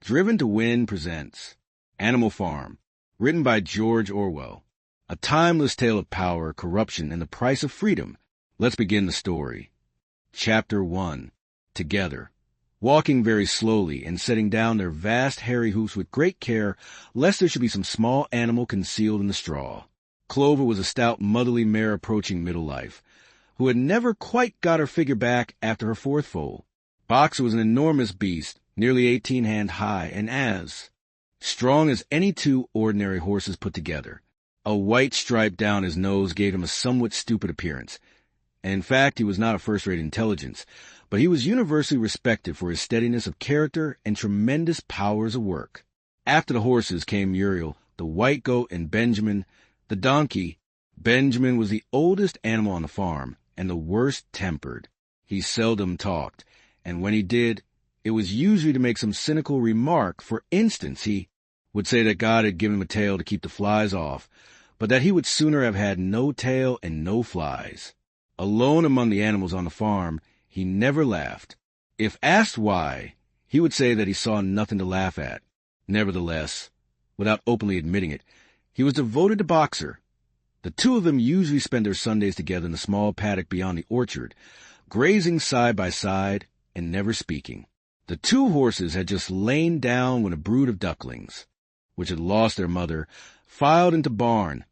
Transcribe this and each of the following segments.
Driven to Win presents Animal Farm, written by George Orwell. A timeless tale of power, corruption, and the price of freedom. Let's begin the story. Chapter 1. Together. Walking very slowly and setting down their vast hairy hoofs with great care, lest there should be some small animal concealed in the straw. Clover was a stout, motherly mare approaching middle life, who had never quite got her figure back after her fourth foal. Boxer was an enormous beast, nearly 18 hand high, and as strong as any two ordinary horses put together. A white stripe down his nose gave him a somewhat stupid appearance. And in fact, he was not a first-rate intelligence, but he was universally respected for his steadiness of character and tremendous powers of work. After the horses came Muriel, the white goat, and Benjamin, the donkey. Benjamin was the oldest animal on the farm, and the worst-tempered. He seldom talked, and when he did, it was usually to make some cynical remark. For instance, he would say that God had given him a tail to keep the flies off, but that he would sooner have had no tail and no flies. Alone among the animals on the farm, he never laughed. If asked why, he would say that he saw nothing to laugh at. Nevertheless, without openly admitting it, he was devoted to Boxer. The two of them usually spent their Sundays together in the small paddock beyond the orchard, grazing side by side and never speaking. The two horses had just lain down when a brood of ducklings, which had lost their mother, filed into barn,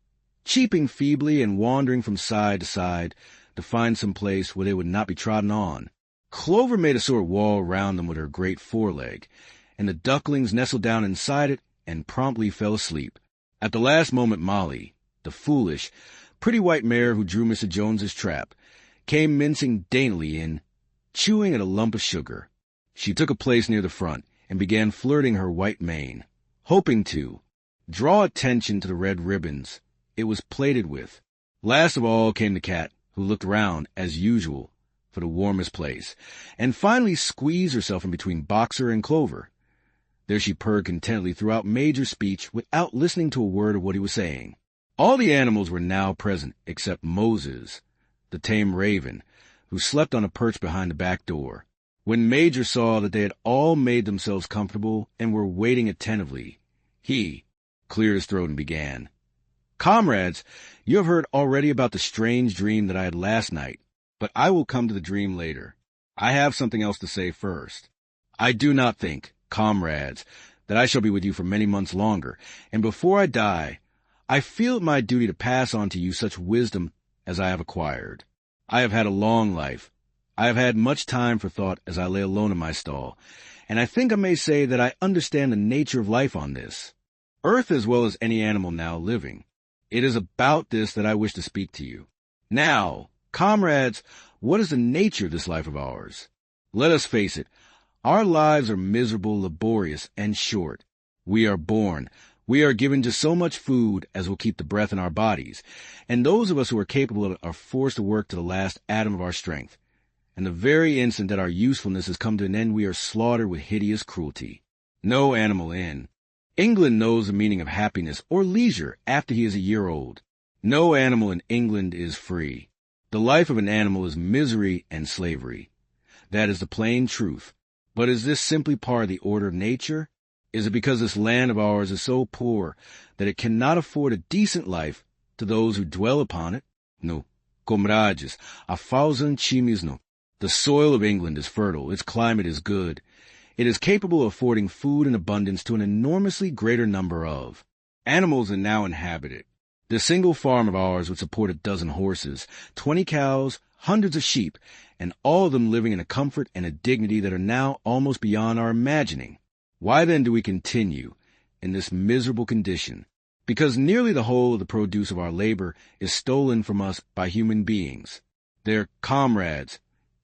cheeping feebly and wandering from side to side to find some place where they would not be trodden on. Clover made a sort of wall round them with her great foreleg, and the ducklings nestled down inside it and promptly fell asleep. At the last moment Molly, the foolish, pretty white mare who drew Mr. Jones's trap, came mincing daintily in, chewing at a lump of sugar. She took a place near the front and began flirting her white mane, hoping to draw attention to the red ribbons it was plaited with. Last of all came the cat, who looked round, as usual, for the warmest place, and finally squeezed herself in between Boxer and Clover. There she purred contentedly throughout Major's speech without listening to a word of what he was saying. All the animals were now present except Moses, the tame raven, who slept on a perch behind the back door. When Major saw that they had all made themselves comfortable and were waiting attentively, he cleared his throat and began. Comrades, you have heard already about the strange dream that I had last night, but I will come to the dream later. I have something else to say first. I do not think, comrades, that I shall be with you for many months longer, and before I die, I feel it my duty to pass on to you such wisdom as I have acquired. I have had a long life. I have had much time for thought as I lay alone in my stall, and I think I may say that I understand the nature of life on this earth as well as any animal now living. It is about this that I wish to speak to you. Now, comrades, what is the nature of this life of ours? Let us face it, our lives are miserable, laborious, and short. We are born. We are given just so much food as will keep the breath in our bodies, and those of us who are capable of it are forced to work to the last atom of our strength. And the very instant that our usefulness has come to an end, we are slaughtered with hideous cruelty. No animal in England knows the meaning of happiness or leisure after he is a year old. No animal in England is free. The life of an animal is misery and slavery. That is the plain truth. But is this simply part of the order of nature? Is it because this land of ours is so poor that it cannot afford a decent life to those who dwell upon it? No. Comrades, a thousand chimis no. The soil of England is fertile, its climate is good. It is capable of affording food in abundance to an enormously greater number of animals than now inhabit it. This single farm of ours would support a dozen horses, 20 cows, hundreds of sheep, and all of them living in a comfort and a dignity that are now almost beyond our imagining. Why then do we continue in this miserable condition? Because nearly the whole of the produce of our labor is stolen from us by human beings. Their comrades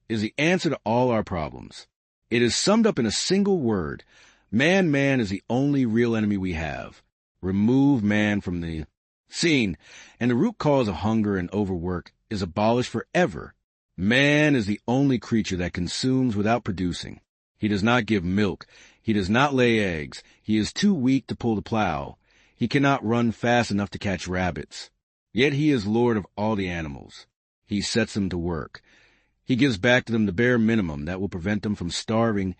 is the answer to all our problems. It is summed up in a single word. Man is the only real enemy we have. Remove man from the scene, and the root cause of hunger and overwork is abolished forever. Man is the only creature that consumes without producing. He does not give milk. He does not lay eggs. He is too weak to pull the plow. He cannot run fast enough to catch rabbits. Yet he is lord of all the animals. He sets them to work. He gives back to them the bare minimum that will prevent them from starving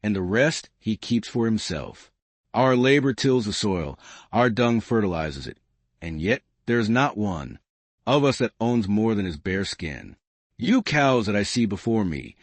and the rest he keeps for himself. Our labor tills the soil, our dung fertilizes it, and yet there is not one of us that owns more than his bare skin. You cows that I see before me,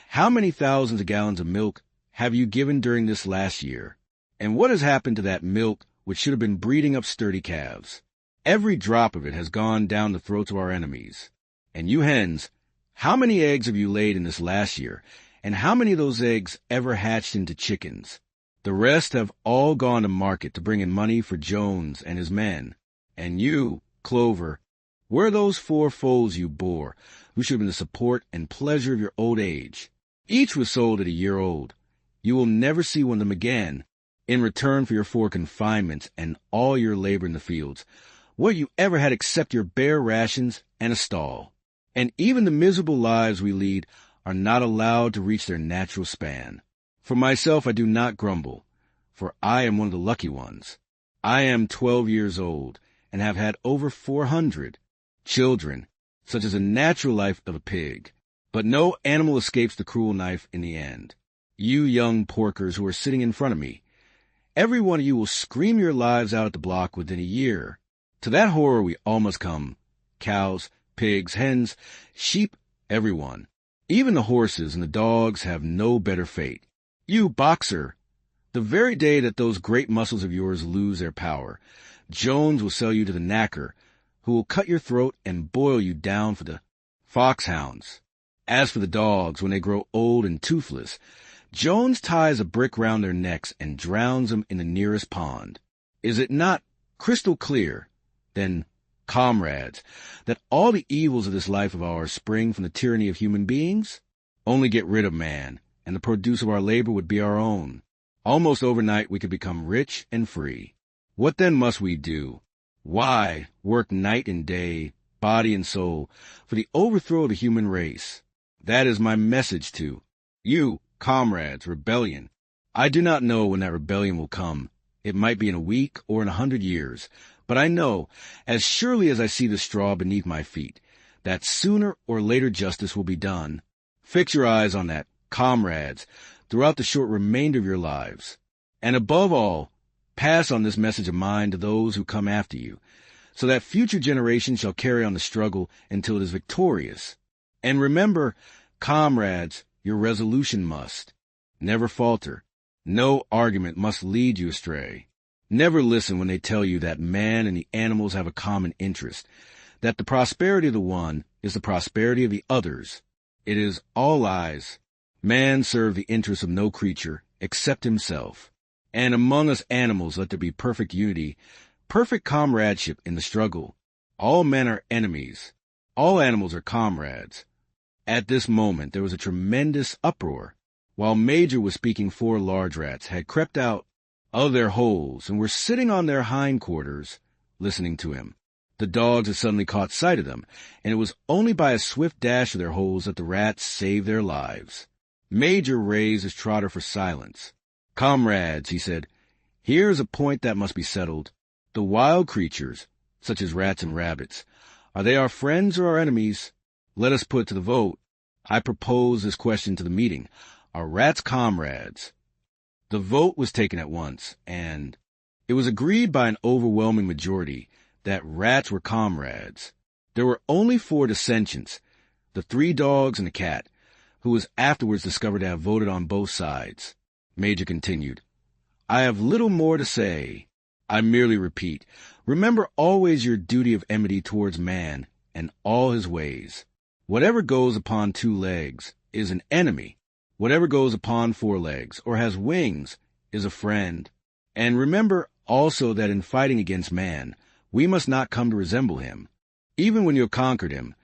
how many thousands of gallons of milk have you given during this last year? And what has happened to that milk which should have been breeding up sturdy calves? Every drop of it has gone down the throats of our enemies. And you hens, how many eggs have you laid in this last year, and how many of those eggs ever hatched into chickens? The rest have all gone to market to bring in money for Jones and his men. And you, Clover, where are those 4 foals you bore, who should have been the support and pleasure of your old age? Each was sold at a year old. You will never see one of them again. In return for your 4 confinements and all your labor in the fields, what you ever had except your bare rations and a stall. And even the miserable lives we lead are not allowed to reach their natural span. For myself I do not grumble, for I am one of the lucky ones. I am 12 years old, and have had over 400 children, such as a natural life of a pig. But no animal escapes the cruel knife in the end. You young porkers who are sitting in front of me, every one of you will scream your lives out at the block within a year. To that horror we all must come. Cows, pigs, hens, sheep, everyone. Even the horses and the dogs have no better fate. You boxer, the very day that those great muscles of yours lose their power, Jones will sell you to the knacker, who will cut your throat and boil you down for the foxhounds. As for the dogs, when they grow old and toothless, Jones ties a brick round their necks and drowns them in the nearest pond. Is it not crystal clear, then, comrades, that all the evils of this life of ours spring from the tyranny of human beings? Only get rid of man, and the produce of our labor would be our own. Almost overnight we could become rich and free. What then must we do? Why, work night and day, body and soul, for the overthrow of the human race. That is my message to you, comrades, rebellion. I do not know when that rebellion will come. It might be in a week or in 100 years. But I know, as surely as I see the straw beneath my feet, that sooner or later justice will be done. Fix your eyes on that, comrades, throughout the short remainder of your lives. And above all, pass on this message of mine to those who come after you, so that future generations shall carry on the struggle until it is victorious. And remember, comrades, your resolution must never falter. No argument must lead you astray. Never listen when they tell you that man and the animals have a common interest, that the prosperity of the one is the prosperity of the others. It is all lies. Man serves the interests of no creature except himself. And among us animals let there be perfect unity, perfect comradeship in the struggle. All men are enemies. All animals are comrades. At this moment there was a tremendous uproar. While Major was speaking, 4 large rats had crept out of their holes and were sitting on their hindquarters, listening to him. The dogs had suddenly caught sight of them, and it was only by a swift dash of their holes that the rats saved their lives. Major raised his trotter for silence. Comrades, he said, here is a point that must be settled. The wild creatures, such as rats and rabbits, are they our friends or our enemies? Let us put it to the vote. I propose this question to the meeting. Are rats comrades? The vote was taken at once, and it was agreed by an overwhelming majority that rats were comrades. There were only 4 dissentients, the 3 dogs and the cat, who was afterwards discovered to have voted on both sides. Major continued, I have little more to say. I merely repeat, remember always your duty of enmity towards man and all his ways. Whatever goes upon 2 legs is an enemy. Whatever goes upon 4 legs or has wings is a friend. And remember also that in fighting against man, we must not come to resemble him. Even when you have conquered him,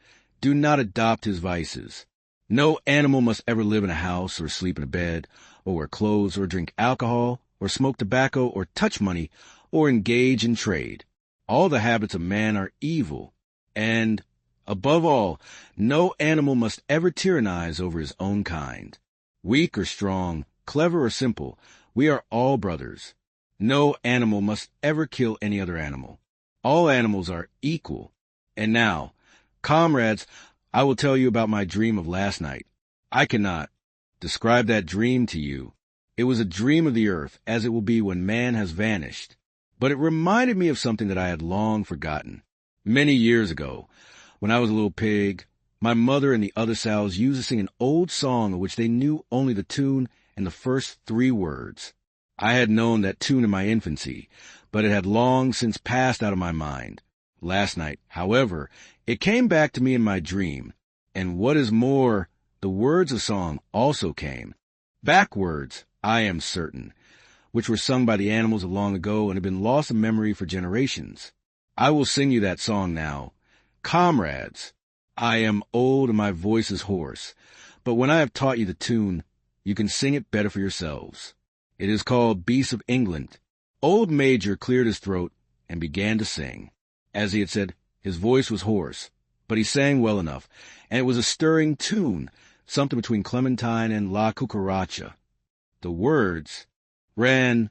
do not adopt his vices. No animal must ever live in a house or sleep in a bed or wear clothes or drink alcohol or smoke tobacco or touch money or engage in trade. All the habits of man are evil. And, above all, no animal must ever tyrannize over his own kind. Weak or strong, clever or simple, we are all brothers. No animal must ever kill any other animal. All animals are equal. And now, comrades, I will tell you about my dream of last night. I cannot describe that dream to you. It was a dream of the earth, as it will be when man has vanished. But it reminded me of something that I had long forgotten. Many years ago, when I was a little pig, my mother and the other sows used to sing an old song of which they knew only the tune and the first 3 words. I had known that tune in my infancy, but it had long since passed out of my mind. Last night, however, it came back to me in my dream, and what is more, the words of the song also came. Backwards, I am certain, which were sung by the animals of long ago and have been lost in memory for generations. I will sing you that song now. Comrades, I am old and my voice is hoarse, but when I have taught you the tune, you can sing it better for yourselves. It is called Beasts of England. Old Major cleared his throat and began to sing. As he had said, his voice was hoarse, but he sang well enough, and it was a stirring tune, something between Clementine and La Cucaracha. The words ran,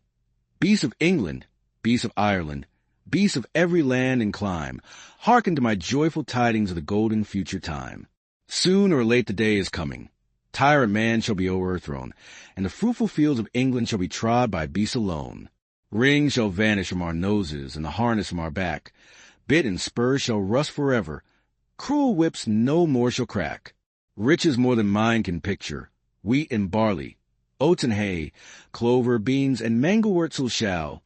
Beasts of England, beasts of Ireland, beasts of every land and clime, hearken to my joyful tidings of the golden future time. Soon or late the day is coming. Tyrant man shall be overthrown, and the fruitful fields of England shall be trod by beasts alone. Rings shall vanish from our noses, and the harness from our back. Bit and spurs shall rust forever. Cruel whips no more shall crack. Riches more than mine can picture, wheat and barley, oats and hay, clover, beans, and mangel-wurzel shall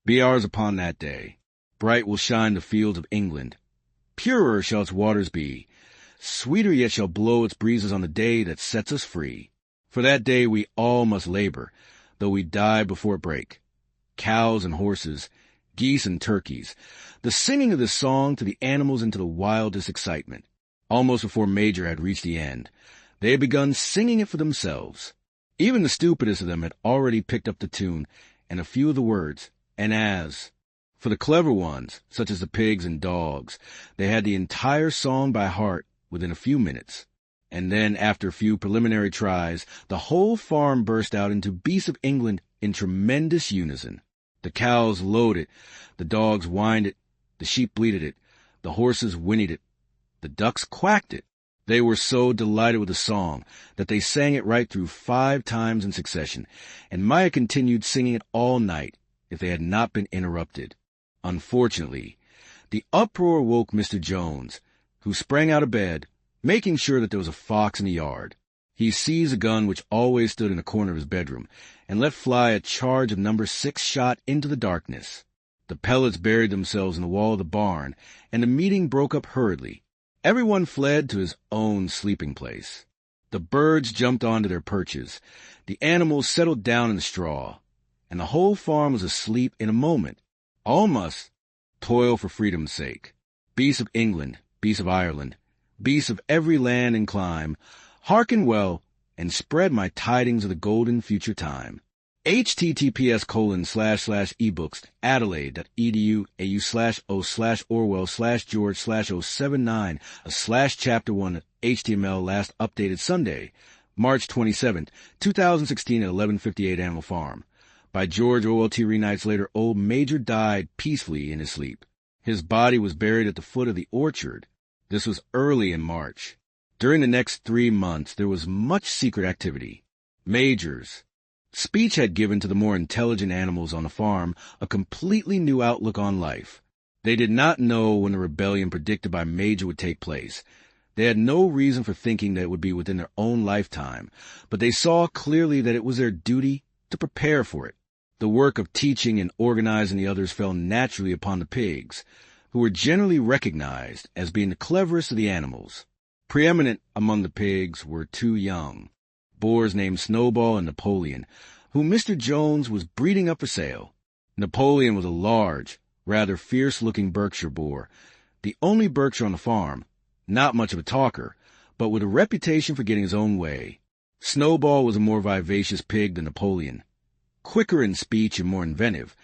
be ours upon that day. Bright will shine the fields of England. Purer shall its waters be. Sweeter yet shall blow its breezes on the day that sets us free. For that day we all must labor, though we die before it break. Cows and horses, geese and turkeys, the singing of this song to the animals into the wildest excitement. Almost before Major had reached the end, they had begun singing it for themselves. Even the stupidest of them had already picked up the tune and a few of the words, and as for the clever ones, such as the pigs and dogs, they had the entire song by heart within a few minutes. And then, after a few preliminary tries, the whole farm burst out into Beasts of England in tremendous unison. The cows lowed it, the dogs whined it, the sheep bleated it, the horses whinnied it, the ducks quacked it. They were so delighted with the song that they sang it right through 5 times in succession, and might have continued singing it all night if they had not been interrupted. Unfortunately, the uproar woke Mr. Jones, who sprang out of bed, making sure that there was a fox in the yard. He seized a gun which always stood in a corner of his bedroom, and let fly a charge of number 6 shot into the darkness. The pellets buried themselves in the wall of the barn, and the meeting broke up hurriedly. Everyone fled to his own sleeping place. The birds jumped onto their perches. The animals settled down in the straw, and the whole farm was asleep in a moment. All must toil for freedom's sake. Beasts of England, beasts of Ireland, beasts of every land and clime, hearken well, and spread my tidings of the golden future time. https://ebooks adelaide.edu/o/Orwell/George/079 /chapter1 HTML last updated Sunday, March 27, 2016 at 11:58 Animal Farm. By George Orwell. 3 nights later, old Major died peacefully in his sleep. His body was buried at the foot of the orchard. This was early in March. During the next 3 months, there was much secret activity. Major's speech had given to the more intelligent animals on the farm a completely new outlook on life. They did not know when the rebellion predicted by Major would take place. They had no reason for thinking that it would be within their own lifetime, but they saw clearly that it was their duty to prepare for it. The work of teaching and organizing the others fell naturally upon the pigs, who were generally recognized as being the cleverest of the animals. Preeminent among the pigs were 2 young boars named Snowball and Napoleon, whom Mr. Jones was breeding up for sale. Napoleon was a large, rather fierce-looking Berkshire boar, the only Berkshire on the farm, not much of a talker, but with a reputation for getting his own way. Snowball was a more vivacious pig than Napoleon, quicker in speech and more inventive,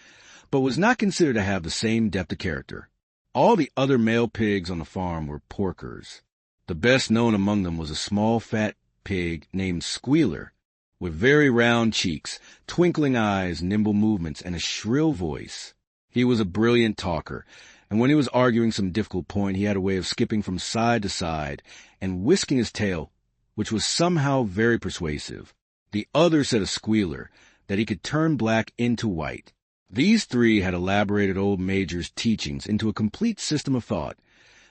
but was not considered to have the same depth of character. All the other male pigs on the farm were porkers. The best known among them was a small fat pig named Squealer, with very round cheeks, twinkling eyes, nimble movements, and a shrill voice. He was a brilliant talker, and when he was arguing some difficult point, he had a way of skipping from side to side and whisking his tail, which was somehow very persuasive. The others said of Squealer that he could turn black into white. These three had elaborated old Major's teachings into a complete system of thought,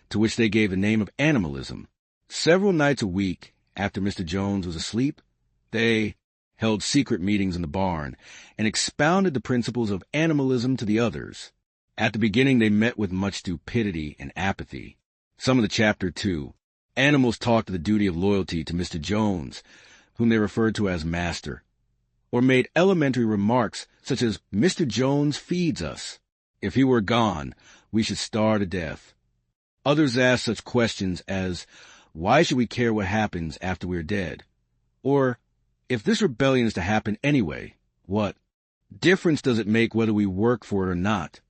to which they gave the name of animalism. Several nights a week, after Mr. Jones was asleep, they held secret meetings in the barn and expounded the principles of animalism to the others. At the beginning, they met with much stupidity and apathy. Some of the chapter 2, animals talked of the duty of loyalty to Mr. Jones, whom they referred to as Master, or made elementary remarks such as, "Mr. Jones feeds us. If he were gone, we should starve to death." Others asked such questions as, "Why should we care what happens after we are dead?" Or, "If this rebellion is to happen anyway, what difference does it make whether we work for it or not?"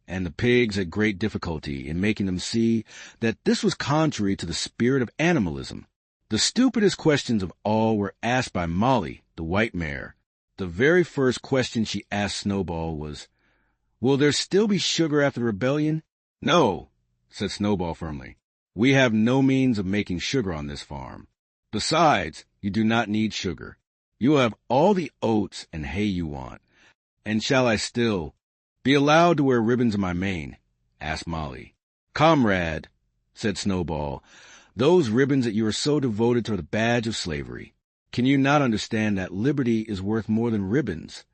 And the pigs had great difficulty in making them see that this was contrary to the spirit of animalism. The stupidest questions of all were asked by Molly, the white mare. The very first question she asked Snowball was, "Will there still be sugar after the rebellion?" "No," said Snowball firmly. "We have no means of making sugar on this farm. Besides, you do not need sugar. You will have all the oats and hay you want." "And shall I still be allowed to wear ribbons in my mane?" asked Molly. "Comrade," said Snowball, "those ribbons that you are so devoted to are the badge of slavery. Can you not understand that liberty is worth more than ribbons?"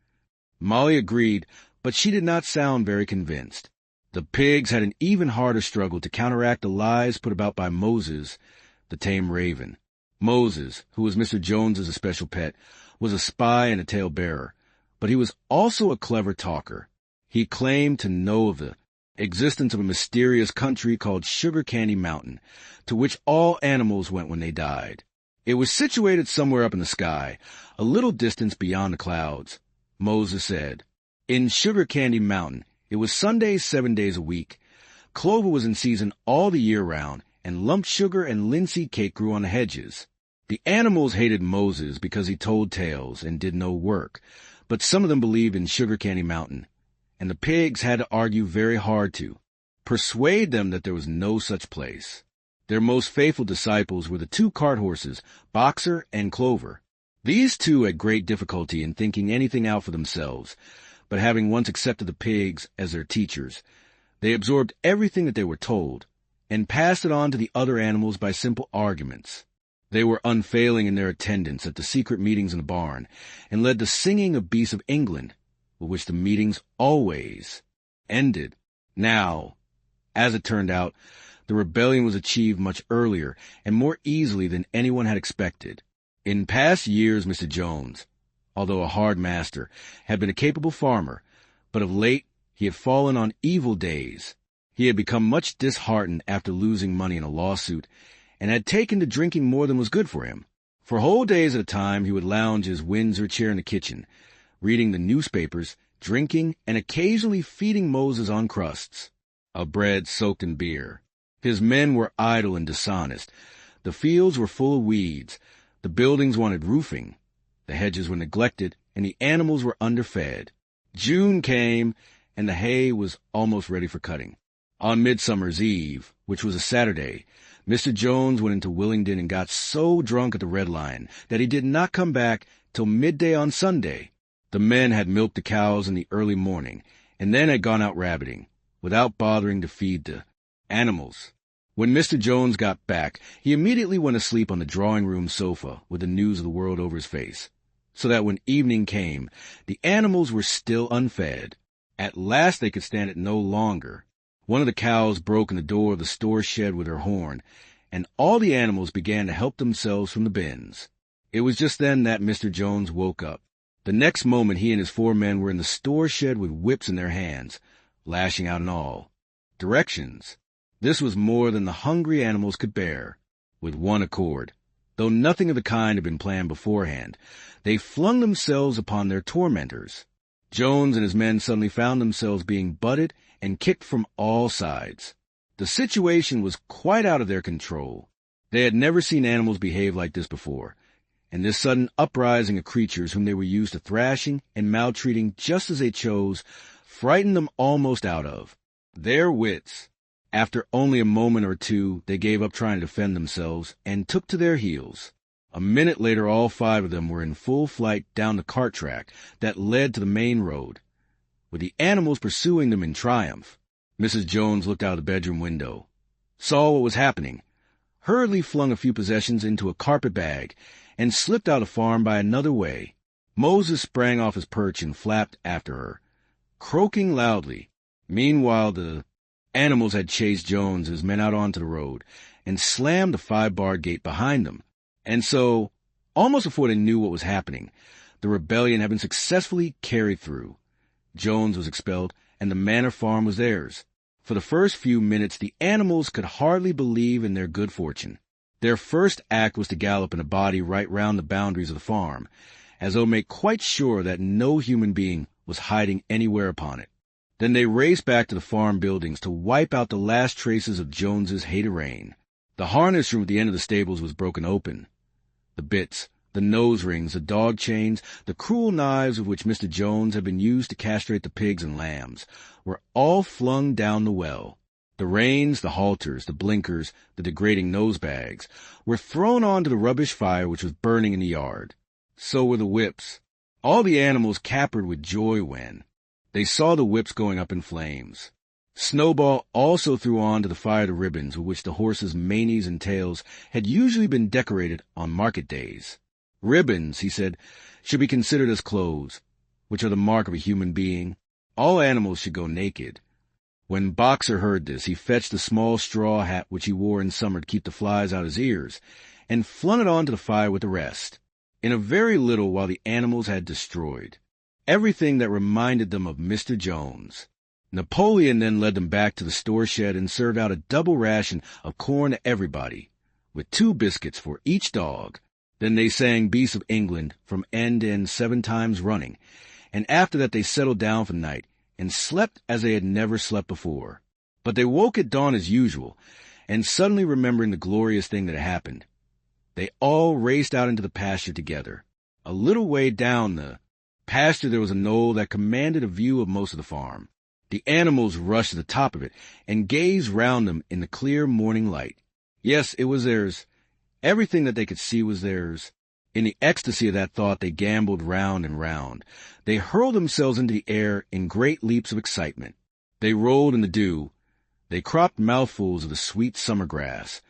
Molly agreed, but she did not sound very convinced. The pigs had an even harder struggle to counteract the lies put about by Moses, the tame raven. Moses, who was Mr. Jones's especial pet, was a spy and a tale-bearer, but he was also a clever talker. He claimed to know of the existence of a mysterious country called Sugar Candy Mountain, to which all animals went when they died. It was situated somewhere up in the sky, a little distance beyond the clouds. Moses said, "In Sugar Candy Mountain, it was Sundays 7 days a week. Clover was in season all the year round, and lump sugar and linseed cake grew on the hedges." The animals hated Moses because he told tales and did no work, but some of them believed in Sugar Candy Mountain, and the pigs had to argue very hard to persuade them that there was no such place. Their most faithful disciples were the 2 cart horses, Boxer and Clover. These two had great difficulty in thinking anything out for themselves, but having once accepted the pigs as their teachers, they absorbed everything that they were told, and passed it on to the other animals by simple arguments. They were unfailing in their attendance at the secret meetings in the barn, and led the singing of Beasts of England, with which the meetings always ended. Now, as it turned out, the rebellion was achieved much earlier and more easily than anyone had expected. In past years, Mr. Jones, although a hard master, had been a capable farmer, but of late he had fallen on evil days. He had become much disheartened after losing money in a lawsuit, and had taken to drinking more than was good for him. For whole days at a time he would lounge his Windsor chair in the kitchen, reading the newspapers, drinking, and occasionally feeding Moses on crusts of bread soaked in beer. His men were idle and dishonest. The fields were full of weeds. The buildings wanted roofing. The hedges were neglected, and the animals were underfed. June came, and the hay was almost ready for cutting. On Midsummer's Eve, which was a Saturday, Mr. Jones went into Willingdon and got so drunk at the Red Lion that he did not come back till midday on Sunday. The men had milked the cows in the early morning, and then had gone out rabbiting, without bothering to feed the animals. When Mr. Jones got back, he immediately went asleep on the drawing-room sofa with the news of the world over his face, so that when evening came, the animals were still unfed. At last they could stand it no longer. One of the cows broke in the door of the store shed with her horn, and all the animals began to help themselves from the bins. It was just then that Mr. Jones woke up. The next moment he and his 4 men were in the store shed with whips in their hands, lashing out and all. Directions. This was more than the hungry animals could bear. With one accord, though nothing of the kind had been planned beforehand, they flung themselves upon their tormentors. Jones and his men suddenly found themselves being butted and kicked from all sides. The situation was quite out of their control. They had never seen animals behave like this before, and this sudden uprising of creatures whom they were used to thrashing and maltreating just as they chose frightened them almost out of their wits. After only a moment or two, they gave up trying to defend themselves and took to their heels. A minute later, all 5 of them were in full flight down the cart track that led to the main road, with the animals pursuing them in triumph. Mrs. Jones looked out of the bedroom window, saw what was happening, hurriedly flung a few possessions into a carpet bag, and slipped out of the farm by another way. Moses sprang off his perch and flapped after her, croaking loudly. Meanwhile, the animals had chased Jones and his men out onto the road and slammed the 5-barred gate behind them. And so, almost before they knew what was happening, the rebellion had been successfully carried through. Jones was expelled, and the manor farm was theirs. For the first few minutes, the animals could hardly believe in their good fortune. Their first act was to gallop in a body right round the boundaries of the farm, as though to make quite sure that no human being was hiding anywhere upon it. Then they raced back to the farm buildings to wipe out the last traces of Jones's hated reign. The harness room at the end of the stables was broken open. The bits, the nose rings, the dog chains, the cruel knives with which Mr. Jones had been used to castrate the pigs and lambs, were all flung down the well. The reins, the halters, the blinkers, the degrading nose bags, were thrown onto the rubbish fire which was burning in the yard. So were the whips. All the animals capered with joy when they saw the whips going up in flames. Snowball also threw on to the fire the ribbons with which the horses' manes and tails had usually been decorated on market days. Ribbons, he said, should be considered as clothes, which are the mark of a human being. All animals should go naked. When Boxer heard this, he fetched the small straw hat which he wore in summer to keep the flies out his ears, and flung it onto the fire with the rest. In a very little while the animals had destroyed everything that reminded them of Mr. Jones. Napoleon then led them back to the store shed and served out a double ration of corn to everybody, with 2 biscuits for each dog. Then they sang Beasts of England from end to end 7 times running, and after that they settled down for the night and slept as they had never slept before. But they woke at dawn as usual, and suddenly remembering the glorious thing that had happened, they all raced out into the pasture together. A little way down the pasture there was a knoll that commanded a view of most of the farm. The animals rushed to the top of it and gazed round them in the clear morning light. Yes, it was theirs. Everything that they could see was theirs. In the ecstasy of that thought, they gamboled round and round. They hurled themselves into the air in great leaps of excitement. They rolled in the dew. They cropped mouthfuls of the sweet summer grass.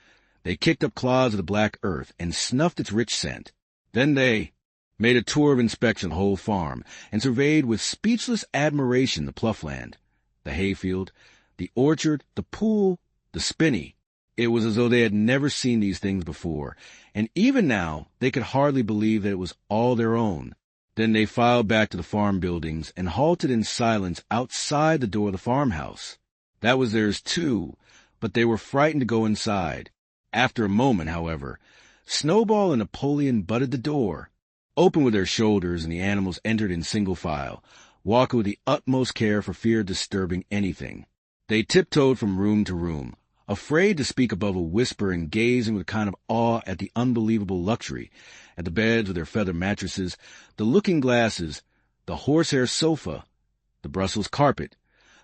They kicked up clods of the black earth and snuffed its rich scent. Then they made a tour of inspection of the whole farm and surveyed with speechless admiration the ploughland, the hayfield, the orchard, the pool, the spinney. It was as though they had never seen these things before, and even now they could hardly believe that it was all their own. Then they filed back to the farm buildings and halted in silence outside the door of the farmhouse. That was theirs too, but they were frightened to go inside. After a moment, however, Snowball and Napoleon butted the door, opened with their shoulders, and the animals entered in single file, walking with the utmost care for fear of disturbing anything. They tiptoed from room to room, afraid to speak above a whisper and gazing with a kind of awe at the unbelievable luxury, at the beds with their feather mattresses, the looking-glasses, the horsehair sofa, the Brussels carpet,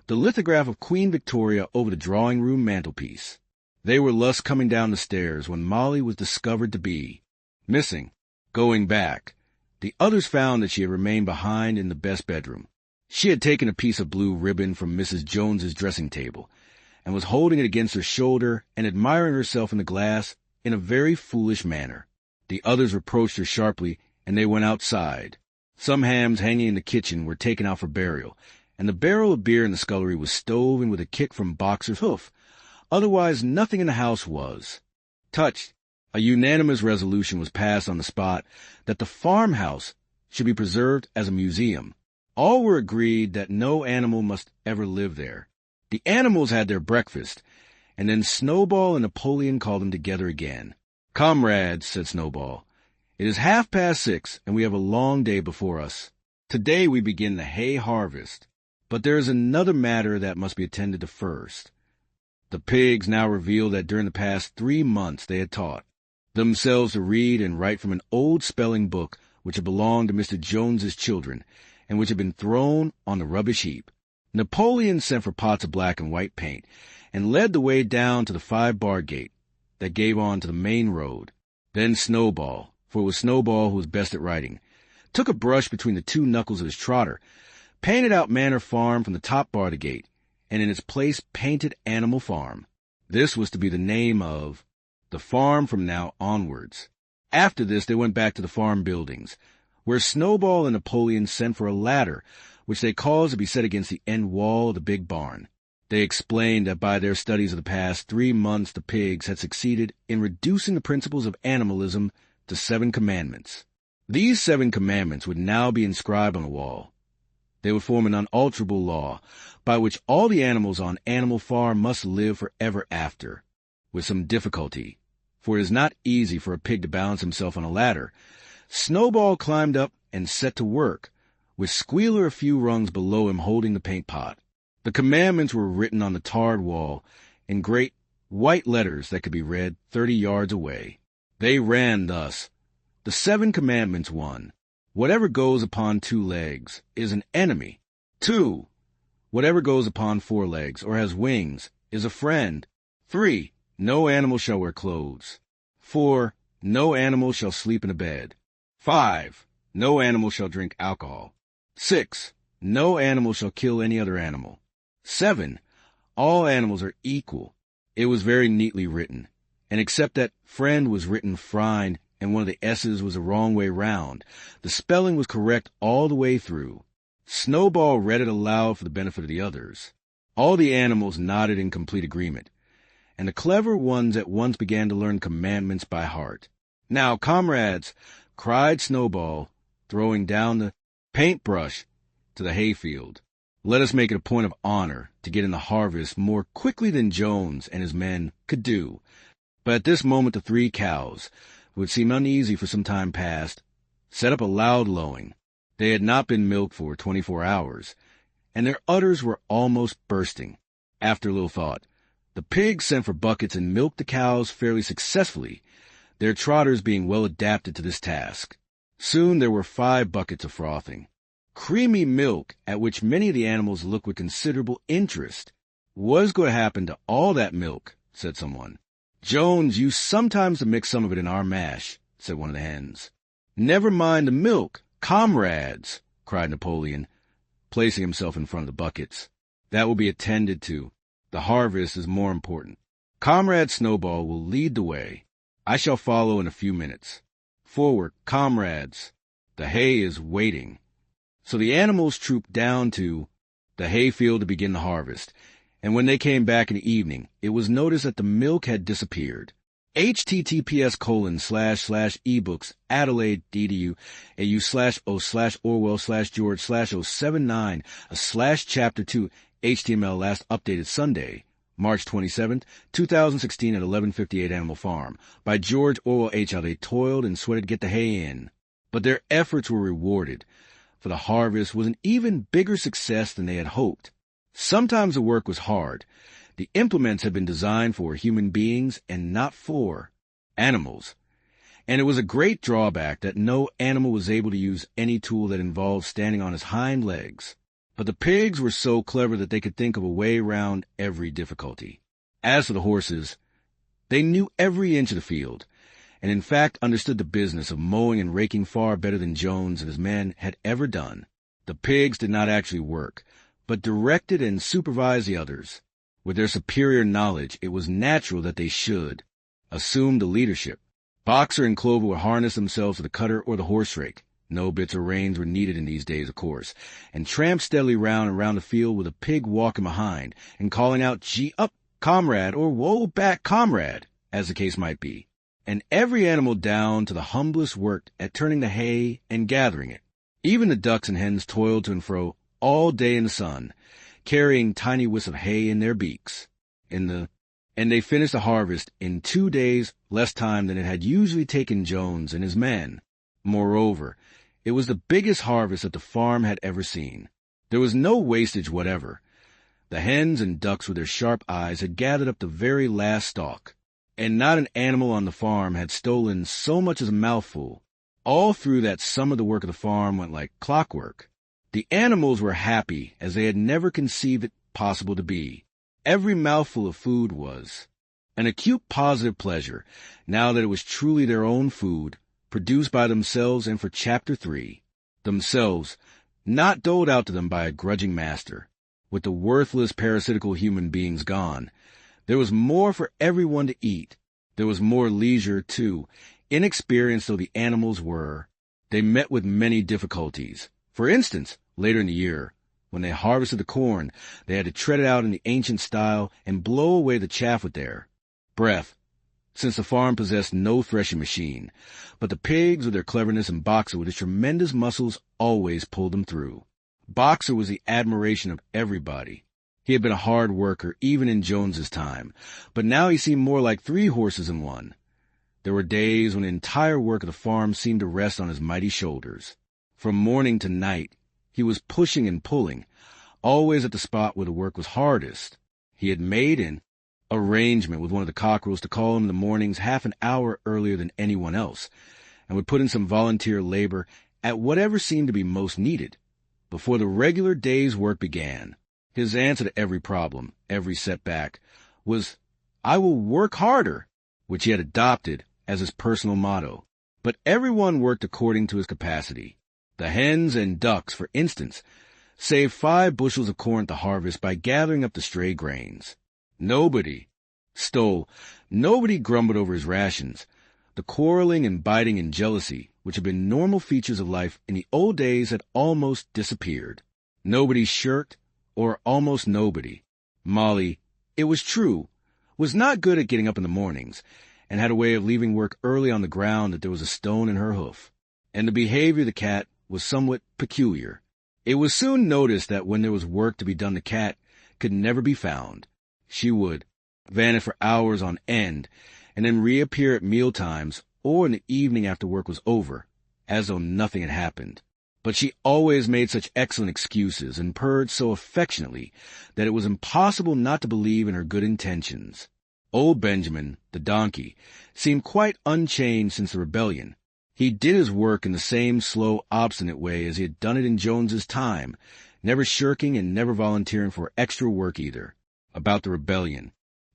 the lithograph of Queen Victoria over the drawing-room mantelpiece. They were thus coming down the stairs when Molly was discovered to be missing. Going back, the others found that she had remained behind in the best bedroom. She had taken a piece of blue ribbon from Mrs. Jones's dressing table, and was holding it against her shoulder and admiring herself in the glass in a very foolish manner. The others reproached her sharply, and they went outside. Some hams hanging in the kitchen were taken out for burial, and the barrel of beer in the scullery was stove in with a kick from Boxer's hoof. Otherwise nothing in the house was touched. A unanimous resolution was passed on the spot that the farmhouse should be preserved as a museum. All were agreed that no animal must ever live there. The animals had their breakfast, and then Snowball and Napoleon called them together again. "Comrades," said Snowball, "it is 6:30, and we have a long day before us. Today we begin the hay harvest, but there is another matter that must be attended to first." The pigs now revealed that during the past 3 months they had taught themselves to read and write from an old spelling book which had belonged to Mr. Jones's children, and which had been thrown on the rubbish heap. Napoleon sent for pots of black and white paint, and led the way down to the 5-barred gate that gave on to the main road. Then Snowball, for it was Snowball who was best at writing, took a brush between the two knuckles of his trotter, painted out Manor Farm from the top bar of the gate, and in its place painted Animal Farm. This was to be the name of the farm from now onwards. After this, they went back to the farm buildings, where Snowball and Napoleon sent for a ladder, which they caused to be set against the end wall of the big barn. They explained that by their studies of the past 3 months, the pigs had succeeded in reducing the principles of animalism to 7 commandments. These 7 commandments would now be inscribed on the wall. They would form an unalterable law, by which all the animals on Animal Farm must live forever after. With some difficulty, for it is not easy for a pig to balance himself on a ladder, Snowball climbed up and set to work, with Squealer a few rungs below him holding the paint pot. The commandments were written on the tarred wall in great white letters that could be read 30 yards away. They ran thus. The 7 commandments: 1. Whatever goes upon 2 legs is an enemy. 2. Whatever goes upon 4 legs or has wings is a friend. 3. No animal shall wear clothes. 4. No animal shall sleep in a bed. 5. No animal shall drink alcohol. 6. No animal shall kill any other animal. 7. All animals are equal. It was very neatly written, and except that friend was written frind and one of the S's was the wrong way round, the spelling was correct all the way through. Snowball read it aloud for the benefit of the others. All the animals nodded in complete agreement, and the clever ones at once began to learn commandments by heart. "Now, comrades," cried Snowball, throwing down the paintbrush to the hayfield, "let us make it a point of honor to get in the harvest more quickly than Jones and his men could do." But at this moment the 3 cows, who had seemed uneasy for some time past, set up a loud lowing. They had not been milked for 24 hours, and their udders were almost bursting. After a little thought, the pigs sent for buckets and milked the cows fairly successfully, their trotters being well adapted to this task. Soon there were 5 buckets of frothing. Creamy milk, at which many of the animals looked with considerable interest. "What's going to happen to all that milk?" said someone. "Jones used sometimes to mix some of it in our mash," said one of the hens. "Never mind the milk, comrades," cried Napoleon, placing himself in front of the buckets. "That will be attended to. The harvest is more important. Comrade Snowball will lead the way. I shall follow in a few minutes. Forward, comrades. The hay is waiting." So the animals trooped down to the hayfield to begin the harvest, and when they came back in the evening, it was noticed that the milk had disappeared. https://ebooks Adelaide DDU AU/O/Orwell/George/079 /chapter 2 HTML last updated Sunday, March 27th, 2016 at 11:58 Animal Farm by George Orwell H. How they toiled and sweated to get the hay in. But their efforts were rewarded, for the harvest was an even bigger success than they had hoped. Sometimes the work was hard. The implements had been designed for human beings and not for animals. And it was a great drawback that no animal was able to use any tool that involved standing on his hind legs. But the pigs were so clever that they could think of a way around every difficulty. As for the horses, they knew every inch of the field, and in fact understood the business of mowing and raking far better than Jones and his men had ever done. The pigs did not actually work, but directed and supervised the others. With their superior knowledge, it was natural that they should assume the leadership. Boxer and Clover would harness themselves to the cutter or the horse rake. No bits or reins were needed in these days, of course, and tramp steadily round and round the field with a pig walking behind and calling out, "Gee up, comrade," or "Whoa back, comrade," as the case might be. And every animal down to the humblest worked at turning the hay and gathering it. Even the ducks and hens toiled to and fro all day in the sun, carrying tiny wisps of hay in their beaks. And they finished the harvest in 2 days, less time than it had usually taken Jones and his men. Moreover, it was the biggest harvest that the farm had ever seen. There was no wastage whatever. The hens and ducks with their sharp eyes had gathered up the very last stalk, and not an animal on the farm had stolen so much as a mouthful. All through that summer the work of the farm went like clockwork. The animals were happy as they had never conceived it possible to be. Every mouthful of food was an acute positive pleasure, now that it was truly their own food, produced by themselves and for Chapter 3. Themselves, not doled out to them by a grudging master. With the worthless parasitical human beings gone, there was more for everyone to eat. There was more leisure, too. Inexperienced though the animals were, they met with many difficulties. For instance, later in the year, when they harvested the corn, they had to tread it out in the ancient style and blow away the chaff with their breath, since the farm possessed no threshing machine. But the pigs, with their cleverness, and Boxer, with his tremendous muscles, always pulled them through. Boxer was the admiration of everybody. He had been a hard worker, even in Jones's time, but now he seemed more like 3 horses in one. There were days when the entire work of the farm seemed to rest on his mighty shoulders. From morning to night, he was pushing and pulling, always at the spot where the work was hardest. He had made an arrangement with one of the cockerels to call him in the mornings half an hour earlier than anyone else, and would put in some volunteer labor at whatever seemed to be most needed. Before the regular day's work began, his answer to every problem, every setback, was, "I will work harder," which he had adopted as his personal motto. But everyone worked according to his capacity. The hens and ducks, for instance, saved 5 bushels of corn at the harvest by gathering up the stray grains. Nobody stole. Nobody grumbled over his rations. The quarreling and biting and jealousy, which had been normal features of life in the old days, had almost disappeared. Nobody shirked, or almost nobody. Molly, it was true, was not good at getting up in the mornings, and had a way of leaving work early on the ground that there was a stone in her hoof. And the behavior of the cat was somewhat peculiar. It was soon noticed that when there was work to be done, the cat could never be found. She would vanish for hours on end, and then reappear at meal times or in the evening after work was over, as though nothing had happened. But she always made such excellent excuses and purred so affectionately that it was impossible not to believe in her good intentions. Old Benjamin, the donkey, seemed quite unchanged since the rebellion. He did his work in the same slow, obstinate way as he had done it in Jones's time, never shirking and never volunteering for extra work either. About the rebellion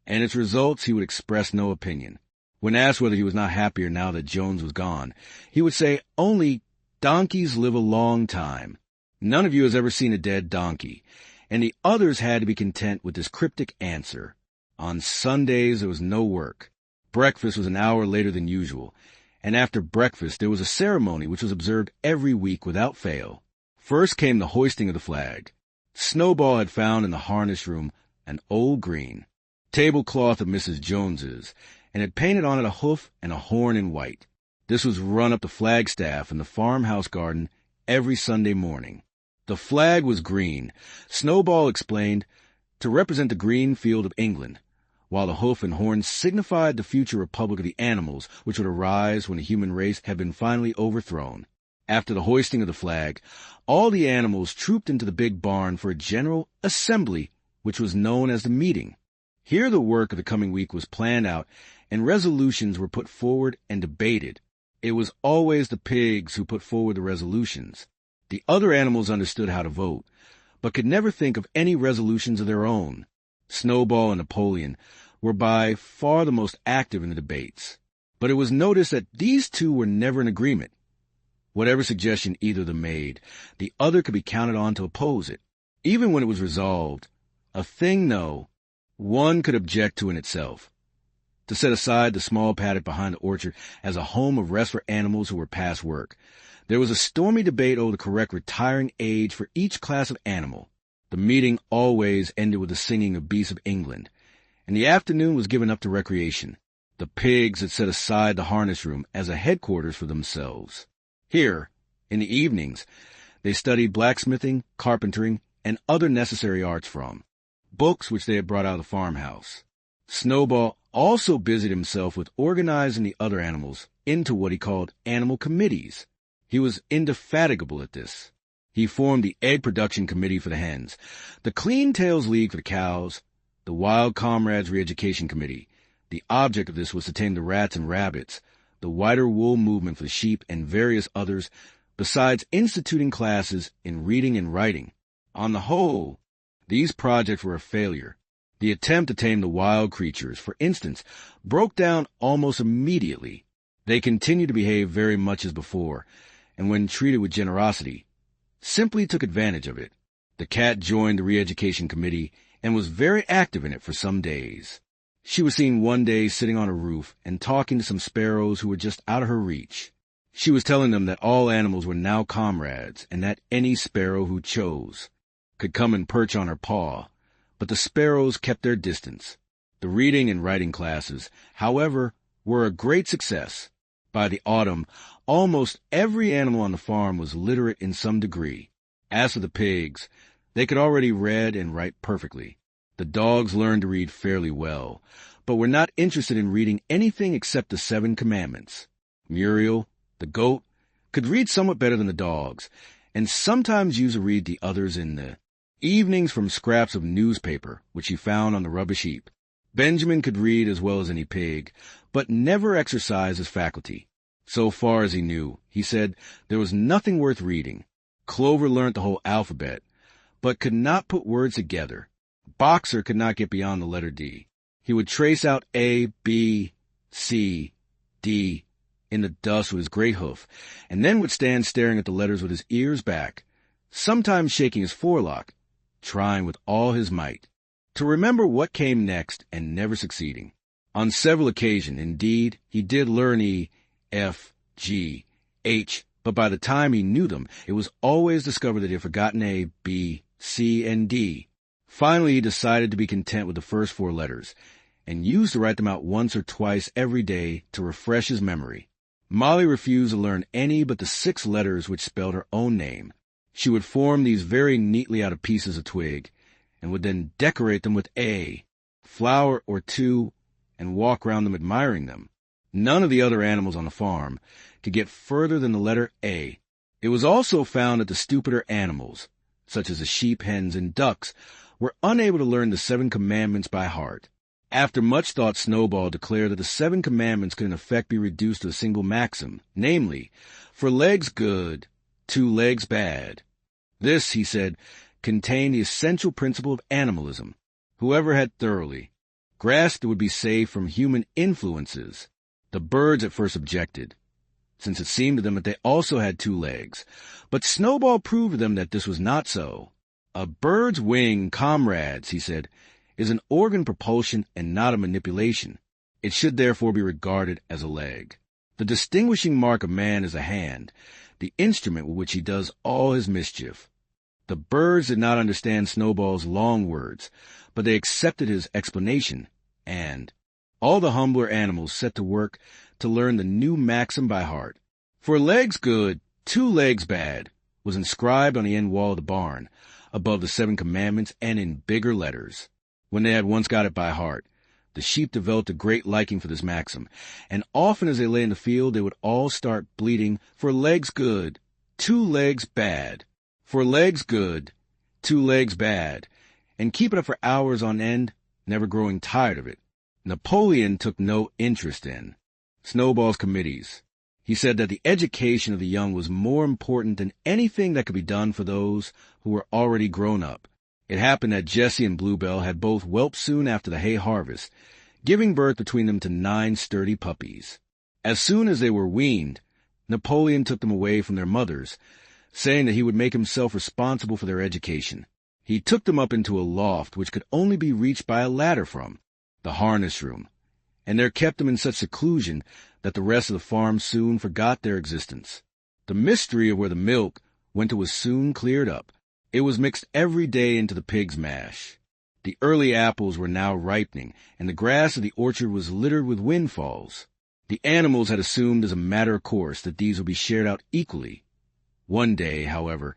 and its results he would express no opinion. When asked whether he was not happier now that Jones was gone, he would say, "Only donkeys live a long time. None of you has ever seen a dead donkey," and the others had to be content with this cryptic answer. On Sundays there was no work. Breakfast was an hour later than usual, and after breakfast there was a ceremony which was observed every week without fail. First came the hoisting of the flag. Snowball had found in the harness room an old green tablecloth of Mrs. Jones's, and had painted on it a hoof and a horn in white. This was run up the flagstaff in the farmhouse garden every Sunday morning. The flag was green, Snowball explained, to represent the green field of England, while the hoof and horn signified the future republic of the animals, which would arise when the human race had been finally overthrown. After the hoisting of the flag, all the animals trooped into the big barn for a general assembly, which was known as the meeting. Here the work of the coming week was planned out, and resolutions were put forward and debated. It was always the pigs who put forward the resolutions. The other animals understood how to vote, but could never think of any resolutions of their own. Snowball and Napoleon were by far the most active in the debates, but it was noticed that these two were never in agreement. Whatever suggestion either of them made, the other could be counted on to oppose it. Even when it was resolved, a thing no one could object to in itself. To set aside the small paddock behind the orchard as a home of rest for animals who were past work, there was a stormy debate over the correct retiring age for each class of animal. The meeting always ended with the singing of Beasts of England, and the afternoon was given up to recreation. The pigs had set aside the harness room as a headquarters for themselves. Here, in the evenings, they studied blacksmithing, carpentering, and other necessary arts from books which they had brought out of the farmhouse. Snowball also busied himself with organizing the other animals into what he called animal committees. He was indefatigable at this. He formed the Egg Production Committee for the hens, the Clean Tails League for the cows, the Wild Comrades Re-Education Committee. The object of this was to tame the rats and rabbits, the Whiter Wool Movement for the sheep, and various others, besides instituting classes in reading and writing. On the whole, these projects were a failure. The attempt to tame the wild creatures, for instance, broke down almost immediately. They continued to behave very much as before, and when treated with generosity, simply took advantage of it. The cat joined the re-education committee and was very active in it for some days. She was seen one day sitting on a roof and talking to some sparrows who were just out of her reach. She was telling them that all animals were now comrades and that any sparrow who chose could come and perch on her paw, but the sparrows kept their distance. The reading and writing classes, however, were a great success. By the autumn, almost every animal on the farm was literate in some degree. As for the pigs, they could already read and write perfectly. The dogs learned to read fairly well, but were not interested in reading anything except the 7 Commandments. Muriel, the goat, could read somewhat better than the dogs, and sometimes used to read the others in the evenings from scraps of newspaper which he found on the rubbish heap. Benjamin could read as well as any pig, but never exercised his faculty. So far as he knew, he said there was nothing worth reading. Clover learnt the whole alphabet, but could not put words together. Boxer could not get beyond the letter D. He would trace out A, B, C, D in the dust with his great hoof, and then would stand staring at the letters with his ears back, sometimes shaking his forelock, trying with all his might to remember what came next and never succeeding. On several occasions, indeed, he did learn E, F, G, H, but by the time he knew them, it was always discovered that he had forgotten A, B, C, and D. Finally, he decided to be content with the first 4 letters, and used to write them out once or twice every day to refresh his memory. Molly refused to learn any but the 6 letters which spelled her own name. She would form these very neatly out of pieces of twig, and would then decorate them with A, flower or 2, and walk round them admiring them. None of the other animals on the farm could get further than the letter A. It was also found that the stupider animals, such as the sheep, hens, and ducks, were unable to learn the 7 Commandments by heart. After much thought, Snowball declared that the 7 Commandments could in effect be reduced to a single maxim, namely, for legs good, 2 legs bad. This, he said, contained the essential principle of animalism. Whoever had thoroughly grasped it would be safe from human influences. The birds at first objected, since it seemed to them that they also had 2 legs, but Snowball proved to them that this was not so. A bird's wing, comrades, he said, is an organ propulsion and not a manipulation. It should therefore be regarded as a leg. The distinguishing mark of man is a hand, the instrument with which he does all his mischief. The birds did not understand Snowball's long words, but they accepted his explanation, and all the humbler animals set to work to learn the new maxim by heart. For legs good, 2 legs bad, was inscribed on the end wall of the barn, above the 7 Commandments and in bigger letters. When they had once got it by heart, the sheep developed a great liking for this maxim, and often as they lay in the field, they would all start bleating, for legs good, 2 legs bad, for legs good, 2 legs bad, and keep it up for hours on end, never growing tired of it. Napoleon took no interest in Snowball's committees. He said that the education of the young was more important than anything that could be done for those who were already grown up. It happened that Jessie and Bluebell had both whelped soon after the hay harvest, giving birth between them to 9 sturdy puppies. As soon as they were weaned, Napoleon took them away from their mothers, saying that he would make himself responsible for their education. He took them up into a loft which could only be reached by a ladder from the harness room, and there kept them in such seclusion that the rest of the farm soon forgot their existence. The mystery of where the milk went to was soon cleared up. It was mixed every day into the pig's mash. The early apples were now ripening, and the grass of the orchard was littered with windfalls. The animals had assumed as a matter of course that these would be shared out equally. One day, however,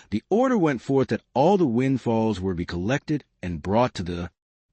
the order went forth that all the windfalls were to be collected and brought to the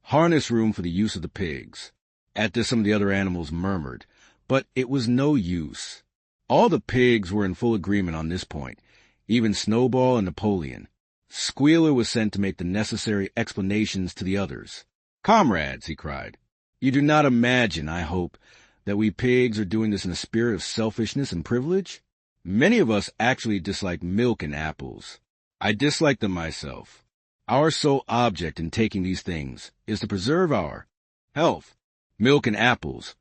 harness room for the use of the pigs. At this some of the other animals murmured, but it was no use. All the pigs were in full agreement on this point, even Snowball and Napoleon. Squealer was sent to make the necessary explanations to the others. "Comrades," he cried, "you do not imagine, I hope, that we pigs are doing this in a spirit of selfishness and privilege? Many of us actually dislike milk and apples. I dislike them myself. Our sole object in taking these things is to preserve our health. Milk and apples,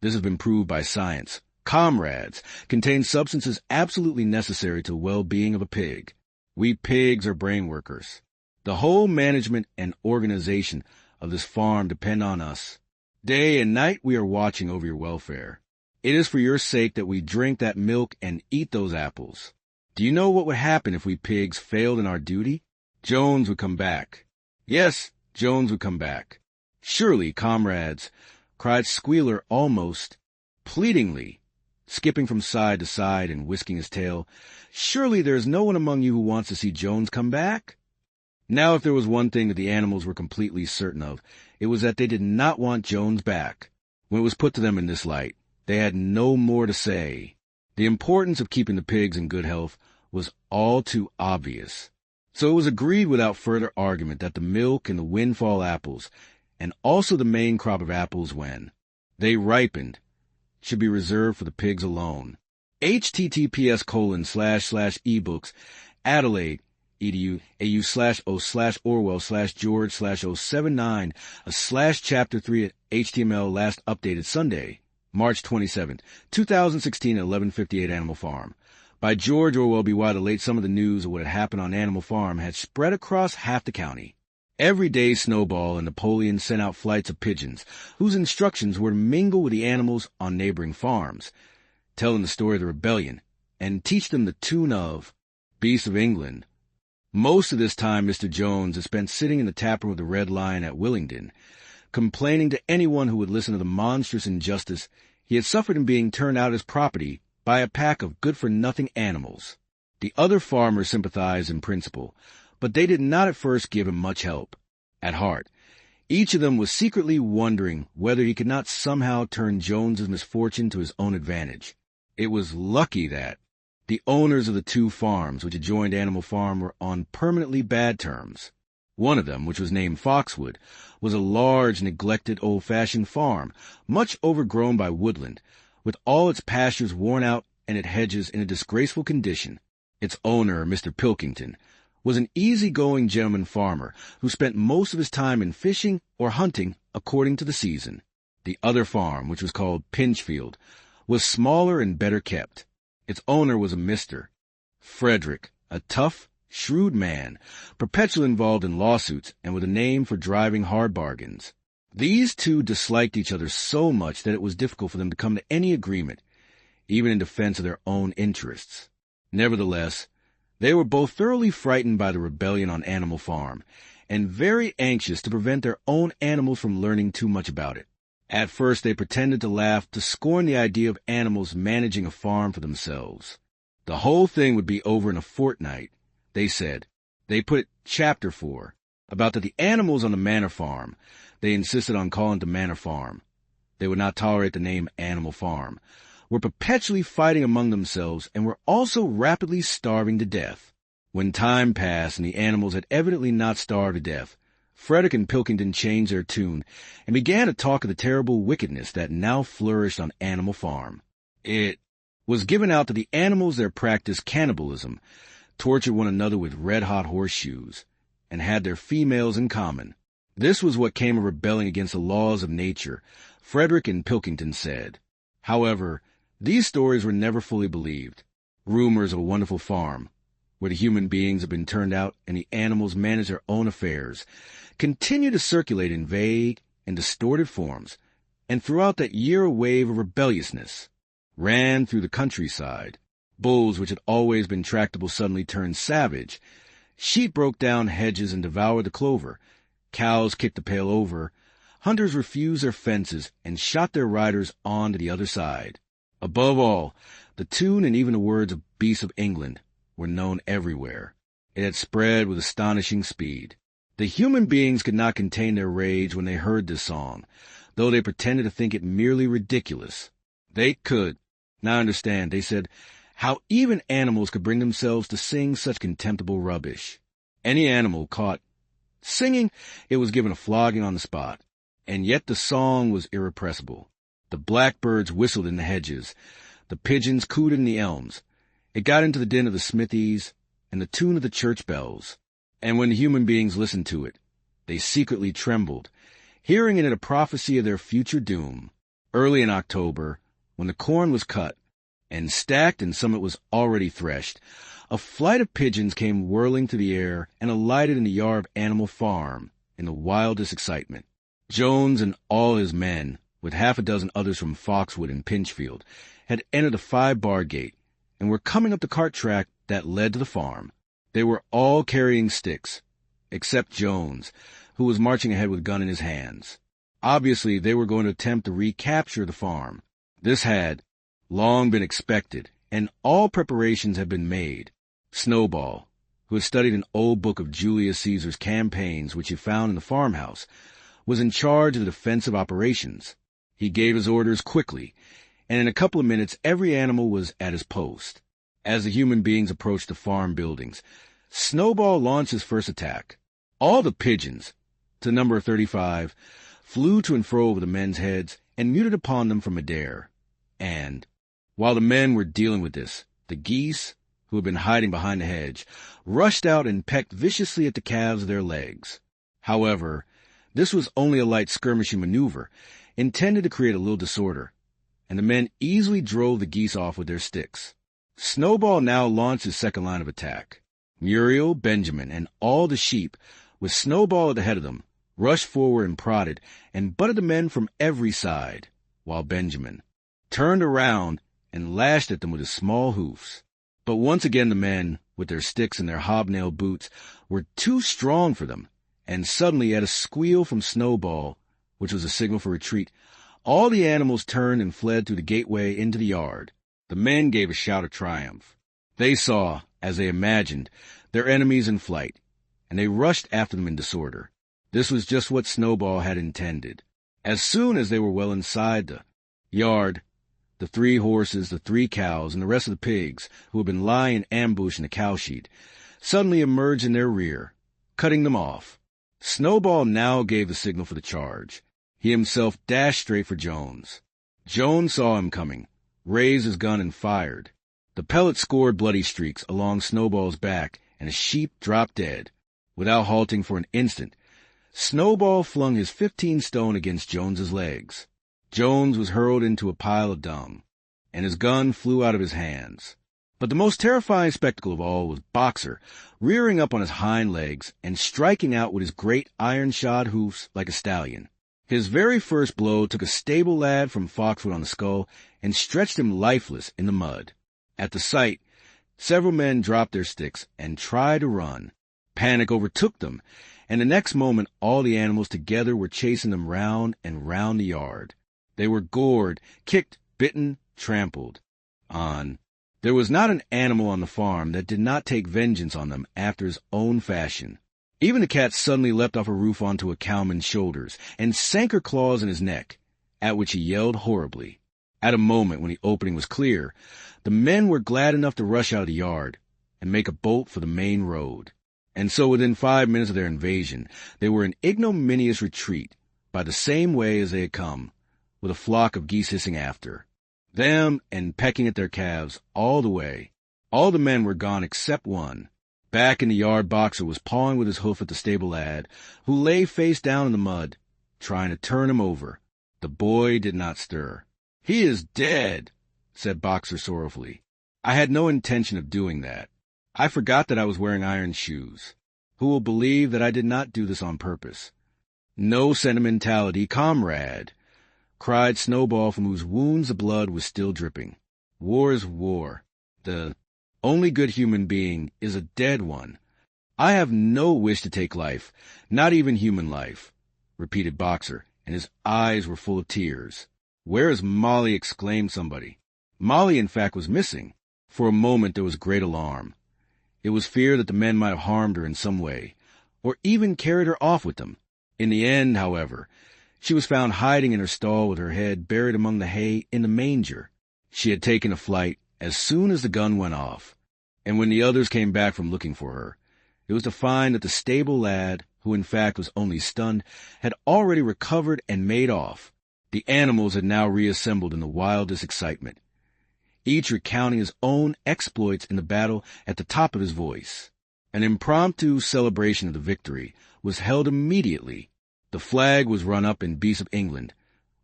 this has been proved by science, Comrades contain substances absolutely necessary to the well-being of a pig. We pigs are brain workers. The whole management and organization of this farm depend on us. Day and night we are watching over your welfare. It is for your sake that we drink that milk and eat those apples. Do you know what would happen if we pigs failed in our duty? Jones would come back. Yes, Jones would come back. Surely, comrades, cried Squealer almost pleadingly, skipping from side to side and whisking his tail. Surely there is no one among you who wants to see Jones come back? Now if there was one thing that the animals were completely certain of, it was that they did not want Jones back. When it was put to them in this light, they had no more to say. The importance of keeping the pigs in good health was all too obvious. So it was agreed without further argument that the milk and the windfall apples, and also the main crop of apples when they ripened, should be reserved for the pigs alone. https://ebooks Adelaide edu au/Orwell/George/079 /chapter 3 last updated Sunday, March 27, 2016 at 11:58 Animal Farm. By George Orwell, be while the late some of the news of what had happened on Animal Farm had spread across half the county. Every day Snowball and Napoleon sent out flights of pigeons, whose instructions were to mingle with the animals on neighboring farms, tell them the story of the rebellion, and teach them the tune of Beasts of England. Most of this time Mr. Jones had spent sitting in the taproom of the Red Lion at Willingdon, complaining to anyone who would listen to the monstrous injustice he had suffered in being turned out as property by a pack of good-for-nothing animals. The other farmers sympathized in principle, but they did not at first give him much help. At heart, each of them was secretly wondering whether he could not somehow turn Jones's misfortune to his own advantage. It was lucky that the owners of the two farms which adjoined Animal Farm were on permanently bad terms. One of them, which was named Foxwood, was a large, neglected, old-fashioned farm, much overgrown by woodland, with all its pastures worn out and its hedges in a disgraceful condition. Its owner, Mr. Pilkington, was an easy-going gentleman farmer who spent most of his time in fishing or hunting according to the season. The other farm, which was called Pinchfield, was smaller and better kept. Its owner was a Mr. Frederick, a tough, shrewd man, perpetually involved in lawsuits and with a name for driving hard bargains. These two disliked each other so much that it was difficult for them to come to any agreement, even in defense of their own interests. Nevertheless, they were both thoroughly frightened by the rebellion on Animal Farm, and very anxious to prevent their own animals from learning too much about it. At first they pretended to laugh, to scorn the idea of animals managing a farm for themselves. The whole thing would be over in a fortnight, they said. They put it Chapter 4, about that the animals on the Manor Farm, they insisted on calling it the Manor Farm. They would not tolerate the name Animal Farm, were perpetually fighting among themselves, and were also rapidly starving to death. When time passed and the animals had evidently not starved to death, Frederick and Pilkington changed their tune and began to talk of the terrible wickedness that now flourished on Animal Farm. It was given out that the animals there practiced cannibalism, tortured one another with red-hot horseshoes, and had their females in common. This was what came of rebelling against the laws of nature, Frederick and Pilkington said. However, these stories were never fully believed. Rumors of a wonderful farm, where the human beings have been turned out and the animals manage their own affairs, continued to circulate in vague and distorted forms, and throughout that year a wave of rebelliousness ran through the countryside. Bulls, which had always been tractable, suddenly turned savage. Sheep broke down hedges and devoured the clover. Cows kicked the pail over. Hunters refused their fences and shot their riders on to the other side. Above all, the tune and even the words of Beasts of England were known everywhere. It had spread with astonishing speed. The human beings could not contain their rage when they heard this song, though they pretended to think it merely ridiculous. They could not understand, they said, how even animals could bring themselves to sing such contemptible rubbish. Any animal caught singing, it was given a flogging on the spot, and yet the song was irrepressible. The blackbirds whistled in the hedges, the pigeons cooed in the elms. It got into the din of the smithies and the tune of the church bells. And when the human beings listened to it, they secretly trembled, hearing in it a prophecy of their future doom. Early in October, when the corn was cut and stacked and some of it was already threshed, a flight of pigeons came whirling through the air and alighted in the yard of Animal Farm in the wildest excitement. Jones and all his men, with half a dozen others from Foxwood and Pinchfield, had entered the 5-bar gate and were coming up the cart track that led to the farm. They were all carrying sticks, except Jones, who was marching ahead with a gun in his hands. Obviously, they were going to attempt to recapture the farm. This had long been expected, and all preparations had been made. Snowball, who had studied an old book of Julius Caesar's campaigns which he found in the farmhouse, was in charge of the defensive operations. He gave his orders quickly, and in a couple of minutes every animal was at his post. As the human beings approached the farm buildings, Snowball launched his first attack. All the pigeons, to the number of 35, flew to and fro over the men's heads and muted upon them from midair. And, while the men were dealing with this, the geese, who had been hiding behind the hedge, rushed out and pecked viciously at the calves of their legs. However, this was only a light skirmishing maneuver, intended to create a little disorder, and the men easily drove the geese off with their sticks. Snowball now launched his second line of attack. Muriel, Benjamin, and all the sheep, with Snowball at the head of them, rushed forward and prodded and butted the men from every side, while Benjamin turned around and lashed at them with his small hoofs. But once again the men, with their sticks and their hobnail boots, were too strong for them, and suddenly at a squeal from Snowball, which was a signal for retreat, all the animals turned and fled through the gateway into the yard. The men gave a shout of triumph. They saw, as they imagined, their enemies in flight, and they rushed after them in disorder. This was just what Snowball had intended. As soon as they were well inside the yard, the 3 horses, the 3 cows, and the rest of the pigs, who had been lying in ambush in the cowshed, suddenly emerged in their rear, cutting them off. Snowball now gave the signal for the charge. He himself dashed straight for Jones. Jones saw him coming, raised his gun, and fired. The pellet scored bloody streaks along Snowball's back, and a sheep dropped dead. Without halting for an instant, Snowball flung his 15-stone against Jones's legs. Jones was hurled into a pile of dung, and his gun flew out of his hands. But the most terrifying spectacle of all was Boxer, rearing up on his hind legs and striking out with his great iron-shod hoofs like a stallion. His very first blow took a stable lad from Foxwood on the skull and stretched him lifeless in the mud. At the sight, several men dropped their sticks and tried to run. Panic overtook them, and the next moment all the animals together were chasing them round and round the yard. They were gored, kicked, bitten, trampled on. There was not an animal on the farm that did not take vengeance on them after his own fashion. Even the cat suddenly leapt off a roof onto a cowman's shoulders and sank her claws in his neck, at which he yelled horribly. At a moment when the opening was clear, the men were glad enough to rush out of the yard and make a bolt for the main road. And so within 5 minutes of their invasion, they were in ignominious retreat by the same way as they had come, with a flock of geese hissing after them and pecking at their calves all the way. All the men were gone except one. Back in the yard, Boxer was pawing with his hoof at the stable lad, who lay face down in the mud, trying to turn him over. The boy did not stir. "He is dead," said Boxer sorrowfully. "I had no intention of doing that. I forgot that I was wearing iron shoes. Who will believe that I did not do this on purpose?" "No sentimentality, comrade," cried Snowball, from whose wounds the blood was still dripping. "War is war. The only good human being is a dead one. I have no wish to take life, not even human life," repeated Boxer, and his eyes were full of tears. "Where is Molly?" exclaimed somebody. Molly, in fact, was missing. For a moment there was great alarm. It was feared that the men might have harmed her in some way, or even carried her off with them. In the end, however, she was found hiding in her stall with her head buried among the hay in the manger. She had taken to flight as soon as the gun went off, and when the others came back from looking for her, it was to find that the stable lad, who in fact was only stunned, had already recovered and made off. The animals had now reassembled in the wildest excitement, each recounting his own exploits in the battle at the top of his voice. An impromptu celebration of the victory was held immediately. The flag was run up in Beasts of England,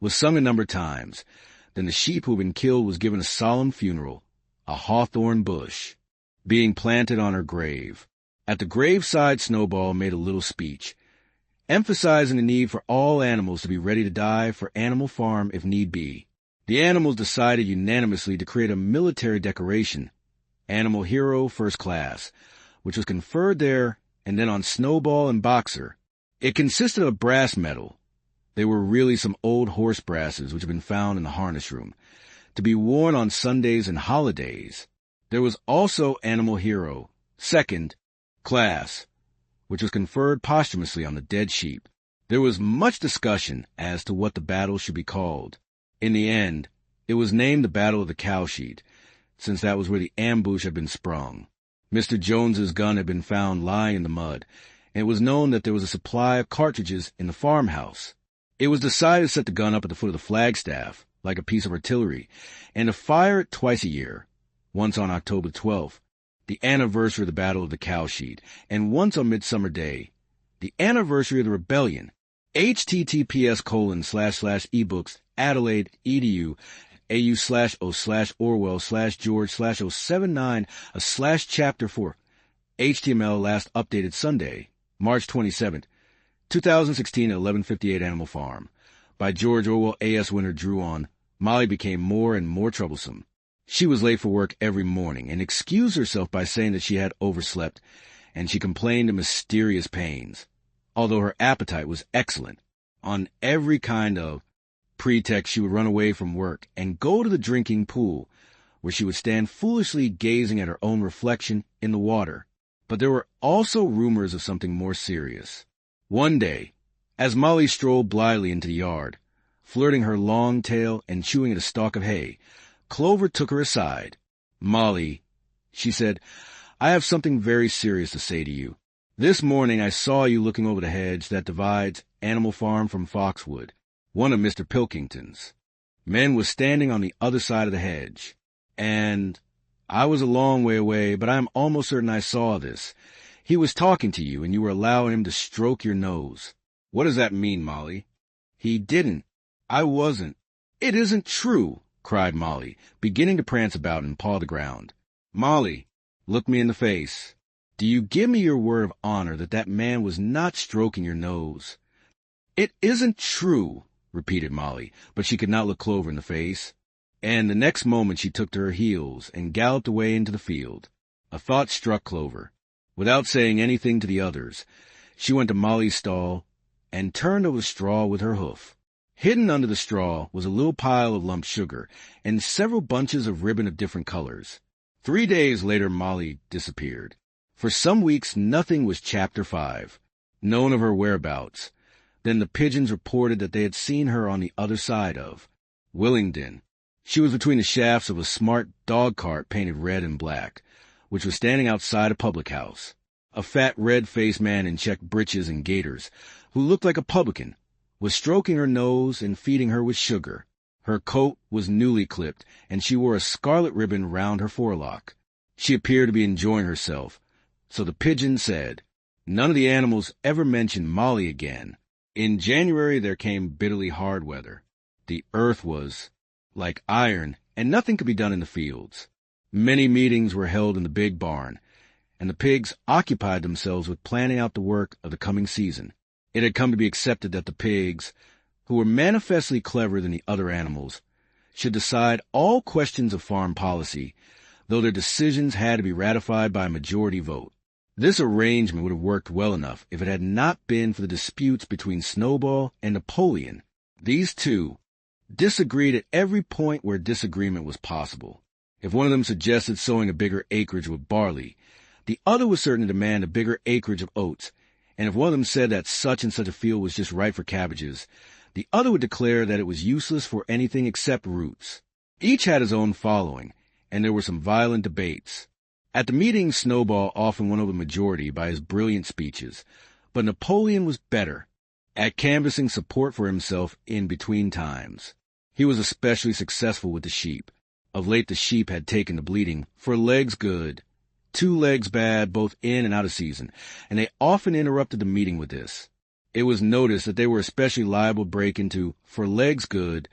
was sung a number of times. Then the sheep who had been killed was given a solemn funeral, a hawthorn bush being planted on her grave. At the graveside, Snowball made a little speech, emphasizing the need for all animals to be ready to die for Animal Farm if need be. The animals decided unanimously to create a military decoration, Animal Hero First Class, which was conferred there and then on Snowball and Boxer. It consisted of brass medal. They were really some old horse brasses which had been found in the harness room, to be worn on Sundays and holidays. There was also Animal Hero Second Class, which was conferred posthumously on the dead sheep. There was much discussion as to what the battle should be called. In the end, it was named the Battle of the Cowshed, since that was where the ambush had been sprung. Mr. Jones's gun had been found lying in the mud, and it was known that there was a supply of cartridges in the farmhouse. It was decided to set the gun up at the foot of the flagstaff, like a piece of artillery, and to fire it twice a year, once on October 12th, the anniversary of the Battle of the Cowshed, and once on Midsummer Day, the anniversary of the rebellion. https://ebooks Adelaide edu au/Orwell/George/079 /chapter 4 HTML last updated Sunday, March 27th, 2016 at 11:58 Animal Farm. By George Orwell. A.S. Winter drew on. Molly became more and more troublesome. She was late for work every morning and excused herself by saying that she had overslept, and she complained of mysterious pains, although her appetite was excellent. On every kind of pretext, she would run away from work and go to the drinking pool, where she would stand foolishly gazing at her own reflection in the water. But there were also rumors of something more serious. One day, as Molly strolled blithely into the yard, flirting her long tail and chewing at a stalk of hay, Clover took her aside. "Molly," she said, "I have something very serious to say to you. This morning I saw you looking over the hedge that divides Animal Farm from Foxwood, one of Mr. Pilkington's. Men was standing on the other side of the hedge, and I was a long way away, but I am almost certain I saw this. He was talking to you, and you were allowing him to stroke your nose." "What does that mean, Molly?" "He didn't. I wasn't." "It isn't true," cried Molly, beginning to prance about and paw the ground. "Molly, look me in the face. Do you give me your word of honor that that man was not stroking your nose?" "It isn't true," repeated Molly, but she could not look Clover in the face. And the next moment she took to her heels and galloped away into the field. A thought struck Clover. Without saying anything to the others, she went to Molly's stall and turned over the straw with her hoof. Hidden under the straw was a little pile of lumped sugar and several bunches of ribbon of different colors. 3 days later Molly disappeared. For some weeks nothing was Chapter 5 known of her whereabouts. Then the pigeons reported that they had seen her on the other side of Willingdon. She was between the shafts of a smart dog cart painted red and black, which was standing outside a public house. A fat red-faced man in checked breeches and gaiters, who looked like a publican, was stroking her nose and feeding her with sugar. Her coat was newly clipped, and she wore a scarlet ribbon round her forelock. She appeared to be enjoying herself, so the pigeon said. None of the animals ever mentioned Molly again. In January there came bitterly hard weather. The earth was like iron, and nothing could be done in the fields. Many meetings were held in the big barn, and the pigs occupied themselves with planning out the work of the coming season. It had come to be accepted that the pigs, who were manifestly cleverer than the other animals, should decide all questions of farm policy, though their decisions had to be ratified by a majority vote. This arrangement would have worked well enough if it had not been for the disputes between Snowball and Napoleon. These two disagreed at every point where disagreement was possible. If one of them suggested sowing a bigger acreage with barley, the other was certain to demand a bigger acreage of oats, and if one of them said that such and such a field was just right for cabbages, the other would declare that it was useless for anything except roots. Each had his own following, and there were some violent debates. At the meetings, Snowball often won over the majority by his brilliant speeches, but Napoleon was better at canvassing support for himself in between times. He was especially successful with the sheep. Of late the sheep had taken to bleating, "For legs good, 2 legs bad, both in and out of season," and they often interrupted the meeting with this. It was noticed that they were especially liable to break into "For legs good,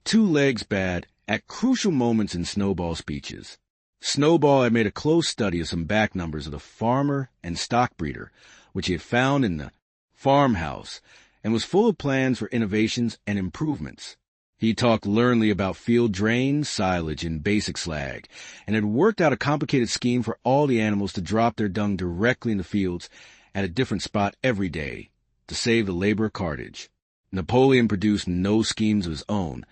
two legs bad at crucial moments in Snowball's speeches. Snowball had made a close study of some back numbers of the farmer and stock breeder, which he had found in the farmhouse, and was full of plans for innovations and improvements. He talked learnedly about field drains, silage, and basic slag, and had worked out a complicated scheme for all the animals to drop their dung directly in the fields at a different spot every day, to save the labor of cartage. Napoleon produced no schemes of his own,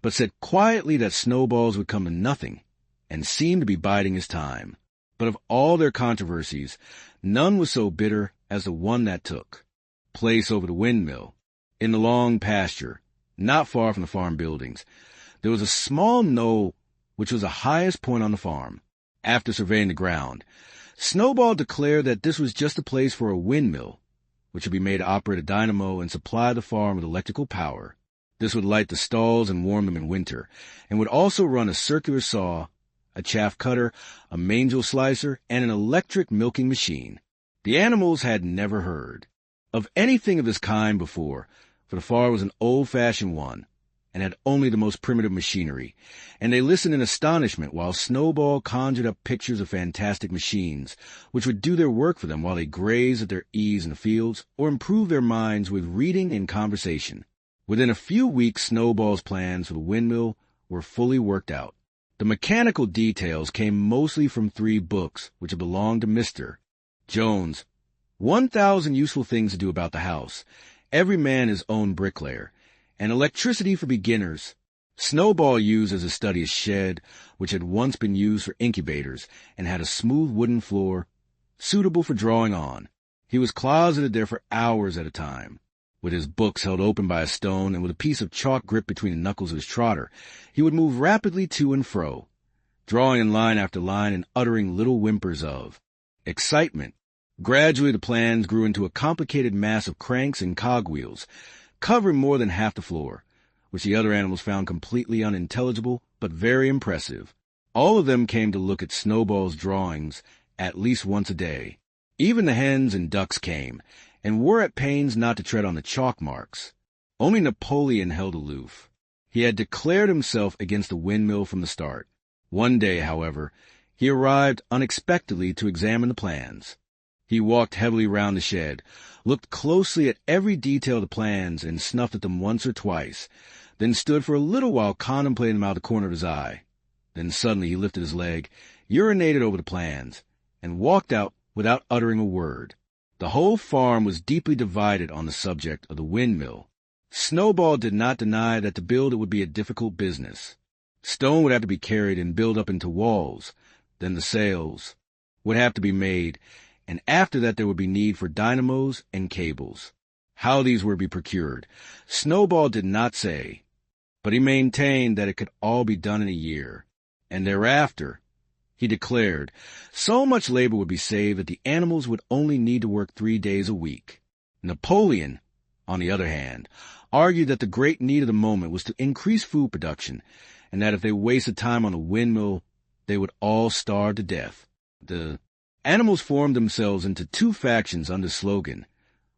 but said quietly that Snowballs would come to nothing, and seemed to be biding his time. But of all their controversies, none was so bitter as the one that took place over the windmill. In the long pasture, not far from the farm buildings, there was a small knoll which was the highest point on the farm. After surveying the ground, Snowball declared that this was just the place for a windmill, which would be made to operate a dynamo and supply the farm with electrical power. This would light the stalls and warm them in winter, and would also run a circular saw, a chaff cutter, a mangel slicer, and an electric milking machine. The animals had never heard of anything of this kind before, for the farm was an old-fashioned one, and had only the most primitive machinery, and they listened in astonishment while Snowball conjured up pictures of fantastic machines, which would do their work for them while they grazed at their ease in the fields, or improve their minds with reading and conversation. Within a few weeks, Snowball's plans for the windmill were fully worked out. The mechanical details came mostly from 3 books, which had belonged to Mr. Jones. 1,000 useful things to do about the house, every man his own bricklayer, and electricity for beginners. Snowball used as a study a shed, which had once been used for incubators, and had a smooth wooden floor, suitable for drawing on. He was closeted there for hours at a time, with his books held open by a stone, and with a piece of chalk gripped between the knuckles of his trotter. He would move rapidly to and fro, drawing in line after line and uttering little whimpers of excitement. Gradually the plans grew into a complicated mass of cranks and cogwheels, covering more than half the floor, which the other animals found completely unintelligible, but very impressive. All of them came to look at Snowball's drawings at least once a day. Even the hens and ducks came, and were at pains not to tread on the chalk marks. Only Napoleon held aloof. He had declared himself against the windmill from the start. One day, however, he arrived unexpectedly to examine the plans. He walked heavily round the shed, looked closely at every detail of the plans, and snuffed at them once or twice, then stood for a little while contemplating them out of the corner of his eye. Then suddenly he lifted his leg, urinated over the plans, and walked out without uttering a word. The whole farm was deeply divided on the subject of the windmill. Snowball did not deny that to build it would be a difficult business. Stone would have to be carried and built up into walls. Then the sails would have to be made, and after that there would be need for dynamos and cables. How these were to be procured, Snowball did not say, but he maintained that it could all be done in a year. And thereafter, he declared, so much labor would be saved that the animals would only need to work 3 days a week. Napoleon, on the other hand, argued that the great need of the moment was to increase food production, and that if they wasted time on the windmill, they would all starve to death. The animals formed themselves into 2 factions under the slogan,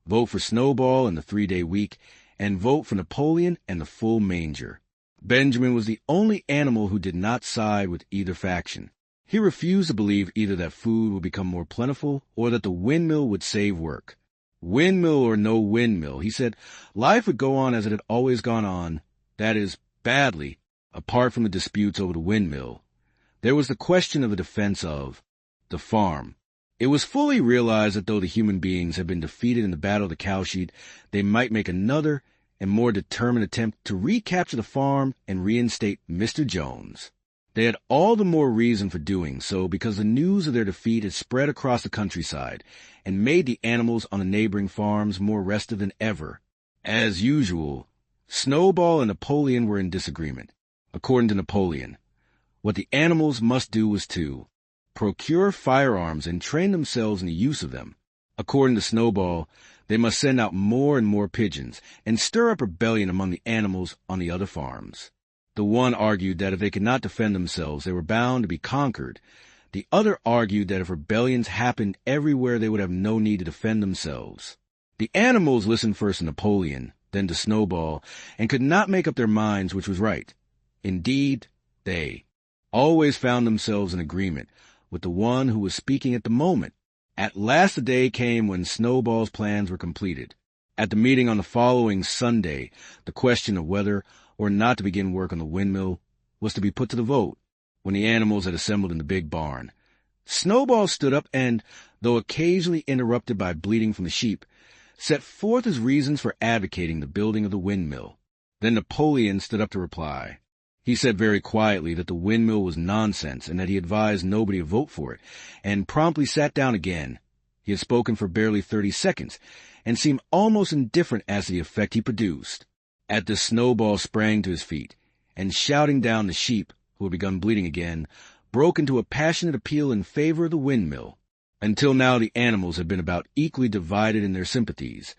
Vote for Snowball and the 3-day week, and Vote for Napoleon and the full manger. Benjamin was the only animal who did not side with either faction. He refused to believe either that food would become more plentiful or that the windmill would save work. Windmill or no windmill, he said, life would go on as it had always gone on, that is, badly, apart from the disputes over the windmill. There was the question of the defense of the farm. It was fully realized that though the human beings had been defeated in the Battle of the Cowshed, they might make another and more determined attempt to recapture the farm and reinstate Mr. Jones. They had all the more reason for doing so because the news of their defeat had spread across the countryside and made the animals on the neighboring farms more restive than ever. As usual, Snowball and Napoleon were in disagreement. According to Napoleon, what the animals must do was to procure firearms and train themselves in the use of them. According to Snowball, they must send out more and more pigeons and stir up rebellion among the animals on the other farms. The one argued that if they could not defend themselves, they were bound to be conquered. The other argued that if rebellions happened everywhere, they would have no need to defend themselves. The animals listened first to Napoleon, then to Snowball, and could not make up their minds which was right. Indeed, they always found themselves in agreement with the one who was speaking at the moment. At last the day came when Snowball's plans were completed. At the meeting on the following Sunday, the question of whether or not to begin work on the windmill was to be put to the vote. When the animals had assembled in the big barn, Snowball stood up and, though occasionally interrupted by bleating from the sheep, set forth his reasons for advocating the building of the windmill. Then Napoleon stood up to reply. He said very quietly that the windmill was nonsense and that he advised nobody to vote for it, and promptly sat down again. He had spoken for barely 30 seconds, and seemed almost indifferent as to the effect he produced. At this, Snowball sprang to his feet, and shouting down the sheep, who had begun bleating again, broke into a passionate appeal in favor of the windmill. Until now the animals had been about equally divided in their sympathies,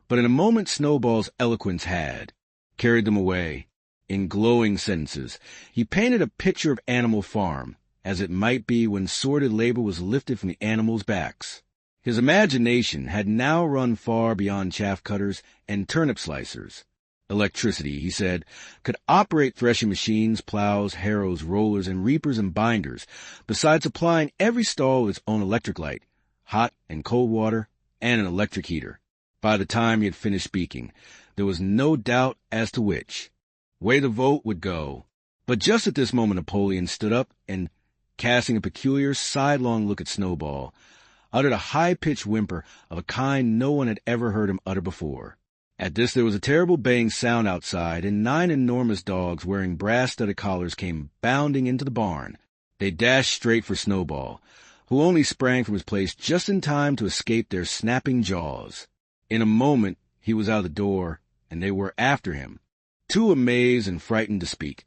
but in a moment Snowball's eloquence had carried them away. In glowing sentences, he painted a picture of Animal Farm, as it might be when sordid labor was lifted from the animals' backs. His imagination had now run far beyond chaff cutters and turnip slicers. Electricity, he said, could operate threshing machines, plows, harrows, rollers, and reapers and binders, besides supplying every stall with its own electric light, hot and cold water, and an electric heater. By the time he had finished speaking, there was no doubt as to which way the vote would go. But just at this moment Napoleon stood up and, casting a peculiar sidelong look at Snowball, uttered a high-pitched whimper of a kind no one had ever heard him utter before. At this there was a terrible baying sound outside, and 9 enormous dogs wearing brass-studded collars came bounding into the barn. They dashed straight for Snowball, who only sprang from his place just in time to escape their snapping jaws. In a moment he was out of the door, and they were after him, too amazed and frightened to speak.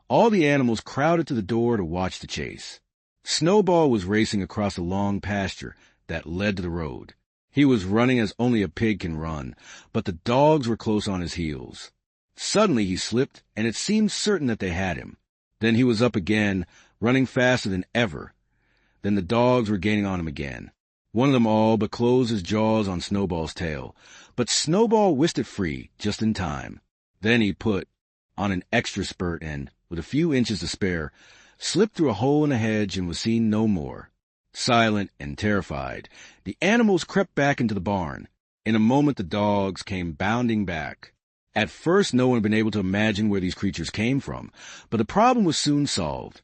All the animals crowded to the door to watch the chase. Snowball was racing across the long pasture that led to the road. He was running as only a pig can run, but the dogs were close on his heels. Suddenly he slipped, and it seemed certain that they had him. Then he was up again, running faster than ever. Then the dogs were gaining on him again. One of them all but closed his jaws on Snowball's tail, but Snowball whisked it free just in time. Then he put on an extra spurt and, with a few inches to spare, slipped through a hole in a hedge and was seen no more. Silent and terrified, the animals crept back into the barn. In a moment the dogs came bounding back. At first no one had been able to imagine where these creatures came from, but the problem was soon solved.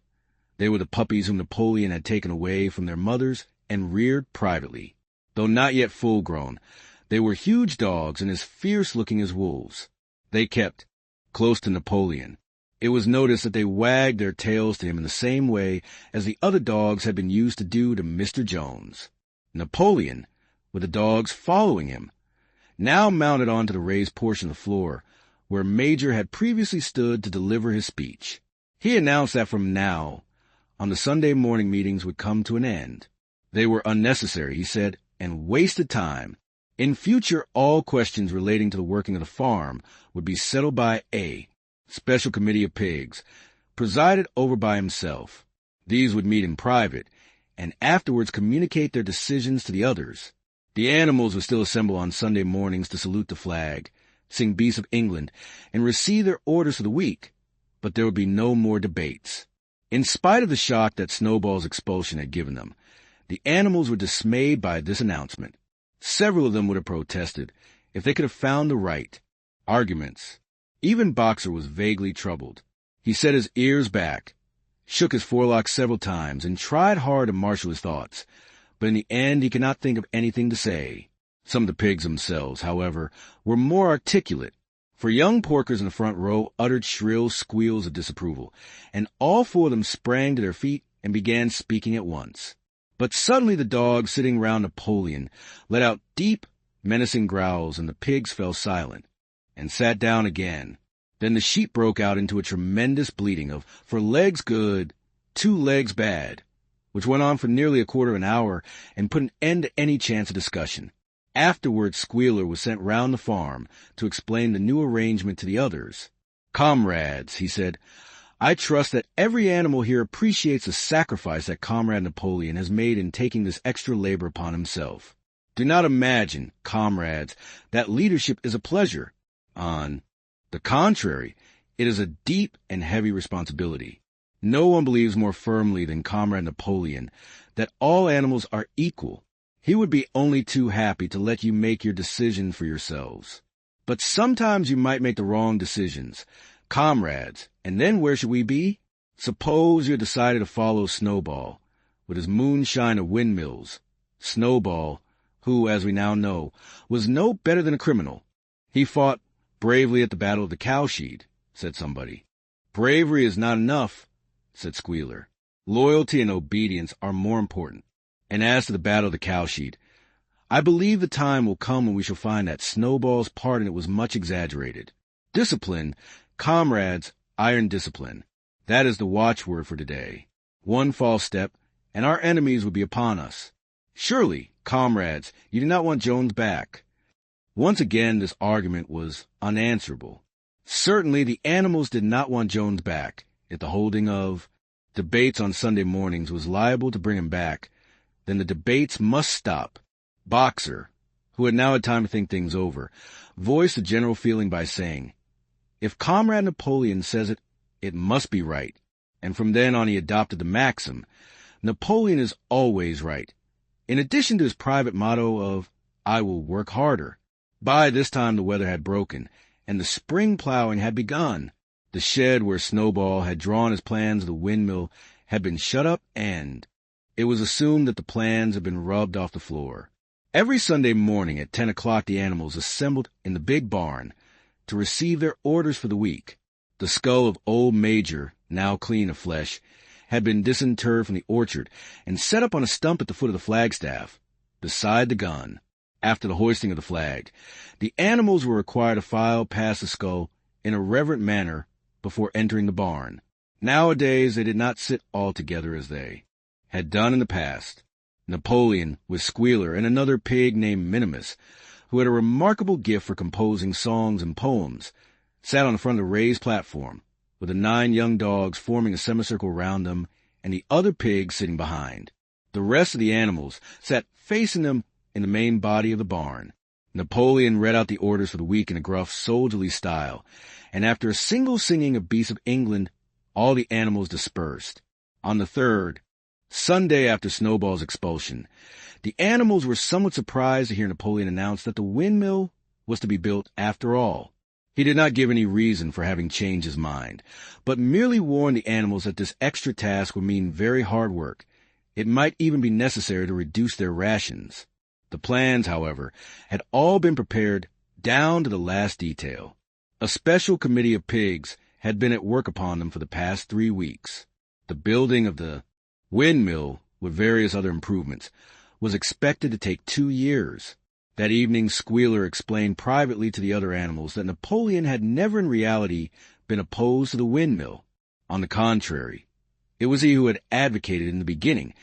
They were the puppies whom Napoleon had taken away from their mothers and reared privately. Though not yet full-grown, they were huge dogs and as fierce-looking as wolves. They kept close to Napoleon. It was noticed that they wagged their tails to him in the same way as the other dogs had been used to do to Mr. Jones. Napoleon, with the dogs following him, now mounted onto the raised portion of the floor, where Major had previously stood to deliver his speech. He announced that from now on the Sunday morning meetings would come to an end. They were unnecessary, he said, and wasted time. In future, all questions relating to the working of the farm would be settled by a special committee of pigs, presided over by himself. These would meet in private, and afterwards communicate their decisions to the others. The animals would still assemble on Sunday mornings to salute the flag, sing Beasts of England, and receive their orders for the week, but there would be no more debates. In spite of the shock that Snowball's expulsion had given them, the animals were dismayed by this announcement. Several of them would have protested if they could have found the right arguments. Even Boxer was vaguely troubled. He set his ears back, shook his forelock several times, and tried hard to marshal his thoughts, but in the end he could not think of anything to say. Some of the pigs themselves, however, were more articulate, for young porkers in the front row uttered shrill squeals of disapproval, and all 4 of them sprang to their feet and began speaking at once. But suddenly the dogs sitting round Napoleon let out deep, menacing growls, and the pigs fell silent and sat down again. Then the sheep broke out into a tremendous bleating of "for legs good, 2 legs bad," which went on for nearly a quarter of an hour and put an end to any chance of discussion. Afterwards Squealer was sent round the farm to explain the new arrangement to the others. "Comrades," he said, "I trust that every animal here appreciates the sacrifice that Comrade Napoleon has made in taking this extra labor upon himself. Do not imagine, comrades, that leadership is a pleasure. On the contrary, it It is a deep and heavy responsibility. No one believes more firmly than Comrade Napoleon that all animals are equal. He would be only too happy to let you make your decision for yourselves. But sometimes you might make the wrong decisions. Comrades, and then where should we be? Suppose you decided to follow Snowball, with his moonshine of windmills. Snowball, who, as we now know, was no better than a criminal. He fought bravely at the Battle of the Cowshed, said somebody. Bravery is not enough, said Squealer. Loyalty and obedience are more important. And as to the Battle of the Cowshed, I believe the time will come when we shall find that Snowball's part in it was much exaggerated. Discipline, comrades, iron discipline. That is the watchword for today. One false step, and our enemies would be upon us. Surely, comrades, you do not want Jones back. Once again, this argument was unanswerable. Certainly, the animals did not want Jones back. If the holding of debates on Sunday mornings was liable to bring him back, then the debates must stop. Boxer, who had now had time to think things over, voiced the general feeling by saying, "If Comrade Napoleon says it, it must be right." And from then on he adopted the maxim, "Napoleon is always right," in addition to his private motto of, "I will work harder." By this time the weather had broken, and the spring plowing had begun. The shed where Snowball had drawn his plans of the windmill had been shut up, and it was assumed that the plans had been rubbed off the floor. Every Sunday morning at 10 o'clock the animals assembled in the big barn to receive their orders for the week. The skull of old Major, now clean of flesh, had been disinterred from the orchard and set up on a stump at the foot of the flagstaff, beside the gun. After the hoisting of the flag, the animals were required to file past the skull in a reverent manner before entering the barn. Nowadays they did not sit all together as they had done in the past. Napoleon, with Squealer and another pig named Minimus, who had a remarkable gift for composing songs and poems, sat on the front of the raised platform, with the 9 young dogs forming a semicircle round them and the other pigs sitting behind. The rest of the animals sat facing them in the main body of the barn. Napoleon read out the orders for the week in a gruff, soldierly style, and after a single singing of Beasts of England, all the animals dispersed. On the 3rd, Sunday after Snowball's expulsion, the animals were somewhat surprised to hear Napoleon announce that the windmill was to be built after all. He did not give any reason for having changed his mind, but merely warned the animals that this extra task would mean very hard work. It might even be necessary to reduce their rations. The plans, however, had all been prepared down to the last detail. A special committee of pigs had been at work upon them for the past 3 weeks. The building of the windmill, with various other improvements, was expected to take 2 years. That evening Squealer explained privately to the other animals that Napoleon had never in reality been opposed to the windmill. On the contrary, it was he who had advocated in the beginning,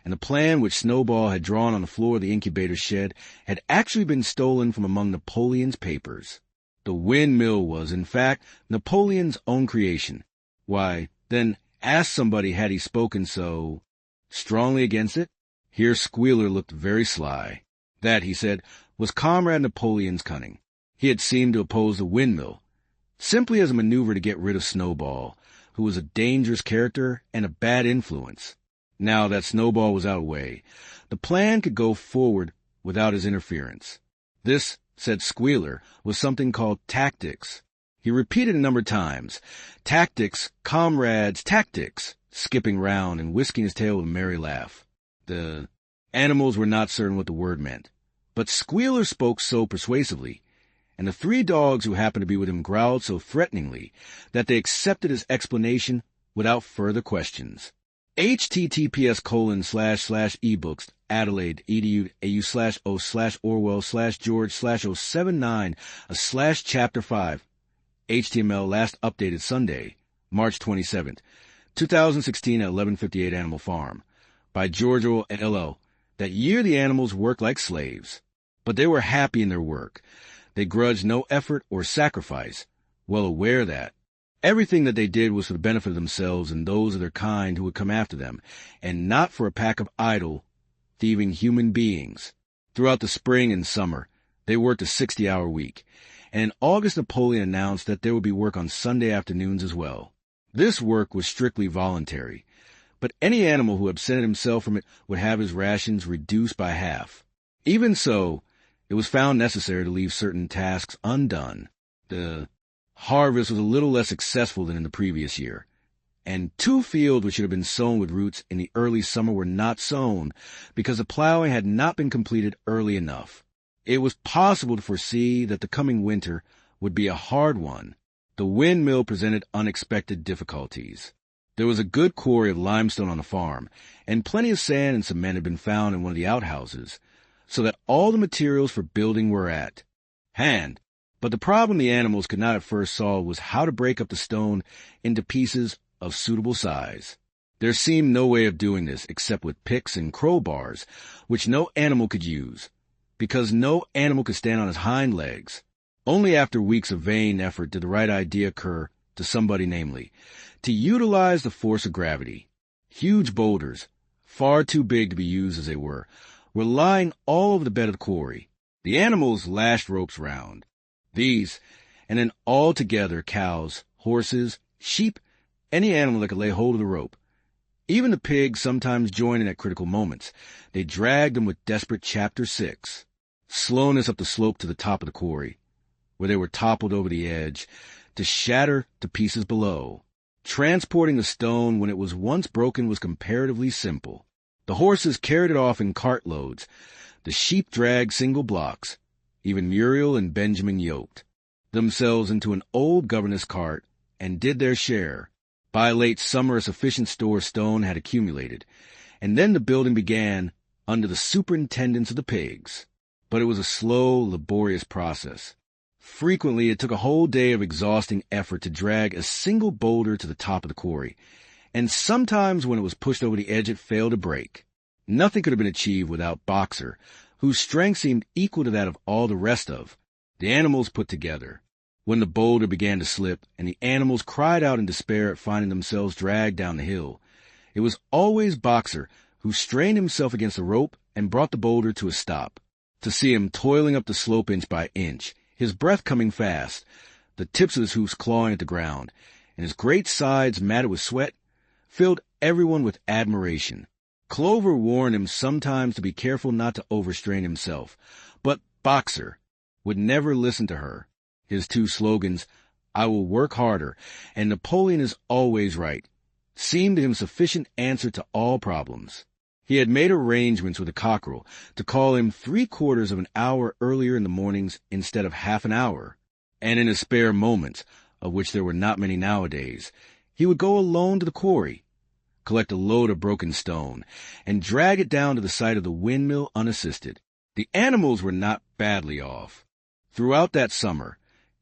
and the plan which Snowball had drawn on the floor of the incubator shed had actually been stolen from among Napoleon's papers. The windmill was, in fact, Napoleon's own creation. Why, then, ask somebody had he spoken so strongly against it? Here Squealer looked very sly. That, he said, was Comrade Napoleon's cunning. He had seemed to oppose the windmill, simply as a maneuver to get rid of Snowball, who was a dangerous character and a bad influence. Now that Snowball was out of the way, the plan could go forward without his interference. This, said Squealer, was something called tactics. He repeated a number of times, "Tactics, comrades, tactics," skipping round and whisking his tail with a merry laugh. The animals were not certain what the word meant, but Squealer spoke so persuasively, and the 3 dogs who happened to be with him growled so threateningly that they accepted his explanation without further questions. https://ebooks Adelaide edu.au/o/Orwell/George/079 /chapter 5 HTML last updated Sunday, March 27th, 2016 at 11:58 Animal Farm, by George Orwell LL. That year the animals worked like slaves, but they were happy in their work. They grudged no effort or sacrifice, well aware that everything that they did was for the benefit of themselves and those of their kind who would come after them, and not for a pack of idle, thieving human beings. Throughout the spring and summer, they worked a 60-hour week, and in August Napoleon announced that there would be work on Sunday afternoons as well. This work was strictly voluntary, but any animal who absented himself from it would have his rations reduced by half. Even so, it was found necessary to leave certain tasks undone. The harvest was a little less successful than in the previous year, and 2 fields which should have been sown with roots in the early summer were not sown because the plowing had not been completed early enough. It was possible to foresee that the coming winter would be a hard one. The windmill presented unexpected difficulties. There was a good quarry of limestone on the farm, and plenty of sand and cement had been found in one of the outhouses, so that all the materials for building were at hand. But the problem the animals could not at first solve was how to break up the stone into pieces of suitable size. There seemed no way of doing this except with picks and crowbars, which no animal could use, because no animal could stand on his hind legs. Only after weeks of vain effort did the right idea occur to somebody, namely, to utilize the force of gravity. Huge boulders, far too big to be used as they were lying all over the bed of the quarry. The animals lashed ropes round these, and then all together cows, horses, sheep, any animal that could lay hold of the rope. Even the pigs sometimes joined in at critical moments. They dragged them with desperate Chapter 6 slowness up the slope to the top of the quarry, where they were toppled over the edge, to shatter to pieces below. Transporting the stone when it was once broken was comparatively simple. The horses carried it off in cartloads. The sheep dragged single blocks. Even Muriel and Benjamin yoked themselves into an old governess cart and did their share. By late summer, a sufficient store of stone had accumulated, and then the building began under the superintendence of the pigs. But it was a slow, laborious process. Frequently, it took a whole day of exhausting effort to drag a single boulder to the top of the quarry, and sometimes when it was pushed over the edge it failed to break. Nothing could have been achieved without Boxer, whose strength seemed equal to that of all the rest of the animals put together. When the boulder began to slip, and the animals cried out in despair at finding themselves dragged down the hill, it was always Boxer who strained himself against the rope and brought the boulder to a stop. To see him toiling up the slope inch by inch, his breath coming fast, the tips of his hoofs clawing at the ground, and his great sides matted with sweat, filled everyone with admiration. Clover warned him sometimes to be careful not to overstrain himself, but Boxer would never listen to her. His 2 slogans, "I will work harder," and "Napoleon is always right," seemed to him sufficient answer to all problems. He had made arrangements with the cockerel to call him 3/4 of an hour earlier in the mornings instead of half an hour, and in his spare moments, of which there were not many nowadays, he would go alone to the quarry, collect a load of broken stone, and drag it down to the site of the windmill unassisted. The animals were not badly off throughout that summer,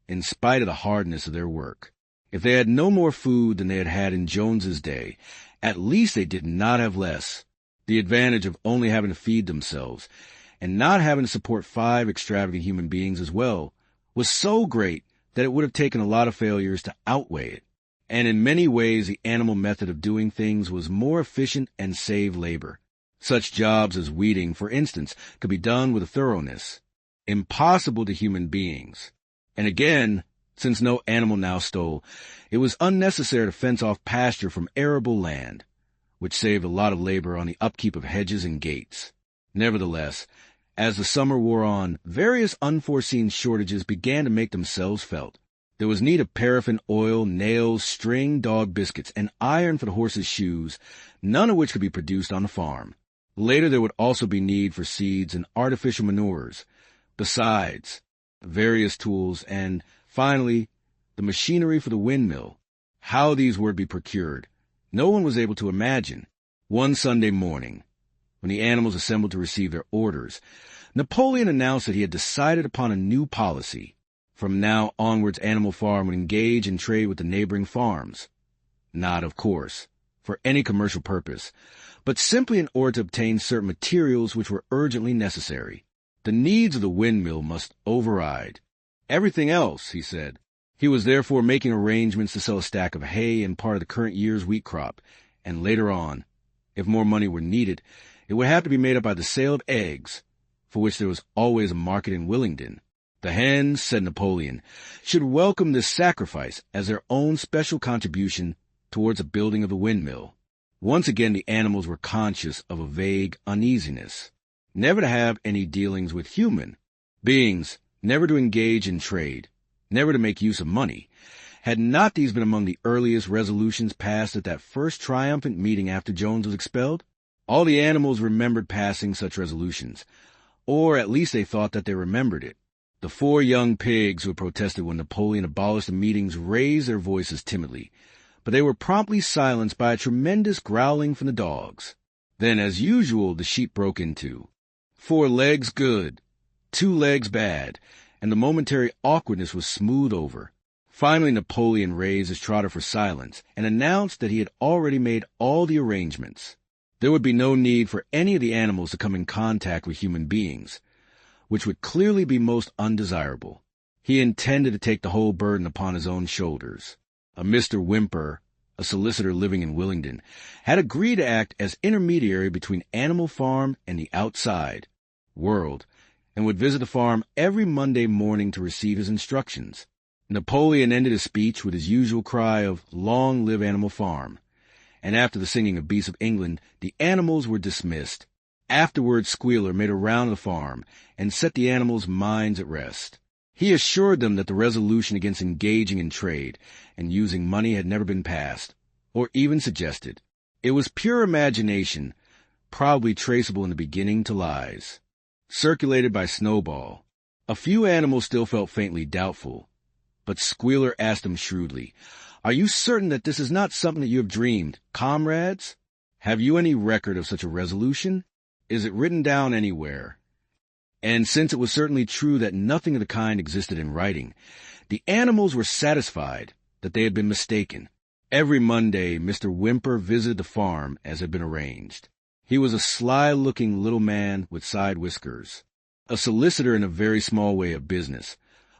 in spite of the hardness of their work. If they had no more food than they had had in Jones's day, at least they did not have less. The advantage of only having to feed themselves, and not having to support 5 extravagant human beings as well, was so great that it would have taken a lot of failures to outweigh it. And in many ways the animal method of doing things was more efficient and saved labor. Such jobs as weeding, for instance, could be done with a thoroughness impossible to human beings. And again, since no animal now stole, it was unnecessary to fence off pasture from arable land, which saved a lot of labor on the upkeep of hedges and gates. Nevertheless, as the summer wore on, various unforeseen shortages began to make themselves felt. There was need of paraffin oil, nails, string, dog biscuits, and iron for the horses' shoes, none of which could be produced on the farm. Later there would also be need for seeds and artificial manures, besides various tools, and, finally, the machinery for the windmill. How these were to be procured, no one was able to imagine. One Sunday morning, when the animals assembled to receive their orders, Napoleon announced that he had decided upon a new policy. From now onwards, Animal Farm would engage in trade with the neighboring farms. Not, of course, for any commercial purpose, but simply in order to obtain certain materials which were urgently necessary. The needs of the windmill must override everything else, he said. He was therefore making arrangements to sell a stack of hay and part of the current year's wheat crop, and later on, if more money were needed, it would have to be made up by the sale of eggs, for which there was always a market in Willingdon. The hens, said Napoleon, should welcome this sacrifice as their own special contribution towards the building of the windmill. Once again the animals were conscious of a vague uneasiness, never to have any dealings with human beings, never to engage in trade, never to make use of money. Had not these been among the earliest resolutions passed at that first triumphant meeting after Jones was expelled? All the animals remembered passing such resolutions, or at least they thought that they remembered it. The 4 young pigs who had protested when Napoleon abolished the meetings raised their voices timidly, but they were promptly silenced by a tremendous growling from the dogs. Then, as usual, the sheep broke into 4 legs good, 2 legs bad, and the momentary awkwardness was smoothed over. Finally, Napoleon raised his trotter for silence and announced that he had already made all the arrangements. There would be no need for any of the animals to come in contact with human beings, which would clearly be most undesirable. He intended to take the whole burden upon his own shoulders. A Mr. Whymper, a solicitor living in Willingdon, had agreed to act as intermediary between Animal Farm and the outside world, and would visit the farm every Monday morning to receive his instructions. Napoleon ended his speech with his usual cry of "Long live Animal Farm," and after the singing of Beasts of England, the animals were dismissed. Afterwards Squealer made a round of the farm and set the animals' minds at rest. He assured them that the resolution against engaging in trade and using money had never been passed, or even suggested. It was pure imagination, probably traceable in the beginning to lies. Circulated by Snowball. A few animals still felt faintly doubtful, but Squealer asked them shrewdly, "Are you certain that this is not something that you have dreamed, comrades? Have you any record of such a resolution? Is it written down anywhere?" And since it was certainly true that nothing of the kind existed in writing, the animals were satisfied that they had been mistaken. Every Monday, Mr. Whymper visited the farm as had been arranged. He was a sly-looking little man with side whiskers, a solicitor in a very small way of business,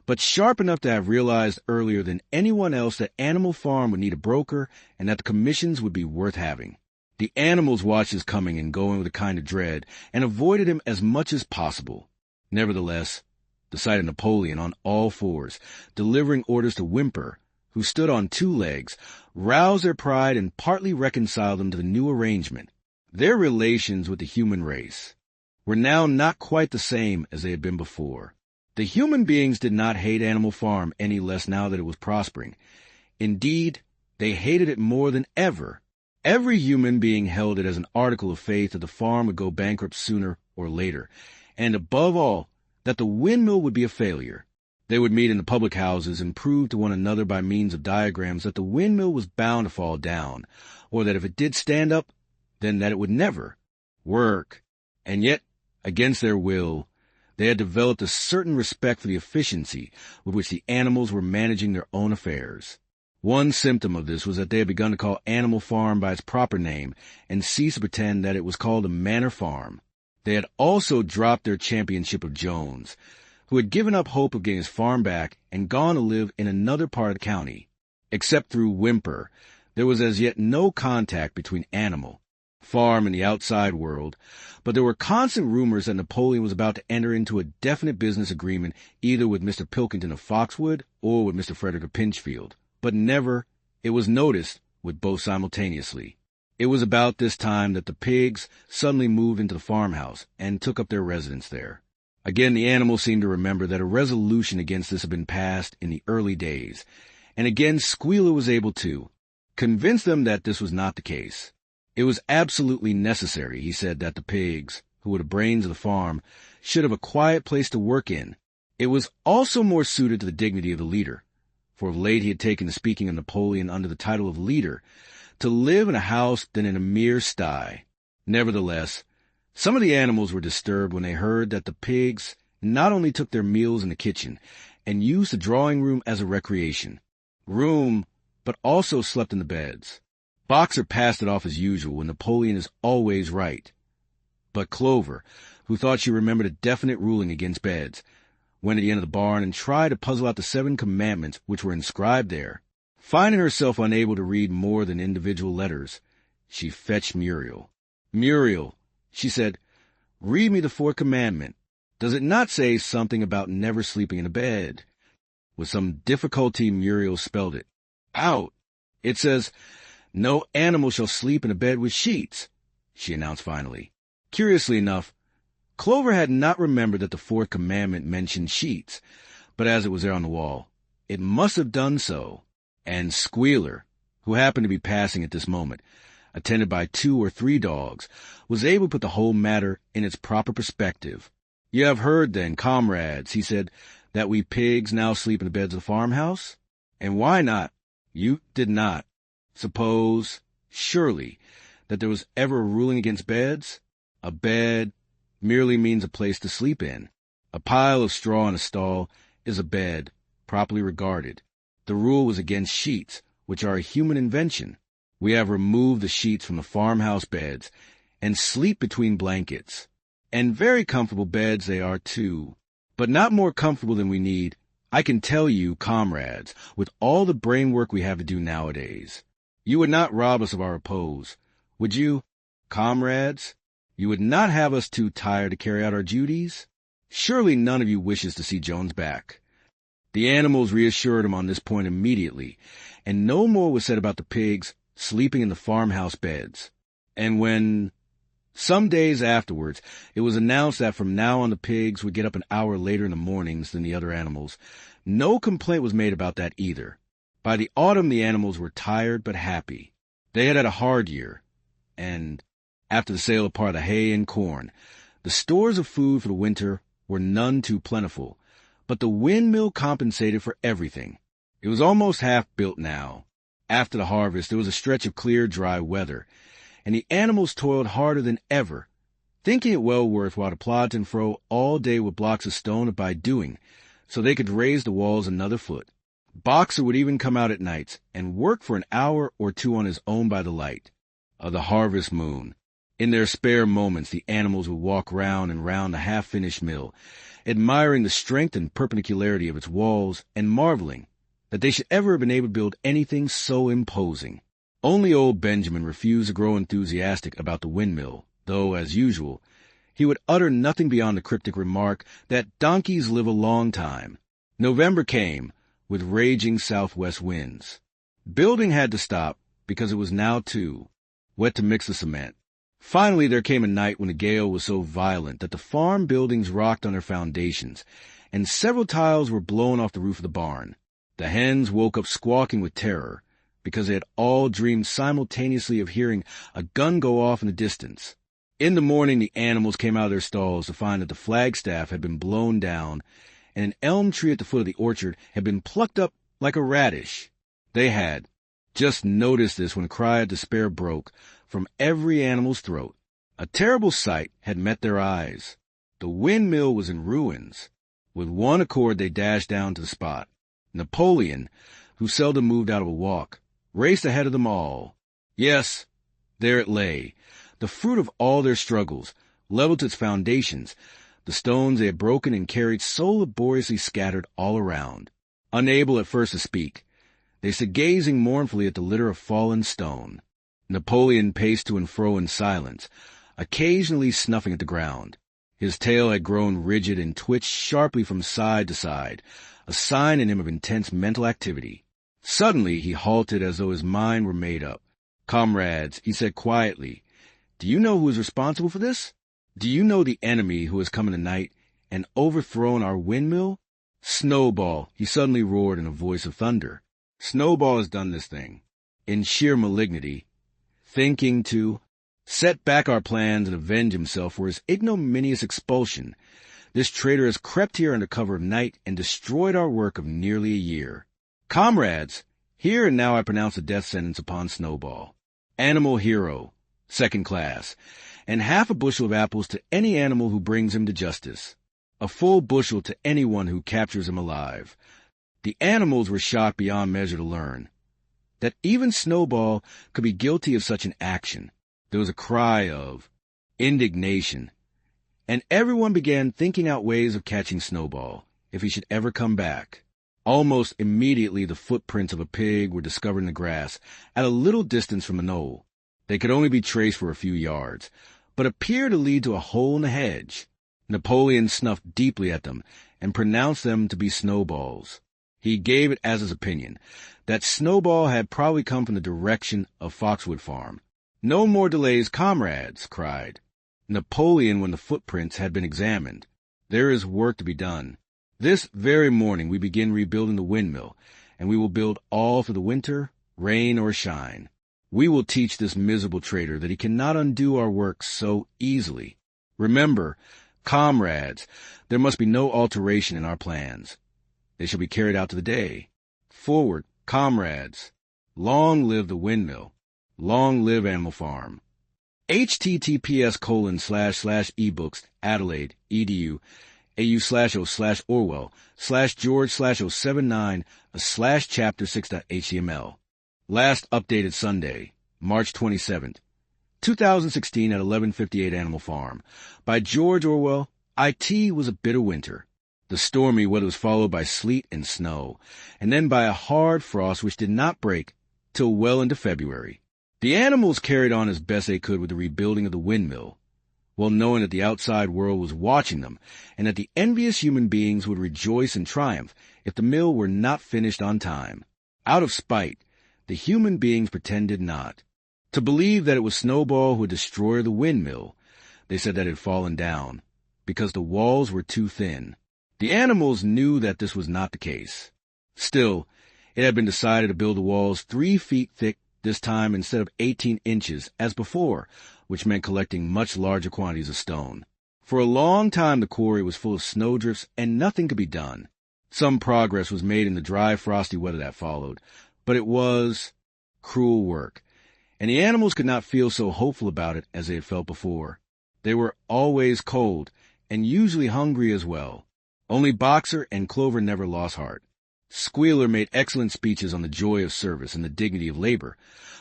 but sharp enough to have realized earlier than anyone else that Animal Farm would need a broker and that the commissions would be worth having. The animals watched his coming and going with a kind of dread, and avoided him as much as possible. Nevertheless, the sight of Napoleon on all fours, delivering orders to Whymper, who stood on 2 legs, roused their pride and partly reconciled them to the new arrangement. Their relations with the human race were now not quite the same as they had been before. The human beings did not hate Animal Farm any less now that it was prospering. Indeed, they hated it more than ever. Every human being held it as an article of faith that the farm would go bankrupt sooner or later, and above all, that the windmill would be a failure. They would meet in the public houses and prove to one another by means of diagrams that the windmill was bound to fall down, or that if it did stand up, then that it would never work. And yet, against their will, they had developed a certain respect for the efficiency with which the animals were managing their own affairs. One symptom of this was that they had begun to call Animal Farm by its proper name and cease to pretend that it was called a manor farm. They had also dropped their championship of Jones, who had given up hope of getting his farm back and gone to live in another part of the county. Except through Whymper, there was as yet no contact between Animal Farm and the outside world, but there were constant rumors that Napoleon was about to enter into a definite business agreement either with Mr. Pilkington of Foxwood or with Mr. Frederick of Pinchfield. But never, it was noticed, with both simultaneously. It was about this time that the pigs suddenly moved into the farmhouse and took up their residence there. Again, the animals seemed to remember that a resolution against this had been passed in the early days, and again Squealer was able to convince them that this was not the case. It was absolutely necessary, he said, that the pigs, who were the brains of the farm, should have a quiet place to work in. It was also more suited to the dignity of the leader, for of late he had taken to speaking of Napoleon under the title of leader, to live in a house than in a mere sty. Nevertheless, some of the animals were disturbed when they heard that the pigs not only took their meals in the kitchen and used the drawing-room as a recreation room, but also slept in the beds. Boxer passed it off as usual, and Napoleon is always right. But Clover, who thought she remembered a definite ruling against beds, went to the end of the barn and tried to puzzle out the 7 commandments which were inscribed there. Finding herself unable to read more than individual letters, she fetched Muriel. "Muriel," she said, "read me the 4th commandment." Does it not say something about never sleeping in a bed? With some difficulty, Muriel spelled it out. It says, "No animal shall sleep in a bed with sheets," she announced finally. Curiously enough, Clover had not remembered that the fourth commandment mentioned sheets, but as it was there on the wall, it must have done so. And Squealer, who happened to be passing at this moment, attended by 2 or 3 dogs, was able to put the whole matter in its proper perspective. "You have heard, then, comrades," he said, "that we pigs now sleep in the beds of the farmhouse? And why not? You did not suppose, surely, that there was ever a ruling against beds? A bed merely means a place to sleep in. A pile of straw in a stall is a bed, properly regarded. The rule was against sheets, which are a human invention. We have removed the sheets from the farmhouse beds and sleep between blankets. And very comfortable beds they are, too. But not more comfortable than we need, I can tell you, comrades, with all the brain work we have to do nowadays. You would not rob us of our repose, would you, comrades? You would not have us too tired to carry out our duties? Surely none of you wishes to see Jones back." The animals reassured him on this point immediately, and no more was said about the pigs sleeping in the farmhouse beds. And when, some days afterwards, it was announced that from now on the pigs would get up an hour later in the mornings than the other animals, no complaint was made about that either. By the autumn, the animals were tired but happy. They had a hard year, and after the sale of part of the hay and corn, the stores of food for the winter were none too plentiful, but the windmill compensated for everything. It was almost half built now. After the harvest, there was a stretch of clear, dry weather, and the animals toiled harder than ever, thinking it well worthwhile to plod and fro all day with blocks of stone by doing, so they could raise the walls another foot. Boxer would even come out at nights and work for an hour or 2 on his own by the light of the harvest moon. In their spare moments, the animals would walk round and round the half-finished mill, admiring the strength and perpendicularity of its walls and marveling that they should ever have been able to build anything so imposing. Only old Benjamin refused to grow enthusiastic about the windmill, though, as usual, he would utter nothing beyond the cryptic remark that donkeys live a long time. November came, with raging southwest winds. Building had to stop because it was now, too, wet to mix the cement. Finally, there came a night when the gale was so violent that the farm buildings rocked on their foundations, and several tiles were blown off the roof of the barn. The hens woke up squawking with terror, because they had all dreamed simultaneously of hearing a gun go off in the distance. In the morning, the animals came out of their stalls to find that the flagstaff had been blown down, and an elm tree at the foot of the orchard had been plucked up like a radish. They had just noticed this when a cry of despair broke from every animal's throat. A terrible sight had met their eyes. The windmill was in ruins. With one accord they dashed down to the spot. Napoleon, who seldom moved out of a walk, raced ahead of them all. Yes, there it lay, the fruit of all their struggles, leveled to its foundations, the stones they had broken and carried so laboriously scattered all around. Unable at first to speak, they stood gazing mournfully at the litter of fallen stone. Napoleon paced to and fro in silence, occasionally snuffing at the ground. His tail had grown rigid and twitched sharply from side to side, a sign in him of intense mental activity. Suddenly he halted as though his mind were made up. "Comrades," he said quietly, "do you know who is responsible for this? Do you know the enemy who has come in the night and overthrown our windmill? Snowball," he suddenly roared in a voice of thunder. "Snowball has done this thing, in sheer malignity, thinking to set back our plans and avenge himself for his ignominious expulsion. This traitor has crept here under cover of night and destroyed our work of nearly a year. Comrades, here and now I pronounce the death sentence upon Snowball. Animal hero, 2nd class, and half a bushel of apples to any animal who brings him to justice. A full bushel to anyone who captures him alive." The animals were shocked beyond measure to learn that even Snowball could be guilty of such an action. There was a cry of indignation, and everyone began thinking out ways of catching Snowball, if he should ever come back. Almost immediately the footprints of a pig were discovered in the grass at a little distance from the knoll. They could only be traced for a few yards, but appeared to lead to a hole in the hedge. Napoleon snuffed deeply at them and pronounced them to be snowballs. He gave it as his opinion that Snowball had probably come from the direction of Foxwood Farm. "No more delays, comrades," cried Napoleon when the footprints had been examined. "There is work to be done. This very morning we begin rebuilding the windmill, and we will build all for the winter, rain or shine. We will teach this miserable traitor that he cannot undo our work so easily. Remember, comrades, there must be no alteration in our plans. They shall be carried out to the day. Forward, comrades. Long live the windmill. Long live Animal Farm." https://ebooks Adelaide edu au/Orwell/George/079/chapter6.html. Last updated Sunday, March 27th, 2016 at 11:58 Animal Farm. By George Orwell. IT was a bitter winter. The stormy weather was followed by sleet and snow, and then by a hard frost which did not break till well into February. The animals carried on as best they could with the rebuilding of the windmill, well knowing that the outside world was watching them, and that the envious human beings would rejoice and triumph if the mill were not finished on time. Out of spite, the human beings pretended not to believe that it was Snowball who had destroyed the windmill. They said that it had fallen down, because the walls were too thin. The animals knew that this was not the case. Still, it had been decided to build the walls 3 feet thick this time instead of 18 inches as before, which meant collecting much larger quantities of stone. For a long time the quarry was full of snowdrifts and nothing could be done. Some progress was made in the dry, frosty weather that followed, but it was cruel work, and the animals could not feel so hopeful about it as they had felt before. They were always cold, and usually hungry as well. Only Boxer and Clover never lost heart. Squealer made excellent speeches on the joy of service and the dignity of labor,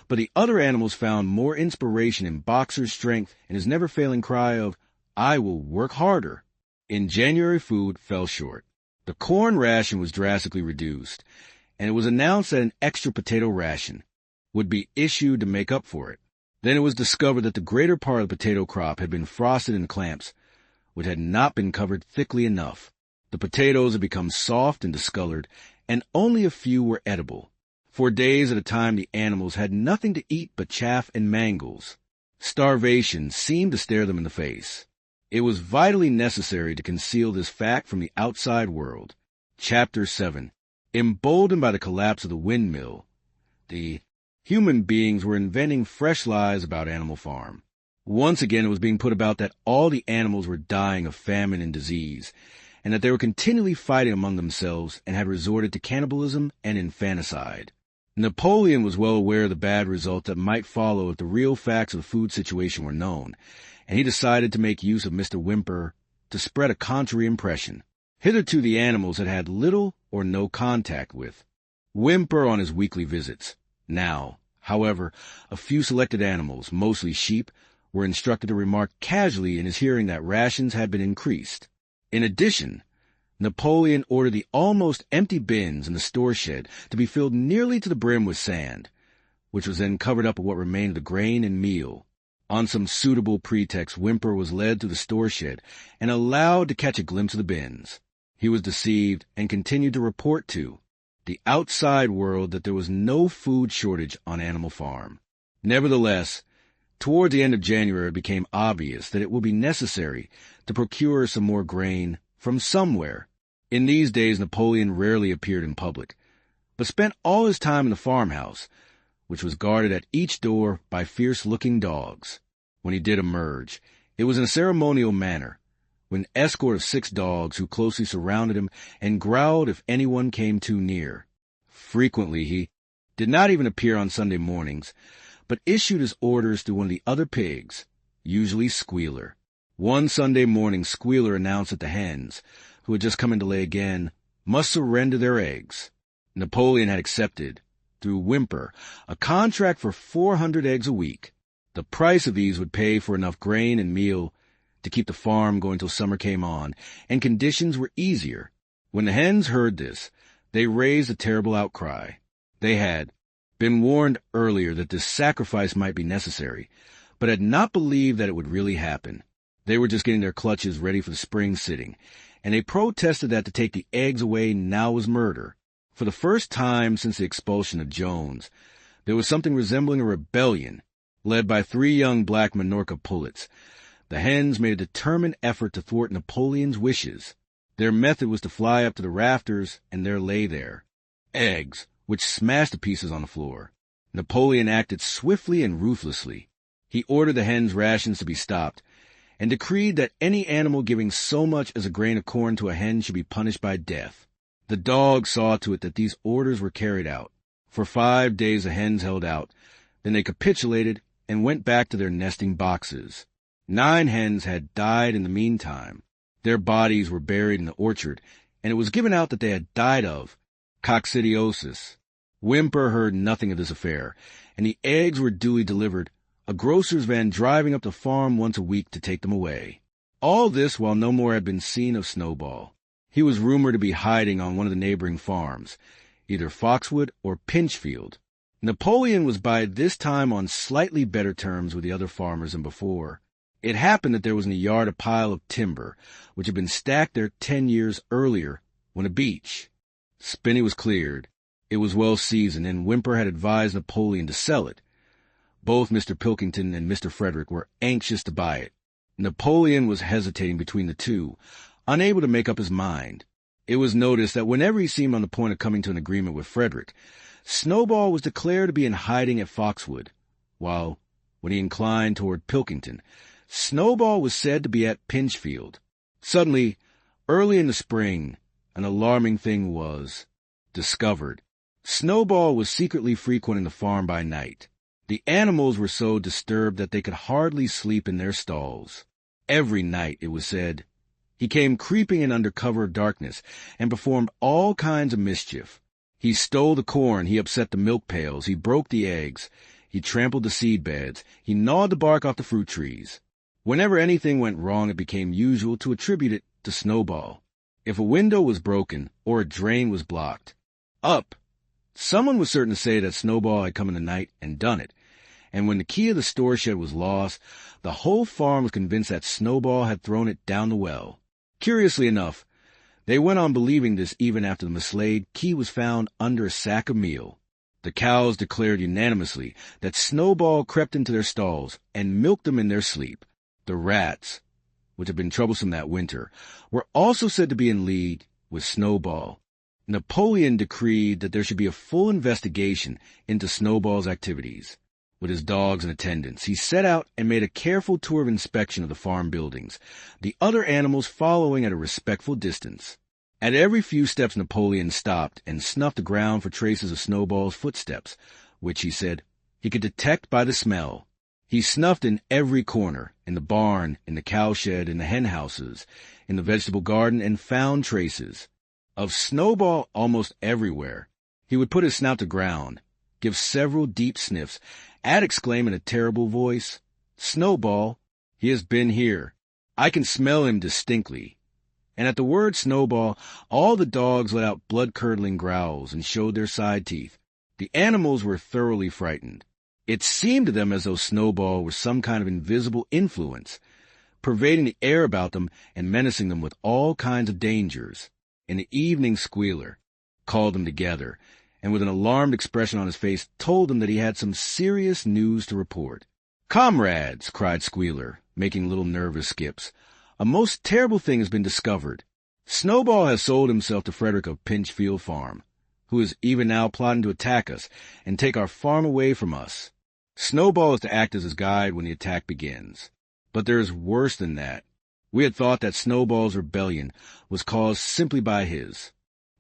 but the other animals found more inspiration in Boxer's strength and his never-failing cry of, "I will work harder." In January, food fell short. The corn ration was drastically reduced, and it was announced that an extra potato ration would be issued to make up for it. Then it was discovered that the greater part of the potato crop had been frosted in clamps, which had not been covered thickly enough. The potatoes had become soft and discolored, and only a few were edible. For days at a time the animals had nothing to eat but chaff and mangles. Starvation seemed to stare them in the face. It was vitally necessary to conceal this fact from the outside world. Chapter 7. Emboldened by the collapse of the windmill, the human beings were inventing fresh lies about Animal Farm. Once again it was being put about that all the animals were dying of famine and disease, and that they were continually fighting among themselves and had resorted to cannibalism and infanticide. Napoleon was well aware of the bad results that might follow if the real facts of the food situation were known, and he decided to make use of Mr. Whymper to spread a contrary impression. Hitherto the animals had had little or no contact with Whymper on his weekly visits. Now, however, a few selected animals, mostly sheep, were instructed to remark casually in his hearing that rations had been increased. In addition, Napoleon ordered the almost empty bins in the store shed to be filled nearly to the brim with sand, which was then covered up with what remained of the grain and meal. On some suitable pretext, Whymper was led to the store shed and allowed to catch a glimpse of the bins. He was deceived and continued to report to the outside world that there was no food shortage on Animal Farm. Nevertheless, toward the end of January it became obvious that it would be necessary to procure some more grain from somewhere. In these days Napoleon rarely appeared in public, but spent all his time in the farmhouse, which was guarded at each door by fierce-looking dogs. When he did emerge, it was in a ceremonial manner, with an escort of 6 dogs who closely surrounded him and growled if anyone came too near. Frequently he did not even appear on Sunday mornings, but issued his orders to one of the other pigs, usually Squealer. One Sunday morning Squealer announced that the hens, who had just come in to lay again, must surrender their eggs. Napoleon had accepted, through Whymper, a contract for 400 eggs a week. The price of these would pay for enough grain and meal to keep the farm going till summer came on, and conditions were easier. When the hens heard this, they raised a terrible outcry. They had been warned earlier that this sacrifice might be necessary, but had not believed that it would really happen. They were just getting their clutches ready for the spring sitting, and they protested that to take the eggs away now was murder. For the first time since the expulsion of Jones, there was something resembling a rebellion, led by 3 young black Minorca pullets. The hens made a determined effort to thwart Napoleon's wishes. Their method was to fly up to the rafters and there lay their eggs, which smashed to pieces on the floor. Napoleon acted swiftly and ruthlessly. He ordered the hens' rations to be stopped, and decreed that any animal giving so much as a grain of corn to a hen should be punished by death. The dogs saw to it that these orders were carried out. For 5 days the hens held out, then they capitulated and went back to their nesting boxes. 9 hens had died in the meantime. Their bodies were buried in the orchard, and it was given out that they had died of coccidiosis. Whymper heard nothing of this affair, and the eggs were duly delivered, a grocer's van driving up the farm once a week to take them away. All this while no more had been seen of Snowball. He was rumored to be hiding on one of the neighboring farms, either Foxwood or Pinchfield. Napoleon was by this time on slightly better terms with the other farmers than before. It happened that there was in the yard a pile of timber, which had been stacked there 10 years earlier, when a beach. Spinney was cleared. It was well seasoned, and Whymper had advised Napoleon to sell it. Both Mr. Pilkington and Mr. Frederick were anxious to buy it. Napoleon was hesitating between the two, unable to make up his mind. It was noticed that whenever he seemed on the point of coming to an agreement with Frederick, Snowball was declared to be in hiding at Foxwood, while, when he inclined toward Pilkington, Snowball was said to be at Pinchfield. Suddenly, early in the spring, an alarming thing was discovered. Snowball was secretly frequenting the farm by night. The animals were so disturbed that they could hardly sleep in their stalls. Every night, it was said, he came creeping in under cover of darkness and performed all kinds of mischief. He stole the corn, he upset the milk pails, he broke the eggs, he trampled the seed beds, he gnawed the bark off the fruit trees. Whenever anything went wrong, it became usual to attribute it to Snowball. If a window was broken or a drain was blocked, someone was certain to say that Snowball had come in the night and done it, and when the key of the store shed was lost, the whole farm was convinced that Snowball had thrown it down the well. Curiously enough, they went on believing this even after the mislaid key was found under a sack of meal. The cows declared unanimously that Snowball crept into their stalls and milked them in their sleep. The rats, which had been troublesome that winter, were also said to be in league with Snowball. Napoleon decreed that there should be a full investigation into Snowball's activities. With his dogs and attendants, he set out and made a careful tour of inspection of the farm buildings, the other animals following at a respectful distance. At every few steps Napoleon stopped and snuffed the ground for traces of Snowball's footsteps, which, he said, he could detect by the smell. He snuffed in every corner, in the barn, in the cowshed, in the hen houses, in the vegetable garden, and found traces of Snowball almost everywhere. He would put his snout to ground, give several deep sniffs, and exclaim in a terrible voice, "Snowball, he has been here. I can smell him distinctly." And at the word Snowball, all the dogs let out blood-curdling growls and showed their side teeth. The animals were thoroughly frightened. It seemed to them as though Snowball was some kind of invisible influence, pervading the air about them and menacing them with all kinds of dangers. In the evening, Squealer called them together, and with an alarmed expression on his face, told them that he had some serious news to report. "Comrades," cried Squealer, making little nervous skips, "a most terrible thing has been discovered. Snowball has sold himself to Frederick of Pinchfield Farm, who is even now plotting to attack us and take our farm away from us. Snowball is to act as his guide when the attack begins. But there is worse than that. We had thought that Snowball's rebellion was caused simply by his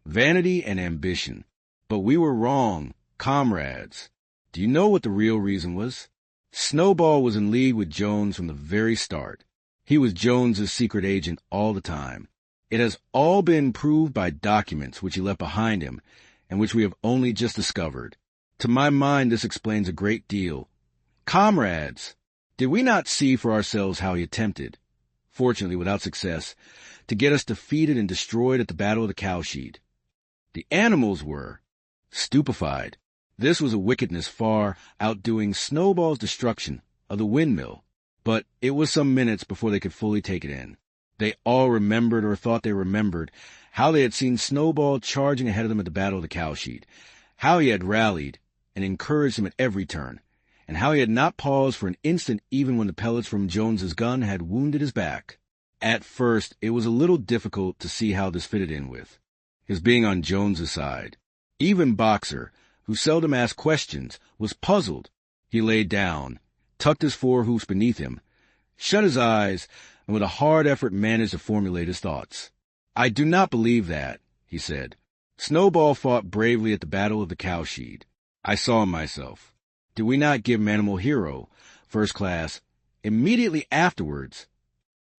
vanity and ambition. But we were wrong, comrades. Do you know what the real reason was? Snowball was in league with Jones from the very start. He was Jones's secret agent all the time. It has all been proved by documents which he left behind him, and which we have only just discovered. To my mind, this explains a great deal. Comrades, did we not see for ourselves how he attempted, fortunately without success, to get us defeated and destroyed at the Battle of the Cowshed? The animals were stupefied. This was a wickedness far outdoing Snowball's destruction of the windmill. But it was some minutes before they could fully take it in. They all remembered, or thought they remembered, how they had seen Snowball charging ahead of them at the Battle of the Cowshed, how he had rallied and encouraged him at every turn, and how he had not paused for an instant even when the pellets from Jones's gun had wounded his back. At first, it was a little difficult to see how this fitted in with his being on Jones's side. Even Boxer, who seldom asked questions, was puzzled. He lay down, tucked his forehoofs beneath him, shut his eyes, and with a hard effort managed to formulate his thoughts. "I do not believe that," he said. "Snowball fought bravely at the Battle of the Cowshed. I saw him myself. Did we not give him Animal Hero, First Class, immediately afterwards?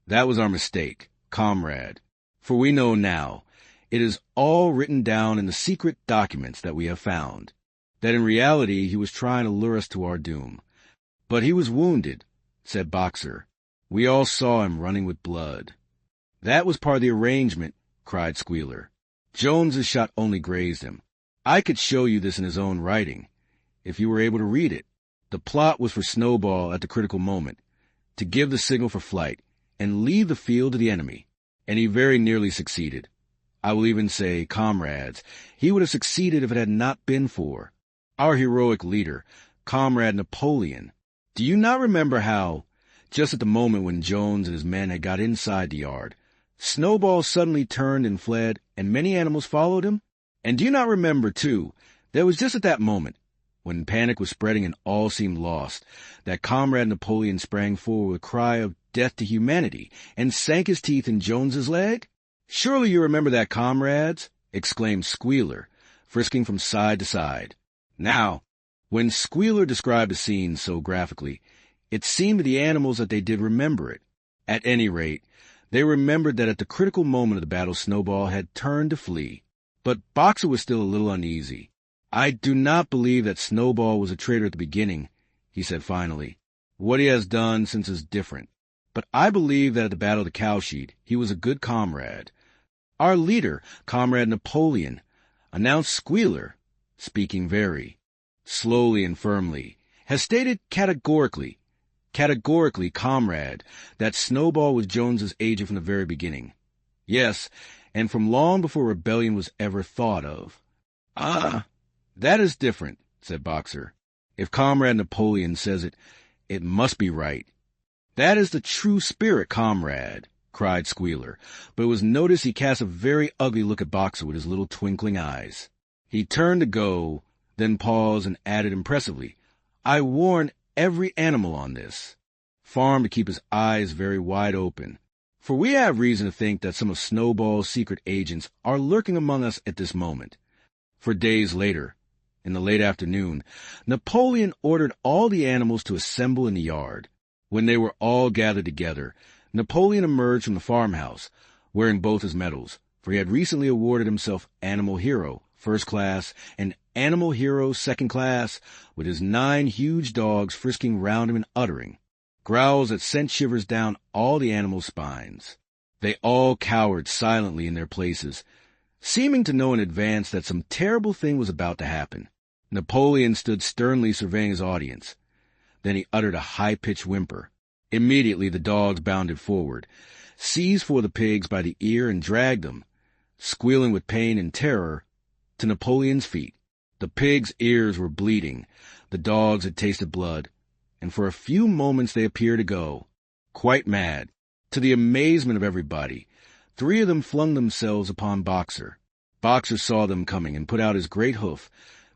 That was our mistake, comrade. For we know now, it is all written down in the secret documents that we have found, that in reality he was trying to lure us to our doom. But he was wounded," said Boxer. "We all saw him running with blood." "That was part of the arrangement," cried Squealer. "Jones's shot only grazed him. I could show you this in his own writing, if you were able to read it. The plot was for Snowball at the critical moment, to give the signal for flight, and leave the field to the enemy. And he very nearly succeeded. I will even say, comrades, he would have succeeded if it had not been for our heroic leader, Comrade Napoleon. Do you not remember how, just at the moment when Jones and his men had got inside the yard, Snowball suddenly turned and fled, and many animals followed him? And do you not remember, too, that it was just at that moment, when panic was spreading and all seemed lost, that Comrade Napoleon sprang forward with a cry of death to humanity, and sank his teeth in Jones's leg? Surely you remember that, comrades," exclaimed Squealer, frisking from side to side. Now, when Squealer described the scene so graphically, it seemed to the animals that they did remember it. At any rate, they remembered that at the critical moment of the battle Snowball had turned to flee. But Boxer was still a little uneasy. "I do not believe that Snowball was a traitor at the beginning," he said finally. "What he has done since is different. But I believe that at the Battle of the Cowshed he was a good comrade. Our leader, Comrade Napoleon," announced Squealer, speaking very slowly and firmly, "has stated categorically, comrade, that Snowball was Jones's agent from the very beginning. Yes, and from long before rebellion was ever thought of." "Ah, that is different," said Boxer. "If Comrade Napoleon says it, it must be right." "That is the true spirit, comrade," cried Squealer, but it was noticed he cast a very ugly look at Boxer with his little twinkling eyes. He turned to go, then paused and added impressively, "I warn every animal on this farm to keep his eyes very wide open, for we have reason to think that some of Snowball's secret agents are lurking among us at this moment." For days later, in the late afternoon, Napoleon ordered all the animals to assemble in the yard. When they were all gathered together, Napoleon emerged from the farmhouse, wearing both his medals, for he had recently awarded himself Animal Hero, First Class, and Animal Hero, Second Class, with his 9 huge dogs frisking round him and uttering growls that sent shivers down all the animals' spines. They all cowered silently in their places, seeming to know in advance that some terrible thing was about to happen. Napoleon stood sternly surveying his audience. Then he uttered a high-pitched whimper. Immediately the dogs bounded forward, seized for the pigs by the ear and dragged them, squealing with pain and terror, to Napoleon's feet. The pigs' ears were bleeding, the dogs had tasted blood, and for a few moments they appeared to go, quite mad. To the amazement of everybody, 3 of them flung themselves upon Boxer. Boxer saw them coming and put out his great hoof,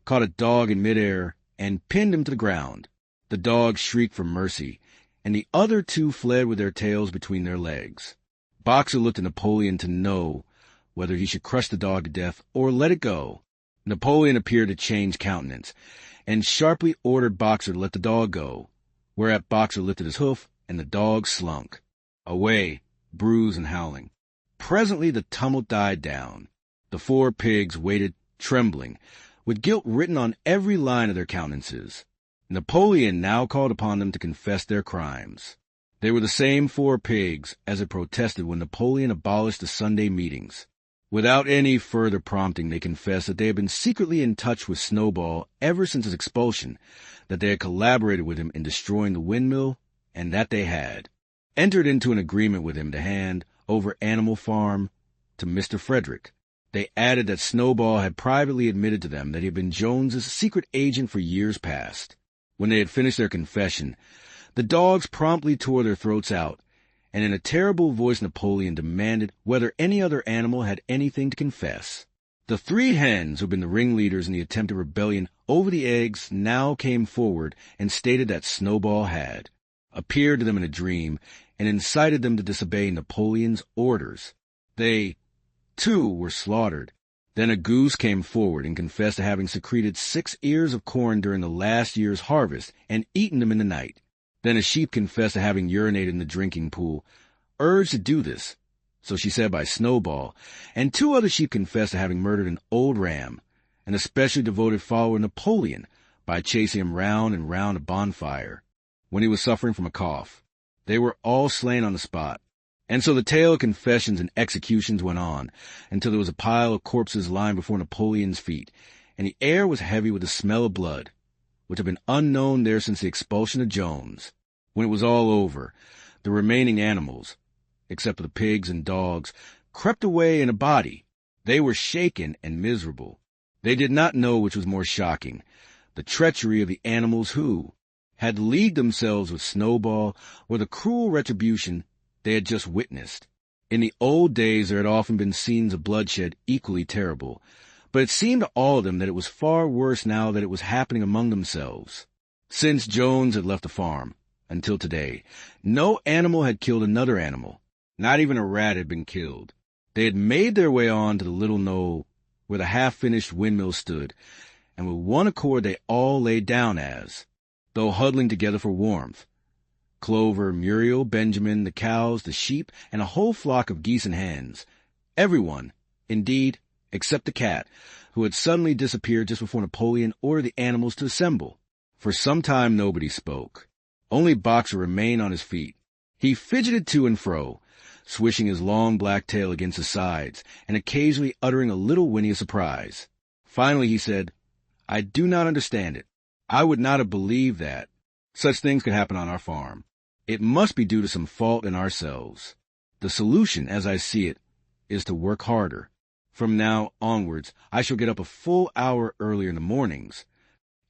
caught a dog in midair, and pinned him to the ground. The dog shrieked for mercy, and the other 2 fled with their tails between their legs. Boxer looked at Napoleon to know whether he should crush the dog to death or let it go. Napoleon appeared to change countenance, and sharply ordered Boxer to let the dog go, whereat Boxer lifted his hoof, and the dog slunk away, bruised and howling. Presently the tumult died down. The 4 pigs waited, trembling, with guilt written on every line of their countenances. Napoleon now called upon them to confess their crimes. They were the same 4 pigs as had protested when Napoleon abolished the Sunday meetings. Without any further prompting, they confessed that they had been secretly in touch with Snowball ever since his expulsion, that they had collaborated with him in destroying the windmill and that they had, entered into an agreement with him to hand over Animal Farm to Mr. Frederick. They added that Snowball had privately admitted to them that he had been Jones's secret agent for years past. When they had finished their confession, the dogs promptly tore their throats out, and in a terrible voice Napoleon demanded whether any other animal had anything to confess. The 3 hens who had been the ringleaders in the attempted rebellion over the eggs now came forward and stated that Snowball had appeared to them in a dream and incited them to disobey Napoleon's orders. They, too, were slaughtered. Then a goose came forward and confessed to having secreted 6 ears of corn during the last year's harvest and eaten them in the night. Then a sheep confessed to having urinated in the drinking pool, urged to do this, so she said by Snowball, and 2 other sheep confessed to having murdered an old ram, an especially devoted follower of Napoleon, by chasing him round and round a bonfire, when he was suffering from a cough. They were all slain on the spot. And so the tale of confessions and executions went on, until there was a pile of corpses lying before Napoleon's feet, and the air was heavy with the smell of blood, which had been unknown there since the expulsion of Jones. When it was all over, the remaining animals, except for the pigs and dogs, crept away in a body. They were shaken and miserable. They did not know which was more shocking, the treachery of the animals who had leagued themselves with Snowball, or the cruel retribution they had just witnessed. In the old days there had often been scenes of bloodshed equally terrible, but it seemed to all of them that it was far worse now that it was happening among themselves. Since Jones had left the farm, until today, no animal had killed another animal. Not even a rat had been killed. They had made their way on to the little knoll where the half-finished windmill stood, and with one accord they all lay down as, though huddling together for warmth. Clover, Muriel, Benjamin, the cows, the sheep, and a whole flock of geese and hens. Everyone, indeed, except the cat, who had suddenly disappeared just before Napoleon ordered the animals to assemble. For some time nobody spoke. Only Boxer remained on his feet. He fidgeted to and fro, swishing his long black tail against his sides, and occasionally uttering a little whinny of surprise. Finally he said, "I do not understand it. I would not have believed that such things could happen on our farm. It must be due to some fault in ourselves. The solution, as I see it, is to work harder. From now onwards, I shall get up a full hour earlier in the mornings."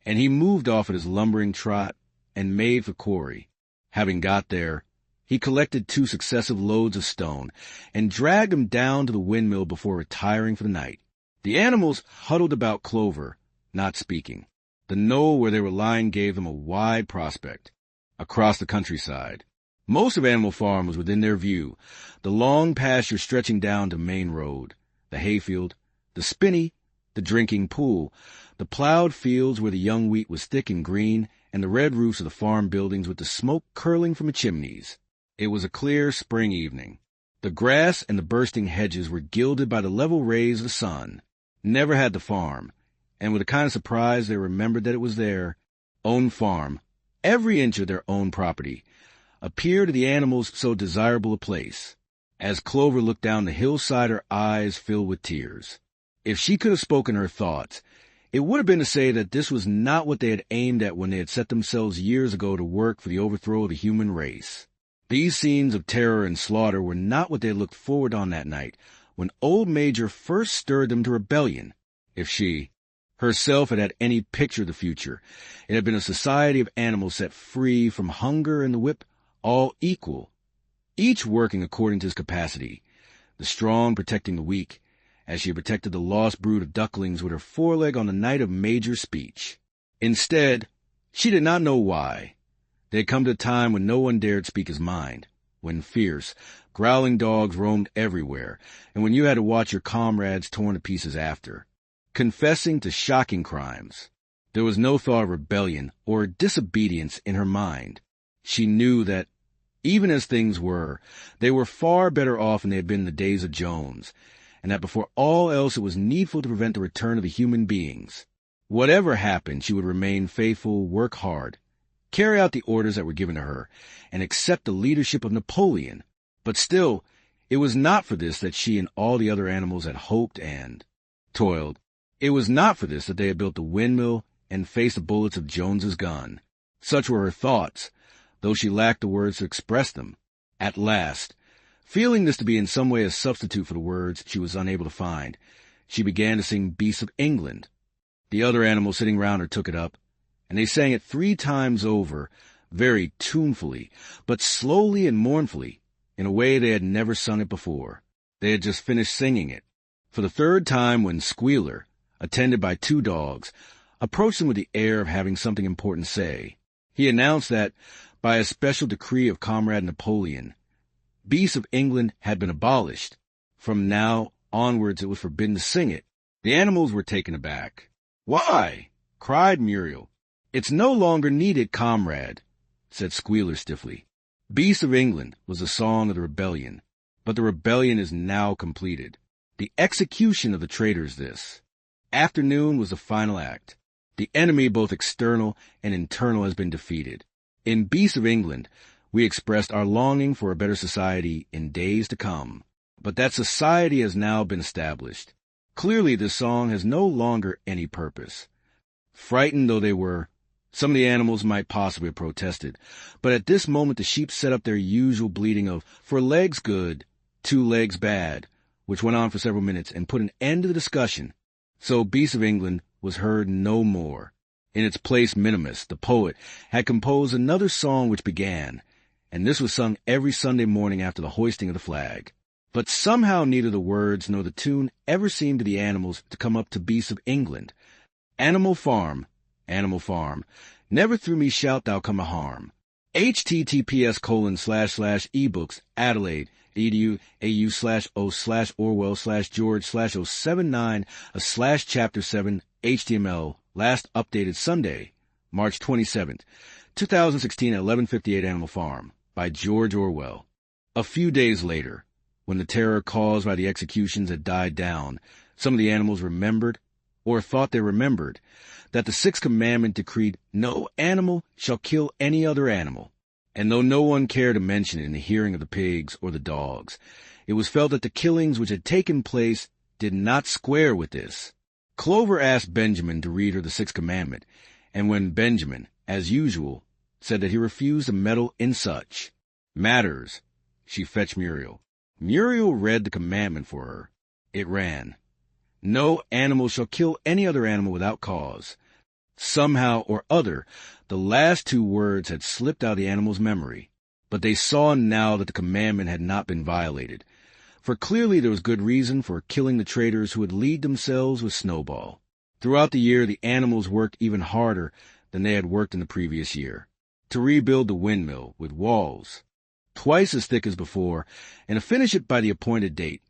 And he moved off at his lumbering trot and made for quarry. Having got there, he collected 2 successive loads of stone and dragged them down to the windmill before retiring for the night. The animals huddled about Clover, not speaking. The knoll where they were lying gave them a wide prospect across the countryside. Most of Animal Farm was within their view, the long pasture stretching down to Main Road, the hayfield, the spinney, the drinking pool, the plowed fields where the young wheat was thick and green, and the red roofs of the farm buildings with the smoke curling from the chimneys. It was a clear spring evening. The grass and the bursting hedges were gilded by the level rays of the sun. Never had the farm, and with a kind of surprise they remembered that it was their own farm, every inch of their own property, appeared to the animals so desirable a place. As Clover looked down the hillside, her eyes filled with tears. If she could have spoken her thoughts, it would have been to say that this was not what they had aimed at when they had set themselves years ago to work for the overthrow of the human race. These scenes of terror and slaughter were not what they had looked forward on that night, when old Major first stirred them to rebellion. If she herself had any picture of the future, it had been a society of animals set free from hunger and the whip, all equal, each working according to his capacity, the strong protecting the weak, as she had protected the lost brood of ducklings with her foreleg on the night of Major's speech. Instead, she did not know why. They had come to a time when no one dared speak his mind, when fierce, growling dogs roamed everywhere, and when you had to watch your comrades torn to pieces after, confessing to shocking crimes. There was no thought of rebellion or disobedience in her mind. She knew that, even as things were, they were far better off than they had been in the days of Jones, and that before all else it was needful to prevent the return of the human beings. Whatever happened, she would remain faithful, work hard, carry out the orders that were given to her, and accept the leadership of Napoleon. But still, it was not for this that she and all the other animals had hoped and toiled. It was not for this that they had built the windmill and faced the bullets of Jones's gun. Such were her thoughts, though she lacked the words to express them. At last, feeling this to be in some way a substitute for the words she was unable to find, she began to sing Beasts of England. The other animals sitting round her took it up, and they sang it 3 times over, very tunefully, but slowly and mournfully, in a way they had never sung it before. They had just finished singing it for the 3rd time when Squealer, attended by 2 dogs, approached them with the air of having something important to say. He announced that, by a special decree of Comrade Napoleon, Beasts of England had been abolished. From now onwards it was forbidden to sing it. The animals were taken aback. "Why?" cried Muriel. "It's no longer needed, comrade," said Squealer stiffly. Beasts of England was the song of the rebellion, but the rebellion is now completed. The execution of the traitors this afternoon was the final act. The enemy, both external and internal, has been defeated. In Beasts of England, we expressed our longing for a better society in days to come. But that society has now been established. Clearly, this song has no longer any purpose. Frightened though they were, some of the animals might possibly have protested, but at this moment the sheep set up their usual bleating of "for legs good, 2 legs bad," which went on for several minutes and put an end to the discussion. So Beasts of England was heard no more. In its place, Minimus, the poet, had composed another song which began, and this was sung every Sunday morning after the hoisting of the flag. But somehow neither the words nor the tune ever seemed to the animals to come up to Beasts of England. Animal Farm, never through me shalt thou come a harm. https://ebooks Adelaide edu/au/Orwell/George/079 /chapter 7 HTML last updated Sunday, March 27th, 2016 at 11:58 Animal Farm by George Orwell. A few days later, when the terror caused by the executions had died down, some of the animals remembered, or thought they remembered, that the 6th commandment decreed no animal shall kill any other animal. And though no one cared to mention it in the hearing of the pigs or the dogs, it was felt that the killings which had taken place did not square with this. Clover asked Benjamin to read her the 6th commandment, and when Benjamin, as usual, said that he refused to meddle in such matters, she fetched Muriel. Muriel read the commandment for her. It ran, "No animal shall kill any other animal without cause." Somehow or other, the last 2 words had slipped out of the animal's memory, but they saw now that the commandment had not been violated, for clearly there was good reason for killing the traitors who had leagued themselves with Snowball. Throughout the year, the animals worked even harder than they had worked in the previous year, to rebuild the windmill with walls twice as thick as before, and to finish it by the appointed date,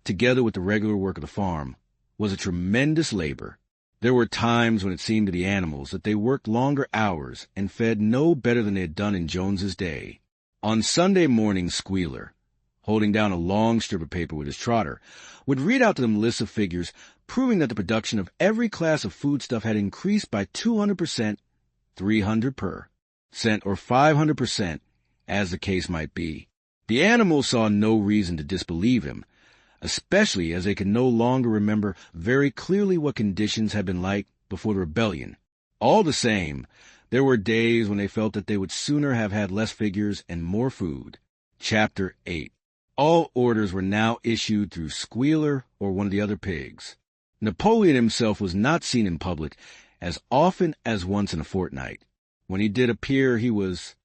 together with the regular work of the farm, was a tremendous labor. There were times when it seemed to the animals that they worked longer hours and fed no better than they had done in Jones's day. On Sunday morning, Squealer, holding down a long strip of paper with his trotter, would read out to them lists of figures proving that the production of every class of foodstuff had increased by 200%, 300%, or 500%, as the case might be. The animals saw no reason to disbelieve him, especially as they could no longer remember very clearly what conditions had been like before the rebellion. All the same, there were days when they felt that they would sooner have had less figures and more food. Chapter 8. All orders were now issued through Squealer or one of the other pigs. Napoleon himself was not seen in public as often as once in a fortnight. When he did appear, he was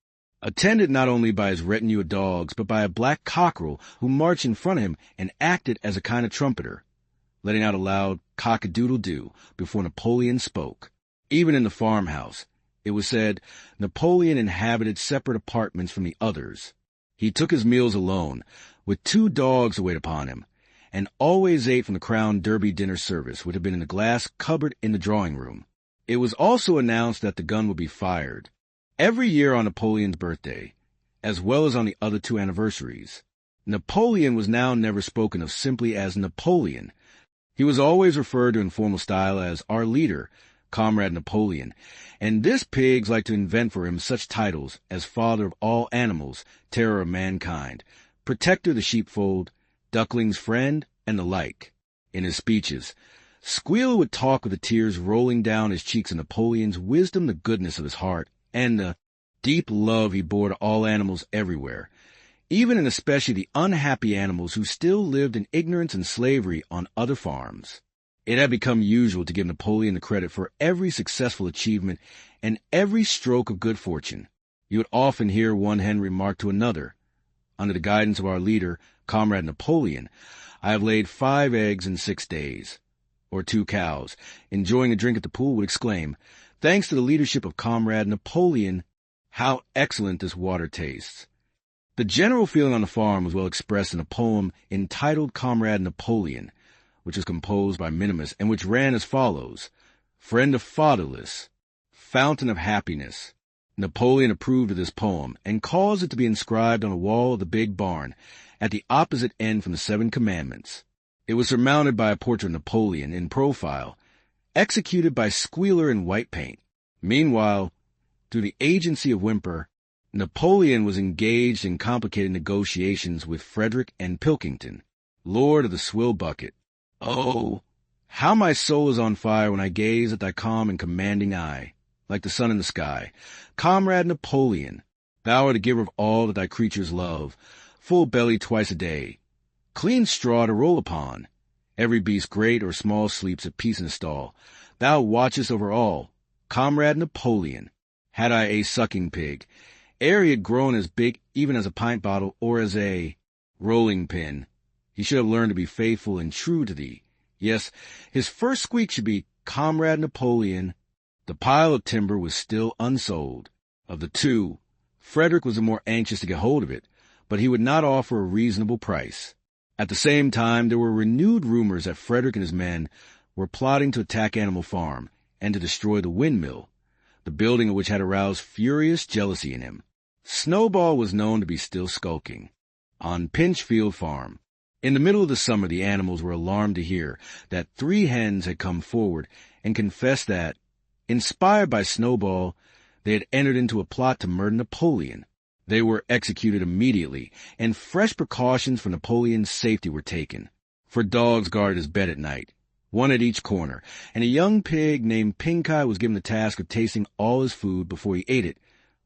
attended not only by his retinue of dogs, but by a black cockerel who marched in front of him and acted as a kind of trumpeter, letting out a loud cock-a-doodle-doo before Napoleon spoke. Even in the farmhouse, it was said, Napoleon inhabited separate apartments from the others. He took his meals alone, with 2 dogs to wait upon him, and always ate from the Crown Derby dinner service, which had been in the glass cupboard in the drawing-room. It was also announced that the gun would be fired every year on Napoleon's birthday, as well as on the other 2 anniversaries. Napoleon was now never spoken of simply as Napoleon. He was always referred to in formal style as our leader, Comrade Napoleon, and this pigs liked to invent for him such titles as Father of all animals, Terror of mankind, Protector of the sheepfold, Duckling's friend, and the like. In his speeches, Squealer would talk with the tears rolling down his cheeks of Napoleon's wisdom, the goodness of his heart, and the deep love he bore to all animals everywhere, even and especially the unhappy animals who still lived in ignorance and slavery on other farms. It had become usual to give Napoleon the credit for every successful achievement and every stroke of good fortune. You would often hear one hen remark to another, "Under the guidance of our leader, Comrade Napoleon, I have laid 5 eggs in 6 days." Or 2 cows, enjoying a drink at the pool, would exclaim, "Thanks to the leadership of Comrade Napoleon, how excellent this water tastes." The general feeling on the farm was well expressed in a poem entitled Comrade Napoleon, which was composed by Minimus and which ran as follows: "Friend of fatherless, fountain of happiness." Napoleon approved of this poem and caused it to be inscribed on a wall of the big barn at the opposite end from the 7 Commandments. It was surmounted by a portrait of Napoleon in profile, executed by Squealer in white paint. Meanwhile, through the agency of Whymper, Napoleon was engaged in complicated negotiations with Frederick and Pilkington, Lord of the Swill Bucket. "Oh, how my soul is on fire when I gaze at thy calm and commanding eye, like the sun in the sky. Comrade Napoleon, thou art the giver of all that thy creatures love, full belly twice a day, clean straw to roll upon. Every beast great or small sleeps at peace in a stall. Thou watchest over all. Comrade Napoleon, had I a sucking pig, ere he had grown as big even as a pint bottle or as a rolling pin, he should have learned to be faithful and true to thee. Yes, his first squeak should be, Comrade Napoleon." The pile of timber was still unsold. Of the 2, Frederick was the more anxious to get hold of it, but he would not offer a reasonable price. At the same time, there were renewed rumors that Frederick and his men were plotting to attack Animal Farm and to destroy the windmill, the building of which had aroused furious jealousy in him. Snowball was known to be still skulking on Pinchfield Farm. In the middle of the summer, the animals were alarmed to hear that 3 hens had come forward and confessed that, inspired by Snowball, they had entered into a plot to murder Napoleon. They were executed immediately, and fresh precautions for Napoleon's safety were taken. For dogs guarded his bed at night, 1 at each corner, and a young pig named Pinkeye was given the task of tasting all his food before he ate it,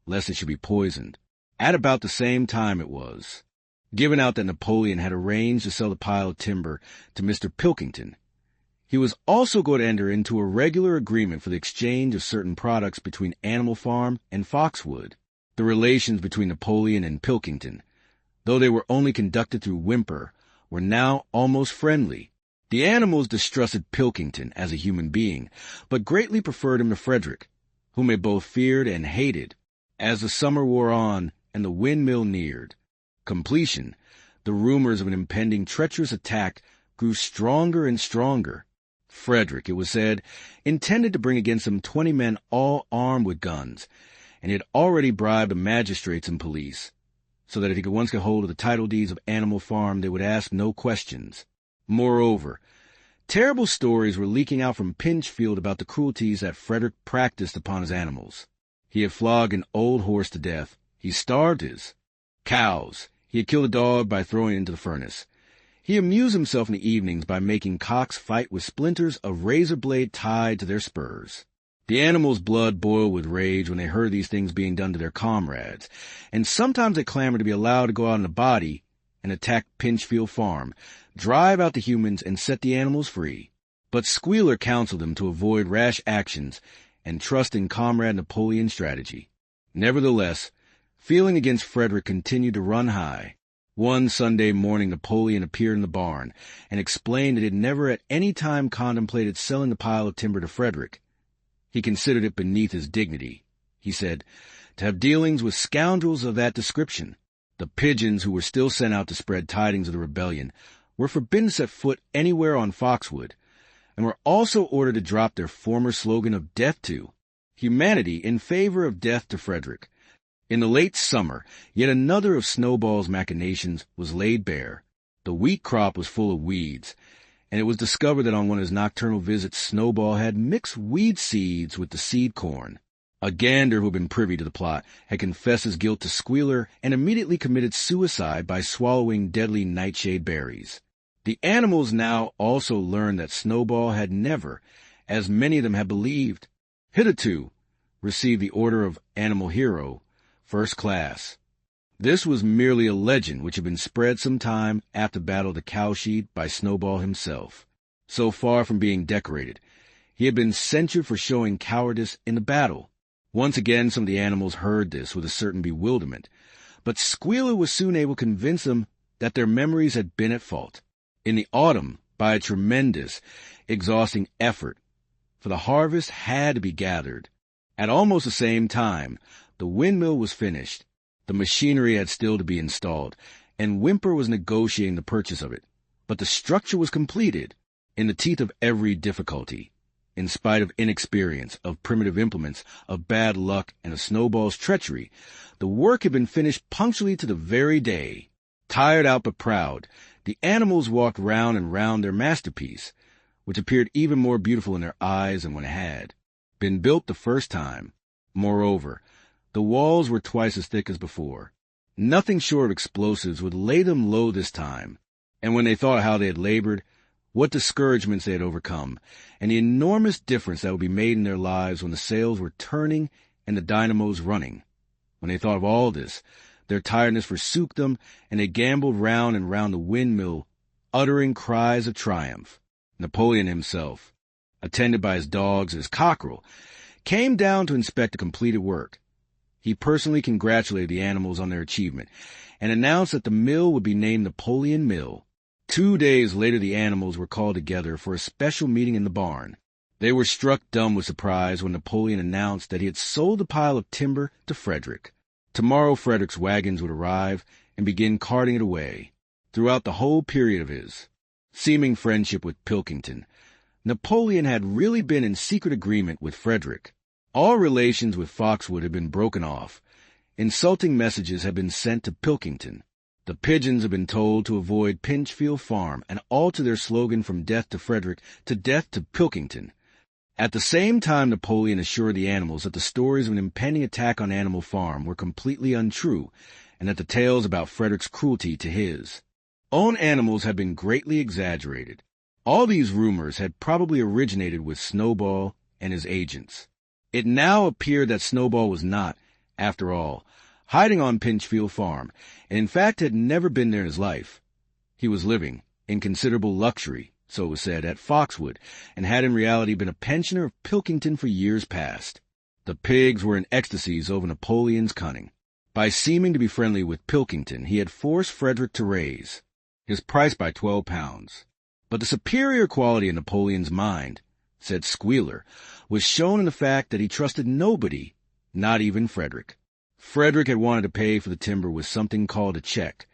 lest it should be poisoned. At about the same time it was given out that Napoleon had arranged to sell the pile of timber to Mr. Pilkington. He was also going to enter into a regular agreement for the exchange of certain products between Animal Farm and Foxwood. The relations between Napoleon and Pilkington, though they were only conducted through Whymper, were now almost friendly. The animals distrusted Pilkington as a human being, but greatly preferred him to Frederick, whom they both feared and hated. As the summer wore on and the windmill neared completion, the rumors of an impending treacherous attack grew stronger and stronger. Frederick, it was said, intended to bring against him 20 men all armed with guns, and he had already bribed the magistrates and police, so that if he could once get hold of the title deeds of Animal Farm, they would ask no questions. Moreover, terrible stories were leaking out from Pinchfield about the cruelties that Frederick practiced upon his animals. He had flogged an old horse to death. He starved his cows. He had killed a dog by throwing it into the furnace. He amused himself in the evenings by making cocks fight with splinters of razor blade tied to their spurs. The animals' blood boiled with rage when they heard these things being done to their comrades, and sometimes they clamored to be allowed to go out in a body and attack Pinchfield Farm, drive out the humans, and set the animals free. But Squealer counseled them to avoid rash actions and trust in Comrade Napoleon's strategy. Nevertheless, feeling against Frederick continued to run high. One Sunday morning Napoleon appeared in the barn and explained that he had never at any time contemplated selling the pile of timber to Frederick. He considered it beneath his dignity, he said, to have dealings with scoundrels of that description. The pigeons who were still sent out to spread tidings of the rebellion were forbidden to set foot anywhere on Foxwood, and were also ordered to drop their former slogan of death to humanity in favor of death to Frederick. In the late summer, yet another of Snowball's machinations was laid bare. The wheat crop was full of weeds, and it was discovered that on one of his nocturnal visits Snowball had mixed weed seeds with the seed corn. A gander who had been privy to the plot had confessed his guilt to Squealer and immediately committed suicide by swallowing deadly nightshade berries. The animals now also learned that Snowball had never, as many of them had believed, hitherto received the order of animal hero, first class. This was merely a legend which had been spread some time after the Battle of the Cowshed by Snowball himself. So far from being decorated, he had been censured for showing cowardice in the battle. Once again some of the animals heard this with a certain bewilderment, but Squealer was soon able to convince them that their memories had been at fault. In the autumn, by a tremendous, exhausting effort, for the harvest had to be gathered. At almost the same time, the windmill was finished. The machinery had still to be installed, and Whimper was negotiating the purchase of it. But the structure was completed, in the teeth of every difficulty. In spite of inexperience, of primitive implements, of bad luck, and of Snowball's treachery, the work had been finished punctually to the very day. Tired out but proud, the animals walked round and round their masterpiece, which appeared even more beautiful in their eyes than when it had been built the first time. Moreover, the walls were twice as thick as before. Nothing short of explosives would lay them low this time, and when they thought how they had labored, what discouragements they had overcome, and the enormous difference that would be made in their lives when the sails were turning and the dynamos running. When they thought of all this, their tiredness forsook them, and they gamboled round and round the windmill, uttering cries of triumph. Napoleon himself, attended by his dogs and his cockerel, came down to inspect the completed work. He personally congratulated the animals on their achievement and announced that the mill would be named Napoleon Mill. 2 days later the animals were called together for a special meeting in the barn. They were struck dumb with surprise when Napoleon announced that he had sold the pile of timber to Frederick. Tomorrow Frederick's wagons would arrive and begin carting it away. Throughout the whole period of his seeming friendship with Pilkington, Napoleon had really been in secret agreement with Frederick. All relations with Foxwood had been broken off. Insulting messages had been sent to Pilkington. The pigeons had been told to avoid Pinchfield Farm and alter their slogan from death to Frederick to death to Pilkington. At the same time, Napoleon assured the animals that the stories of an impending attack on Animal Farm were completely untrue, and that the tales about Frederick's cruelty to his own animals had been greatly exaggerated. All these rumors had probably originated with Snowball and his agents. It now appeared that Snowball was not, after all, hiding on Pinchfield Farm, and in fact had never been there in his life. He was living, in considerable luxury, so it was said, at Foxwood, and had in reality been a pensioner of Pilkington for years past. The pigs were in ecstasies over Napoleon's cunning. By seeming to be friendly with Pilkington, he had forced Frederick to raise his price by 12 pounds. But the superior quality of Napoleon's mind, said Squealer, was shown in the fact that he trusted nobody, not even Frederick. Frederick had wanted to pay for the timber with something called a check,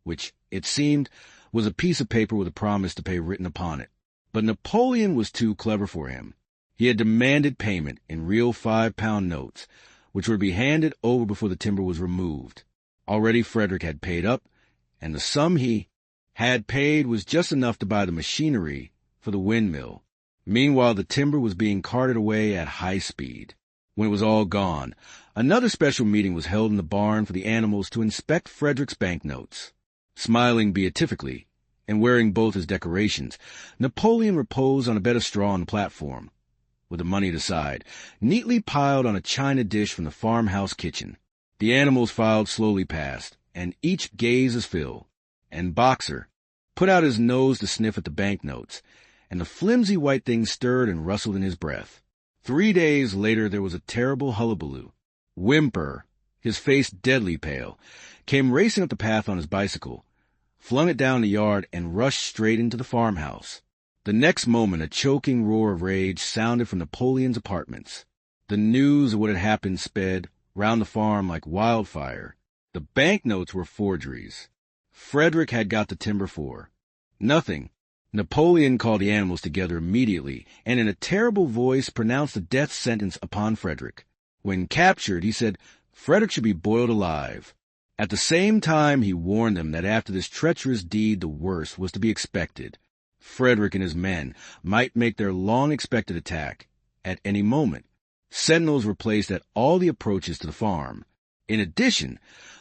which, it seemed, was a piece of paper with a promise to pay written upon it. But Napoleon was too clever for him. He had demanded payment in real 5-pound notes, which were to be handed over before the timber was removed. Already Frederick had paid up, and the sum he had paid was just enough to buy the machinery for the windmill. Meanwhile, the timber was being carted away at high speed. When it was all gone, another special meeting was held in the barn for the animals to inspect Frederick's banknotes. Smiling beatifically, and wearing both his decorations, Napoleon reposed on a bed of straw on the platform, with the money at his side, neatly piled on a china dish from the farmhouse kitchen. The animals filed slowly past, and each gazed his fill, and Boxer put out his nose to sniff at the banknotes, and the flimsy white thing stirred and rustled in his breath. 3 days later there was a terrible hullabaloo. Whimper, his face deadly pale, came racing up the path on his bicycle, flung it down the yard, and rushed straight into the farmhouse. The next moment a choking roar of rage sounded from Napoleon's apartments. The news of what had happened sped round the farm like wildfire. The banknotes were forgeries. Frederick had got the timber for nothing. Napoleon called the animals together immediately, and in a terrible voice pronounced the death sentence upon Frederick. When captured, he said Frederick should be boiled alive. At the same time, he warned them that after this treacherous deed the worst was to be expected. Frederick and his men might make their long-expected attack at any moment. Sentinels were placed at all the approaches to the farm. In addition,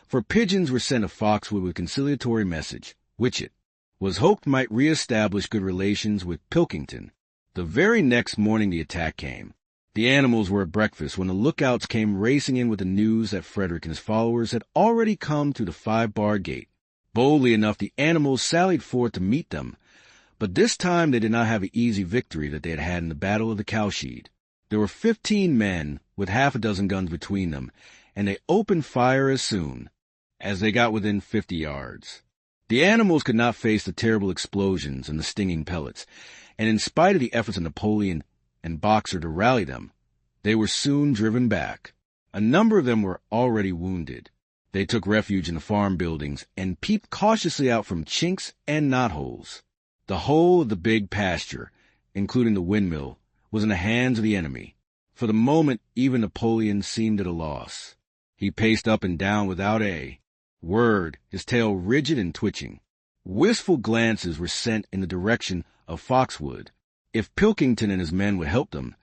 for pigeons were sent to Foxwood with a conciliatory message, which it was hoped might re-establish good relations with Pilkington. The very next morning the attack came. The animals were at breakfast when the lookouts came racing in with the news that Frederick and his followers had already come through the 5-bar gate. Boldly enough, the animals sallied forth to meet them, but this time they did not have an easy victory that they had had in the Battle of the Cowshed. There were 15 men with half a dozen guns between them, and they opened fire as soon as they got within 50 yards. The animals could not face the terrible explosions and the stinging pellets, and in spite of the efforts of Napoleon and Boxer to rally them, they were soon driven back. A number of them were already wounded. They took refuge in the farm buildings and peeped cautiously out from chinks and knotholes. The whole of the big pasture, including the windmill, was in the hands of the enemy. For the moment, even Napoleon seemed at a loss. He paced up and down without a word, his tail rigid and twitching. Wistful glances were sent in the direction of Foxwood. If Pilkington and his men would help them,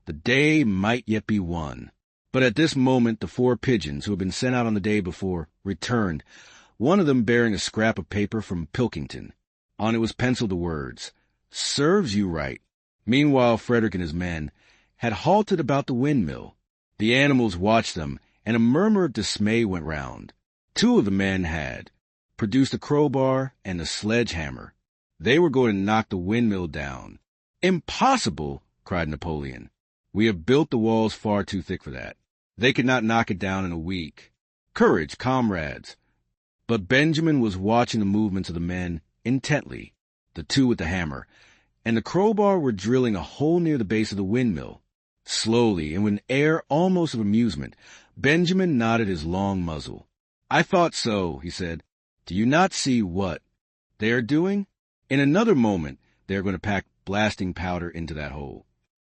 the day might yet be won. But at this moment the 4 pigeons who had been sent out on the day before returned, one of them bearing a scrap of paper from Pilkington. On it was penciled the words, "Serves you right." Meanwhile, Frederick and his men had halted about the windmill. The animals watched them, and a murmur of dismay went round. 2 of the men had produced a crowbar and a sledgehammer. They were going to knock the windmill down. "Impossible!" cried Napoleon. "We have built the walls far too thick for that. They could not knock it down in a week. Courage, comrades." But Benjamin was watching the movements of the men intently, the 2 with the hammer, and the crowbar were drilling a hole near the base of the windmill. Slowly, and with an air almost of amusement, Benjamin nodded his long muzzle. "I thought so," he said. "Do you not see what they are doing? In another moment they are going to pack blasting powder into that hole."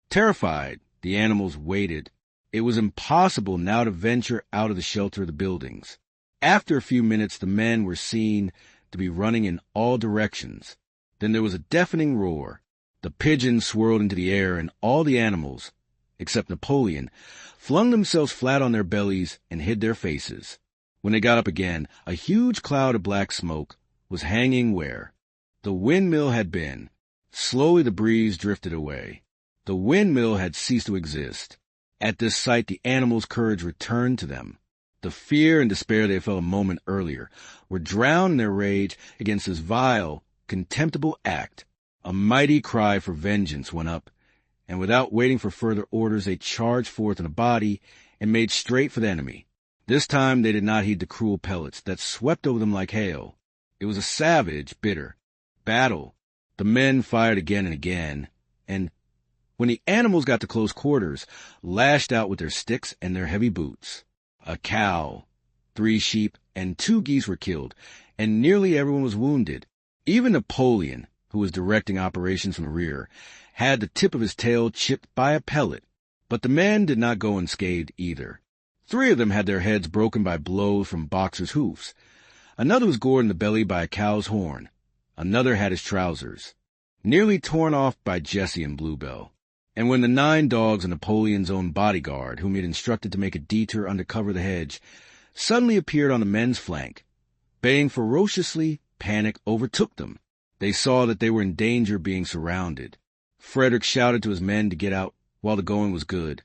Terrified, the animals waited. It was impossible now to venture out of the shelter of the buildings. After a few minutes, the men were seen to be running in all directions. Then there was a deafening roar. The pigeons swirled into the air, and all the animals, except Napoleon, flung themselves flat on their bellies and hid their faces. When they got up again, a huge cloud of black smoke was hanging where the windmill had been. Slowly the breeze drifted away. The windmill had ceased to exist. At this sight, the animals' courage returned to them. The fear and despair they felt a moment earlier were drowned in their rage against this vile, contemptible act. A mighty cry for vengeance went up, and without waiting for further orders, they charged forth in a body and made straight for the enemy. This time they did not heed the cruel pellets that swept over them like hail. It was a savage, bitter battle. The men fired again and again, and when the animals got to close quarters, lashed out with their sticks and their heavy boots. A cow, 3 sheep, and 2 geese were killed, and nearly everyone was wounded. Even Napoleon, who was directing operations from the rear, had the tip of his tail chipped by a pellet. But the men did not go unscathed either. 3 of them had their heads broken by blows from Boxer's hoofs. Another was gored in the belly by a cow's horn. Another had his trousers nearly torn off by Jessie and Bluebell. And when the 9 dogs of Napoleon's own bodyguard, whom he had instructed to make a detour under cover of the hedge, suddenly appeared on the men's flank, baying ferociously, panic overtook them. They saw that they were in danger of being surrounded. Frederick shouted to his men to get out while the going was good,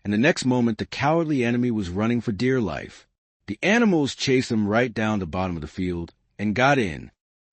and the next moment the cowardly enemy was running for dear life. The animals chased them right down the bottom of the field and got in.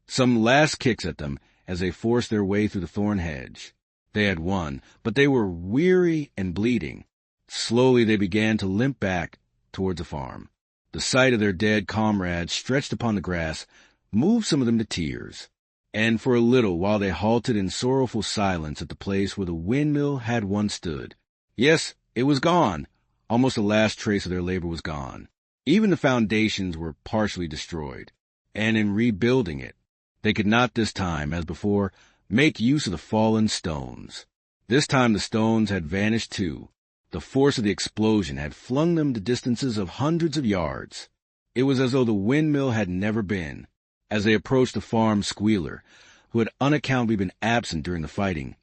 Some last kicks at them as they forced their way through the thorn hedge. They had won, but they were weary and bleeding. Slowly they began to limp back towards the farm. The sight of their dead comrades stretched upon the grass moved some of them to tears. And for a little while they halted in sorrowful silence at the place where the windmill had once stood. Yes, it was gone. Almost the last trace of their labor was gone. Even the foundations were partially destroyed. And in rebuilding it, they could not this time, as before, make use of the fallen stones. This time the stones had vanished too. The force of the explosion had flung them to distances of hundreds of yards. It was as though the windmill had never been. As they approached the farm, Squealer, who had unaccountably been absent during the fighting,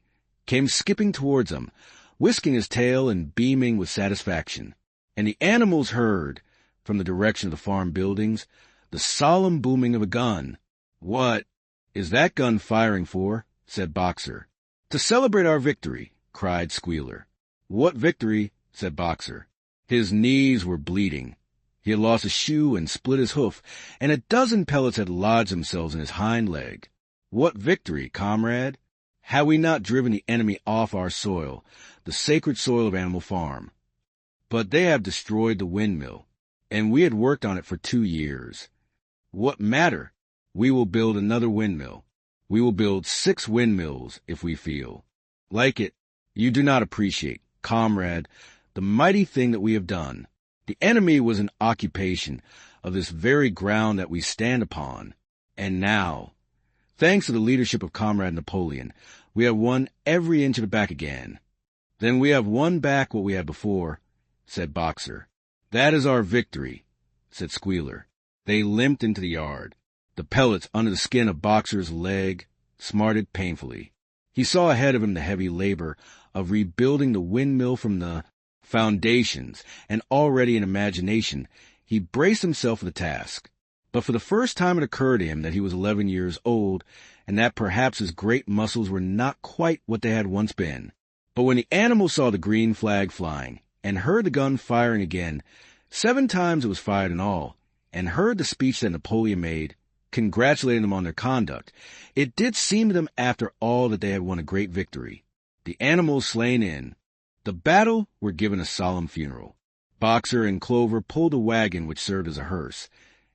came skipping towards them, whisking his tail and beaming with satisfaction. And the animals heard, from the direction of the farm buildings, the solemn booming of a gun. "What is that gun firing for?" said Boxer. "To celebrate our victory," cried Squealer. "What victory?" said Boxer. His knees were bleeding. He had lost a shoe and split his hoof, and a dozen pellets had lodged themselves in his hind leg. "What victory, comrade? Had we not driven the enemy off our soil, the sacred soil of Animal Farm? But they have destroyed the windmill, and we had worked on it for 2 years. What matter? We will build another windmill. We will build 6 windmills if we feel like it. You do not appreciate, comrade, the mighty thing that we have done. The enemy was an occupation of this very ground that we stand upon. And now, thanks to the leadership of Comrade Napoleon, we have won every inch of it back again." "Then we have won back what we had before," said Boxer. "That is our victory," said Squealer. They limped into the yard. The pellets under the skin of Boxer's leg smarted painfully. He saw ahead of him the heavy labor of rebuilding the windmill from the foundations, and already in imagination he braced himself for the task. But for the first time it occurred to him that he was 11 years old, and that perhaps his great muscles were not quite what they had once been. But when the animal saw the green flag flying, and heard the gun firing again, 7 times it was fired in all, and heard the speech that Napoleon made, congratulating them on their conduct, it did seem to them after all that they had won a great victory. The animals slain in the battle were given a solemn funeral. Boxer and Clover pulled a wagon which served as a hearse,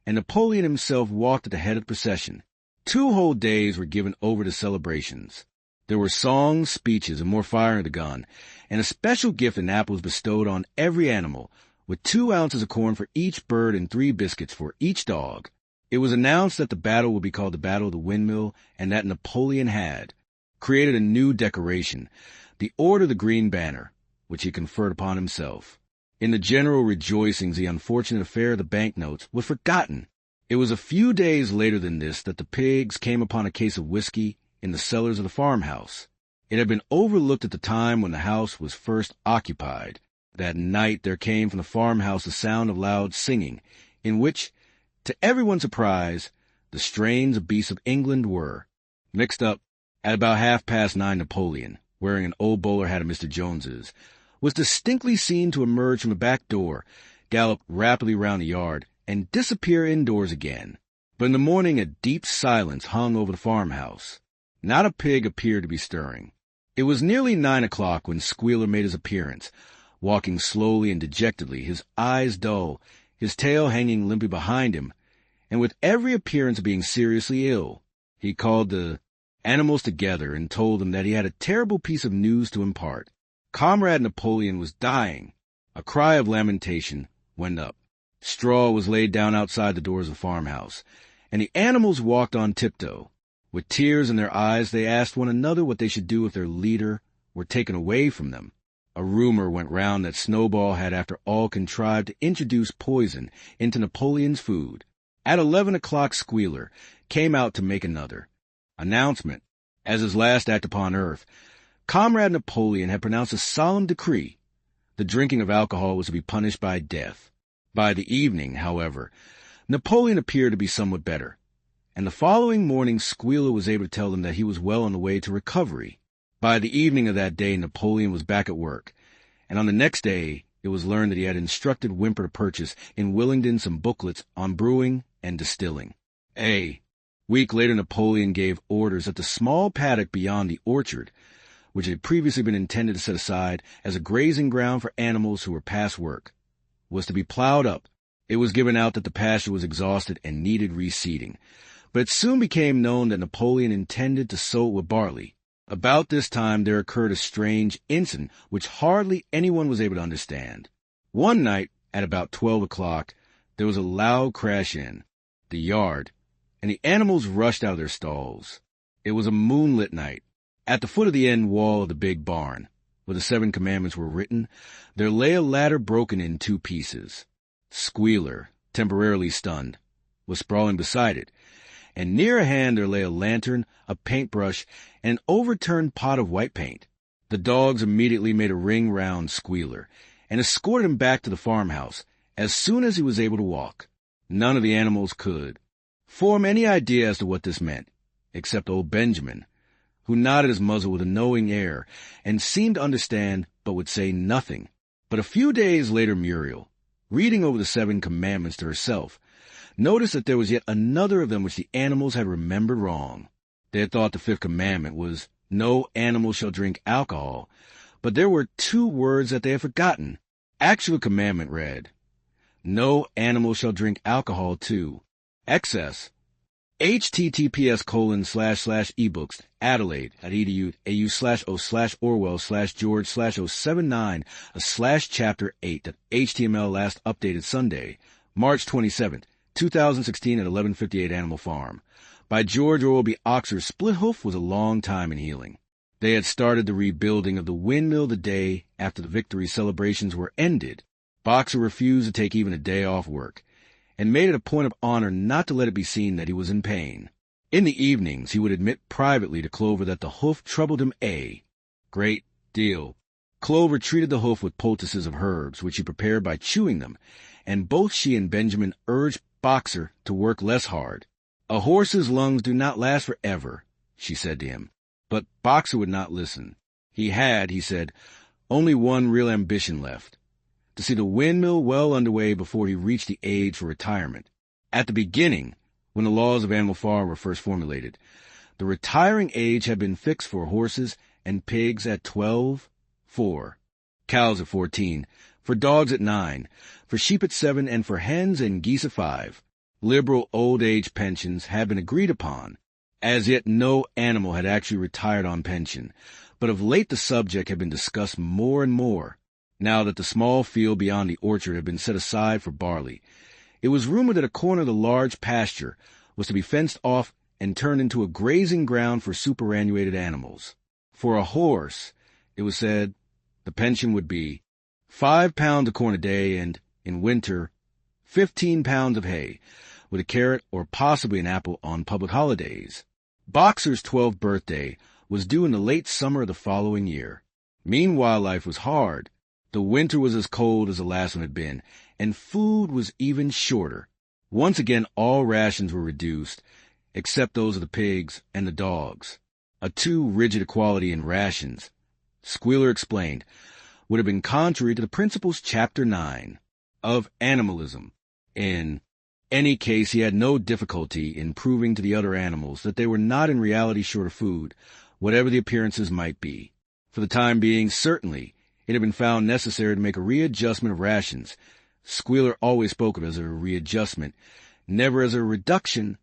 and Napoleon himself walked at the head of the procession. 2 whole days were given over to celebrations. There were songs, speeches, and more firing of the gun, and a special gift in apples bestowed on every animal, with 2 ounces of corn for each bird and 3 biscuits for each dog. It was announced that the battle would be called the Battle of the Windmill, and that Napoleon had created a new decoration, the Order of the Green Banner, which he conferred upon himself. In the general rejoicings, the unfortunate affair of the banknotes was forgotten. It was a few days later than this that the pigs came upon a case of whiskey in the cellars of the farmhouse. It had been overlooked at the time when the house was first occupied. That night there came from the farmhouse the sound of loud singing, in which, to everyone's surprise, the strains of Beasts of England were mixed up. At about 9:30, Napoleon, wearing an old bowler hat of Mr. Jones's, was distinctly seen to emerge from the back door, gallop rapidly round the yard, and disappear indoors again. But in the morning a deep silence hung over the farmhouse. Not a pig appeared to be stirring. It was nearly 9 o'clock when Squealer made his appearance, walking slowly and dejectedly, his eyes dull, his tail hanging limply behind him, and with every appearance of being seriously ill. He called the animals together and told them that he had a terrible piece of news to impart. Comrade Napoleon was dying. A cry of lamentation went up. Straw was laid down outside the doors of the farmhouse, and the animals walked on tiptoe. With tears in their eyes, they asked one another what they should do if their leader were taken away from them. A rumor went round that Snowball had after all contrived to introduce poison into Napoleon's food. At 11 o'clock Squealer came out to make another announcement. As his last act upon earth, Comrade Napoleon had pronounced a solemn decree. The drinking of alcohol was to be punished by death. By the evening, however, Napoleon appeared to be somewhat better, and the following morning Squealer was able to tell them that he was well on the way to recovery. By the evening of that day, Napoleon was back at work, and on the next day it was learned that he had instructed Whymper to purchase in Willingdon some booklets on brewing and distilling. A week later, Napoleon gave orders that the small paddock beyond the orchard, which had previously been intended to set aside as a grazing ground for animals who were past work, was to be plowed up. It was given out that the pasture was exhausted and needed reseeding, but it soon became known that Napoleon intended to sow it with barley. About this time there occurred a strange incident which hardly anyone was able to understand. One night, at about 12 o'clock, there was a loud crash in the yard, and the animals rushed out of their stalls. It was a moonlit night. At the foot of the end wall of the big barn, where the 7 commandments were written, there lay a ladder broken in 2 pieces. Squealer, temporarily stunned, was sprawling beside it, and near at hand there lay a lantern, a paintbrush, and an overturned pot of white paint. The dogs immediately made a ring round Squealer, and escorted him back to the farmhouse as soon as he was able to walk. None of the animals could form any idea as to what this meant, except old Benjamin, who nodded his muzzle with a knowing air, and seemed to understand but would say nothing. But a few days later, Muriel, reading over the 7 commandments to herself, noticed that there was yet another of them which the animals had remembered wrong. They had thought the 5th commandment was, "No animal shall drink alcohol," but there were 2 words that they had forgotten. Actual commandment read, "No animal shall drink alcohol to excess. https://ebooks adelaide@edu/au/orwell/george/079/chapter 8.html last updated Sunday, March 27th, 2016 at 11:58 Animal Farm. By George Orwell B. Oxer, Splithoof was a long time in healing. They had started the rebuilding of the windmill the day after the victory celebrations were ended. Boxer refused to take even a day off work, and made it a point of honor not to let it be seen that he was in pain. In the evenings, he would admit privately to Clover that the hoof troubled him a great deal. Clover treated the hoof with poultices of herbs, which he prepared by chewing them, and both she and Benjamin urged Boxer to work less hard. "A horse's lungs do not last forever," she said to him. But Boxer would not listen. He had, he said, only one real ambition left: to see the windmill well underway before he reached the age for retirement. At the beginning, when the laws of Animal Farm were first formulated, the retiring age had been fixed for horses and pigs at 12, 4, cows at 14, for dogs at 9, for sheep at 7, and for hens and geese at 5. Liberal old age pensions had been agreed upon. As yet no animal had actually retired on pension, but of late the subject had been discussed more and more. Now that the small field beyond the orchard had been set aside for barley, it was rumored that a corner of the large pasture was to be fenced off and turned into a grazing ground for superannuated animals. For a horse, it was said, the pension would be £5 of corn a day and, in winter, 15 pounds of hay, with a carrot or possibly an apple on public holidays. Boxer's 12th birthday was due in the late summer of the following year. Meanwhile, life was hard. The winter was as cold as the last one had been, and food was even shorter. Once again, all rations were reduced, except those of the pigs and the dogs. A too rigid equality in rations, Squealer explained, would have been contrary to the principles Chapter 9 of animalism. In any case, he had no difficulty in proving to the other animals that they were not in reality short of food, whatever the appearances might be. For the time being, certainly, it had been found necessary to make a readjustment of rations. Squealer always spoke of it as a readjustment, never as a reduction,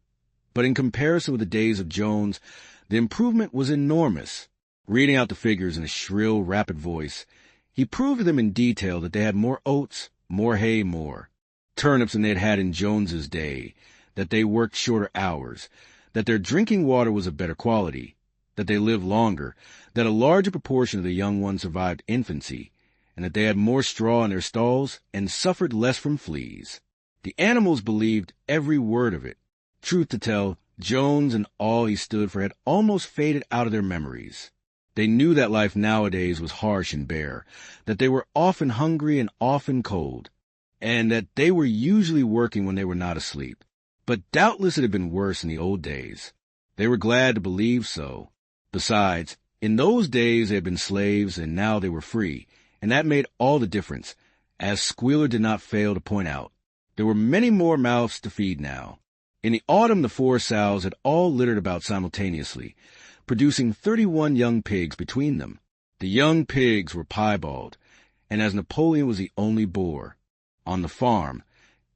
but in comparison with the days of Jones, the improvement was enormous. Reading out the figures in a shrill, rapid voice, he proved to them in detail that they had more oats, more hay, more turnips than they had had in Jones's day, that they worked shorter hours, that their drinking water was of better quality, that they lived longer, that a larger proportion of the young ones survived infancy, and that they had more straw in their stalls and suffered less from fleas. The animals believed every word of it. Truth to tell, Jones and all he stood for had almost faded out of their memories. They knew that life nowadays was harsh and bare, that they were often hungry and often cold, and that they were usually working when they were not asleep. But doubtless it had been worse in the old days. They were glad to believe so. Besides, in those days they had been slaves, and now they were free, and that made all the difference, as Squealer did not fail to point out. There were many more mouths to feed now. In the autumn, the 4 sows had all littered about simultaneously, producing 31 young pigs between them. The young pigs were piebald, and as Napoleon was the only boar on the farm,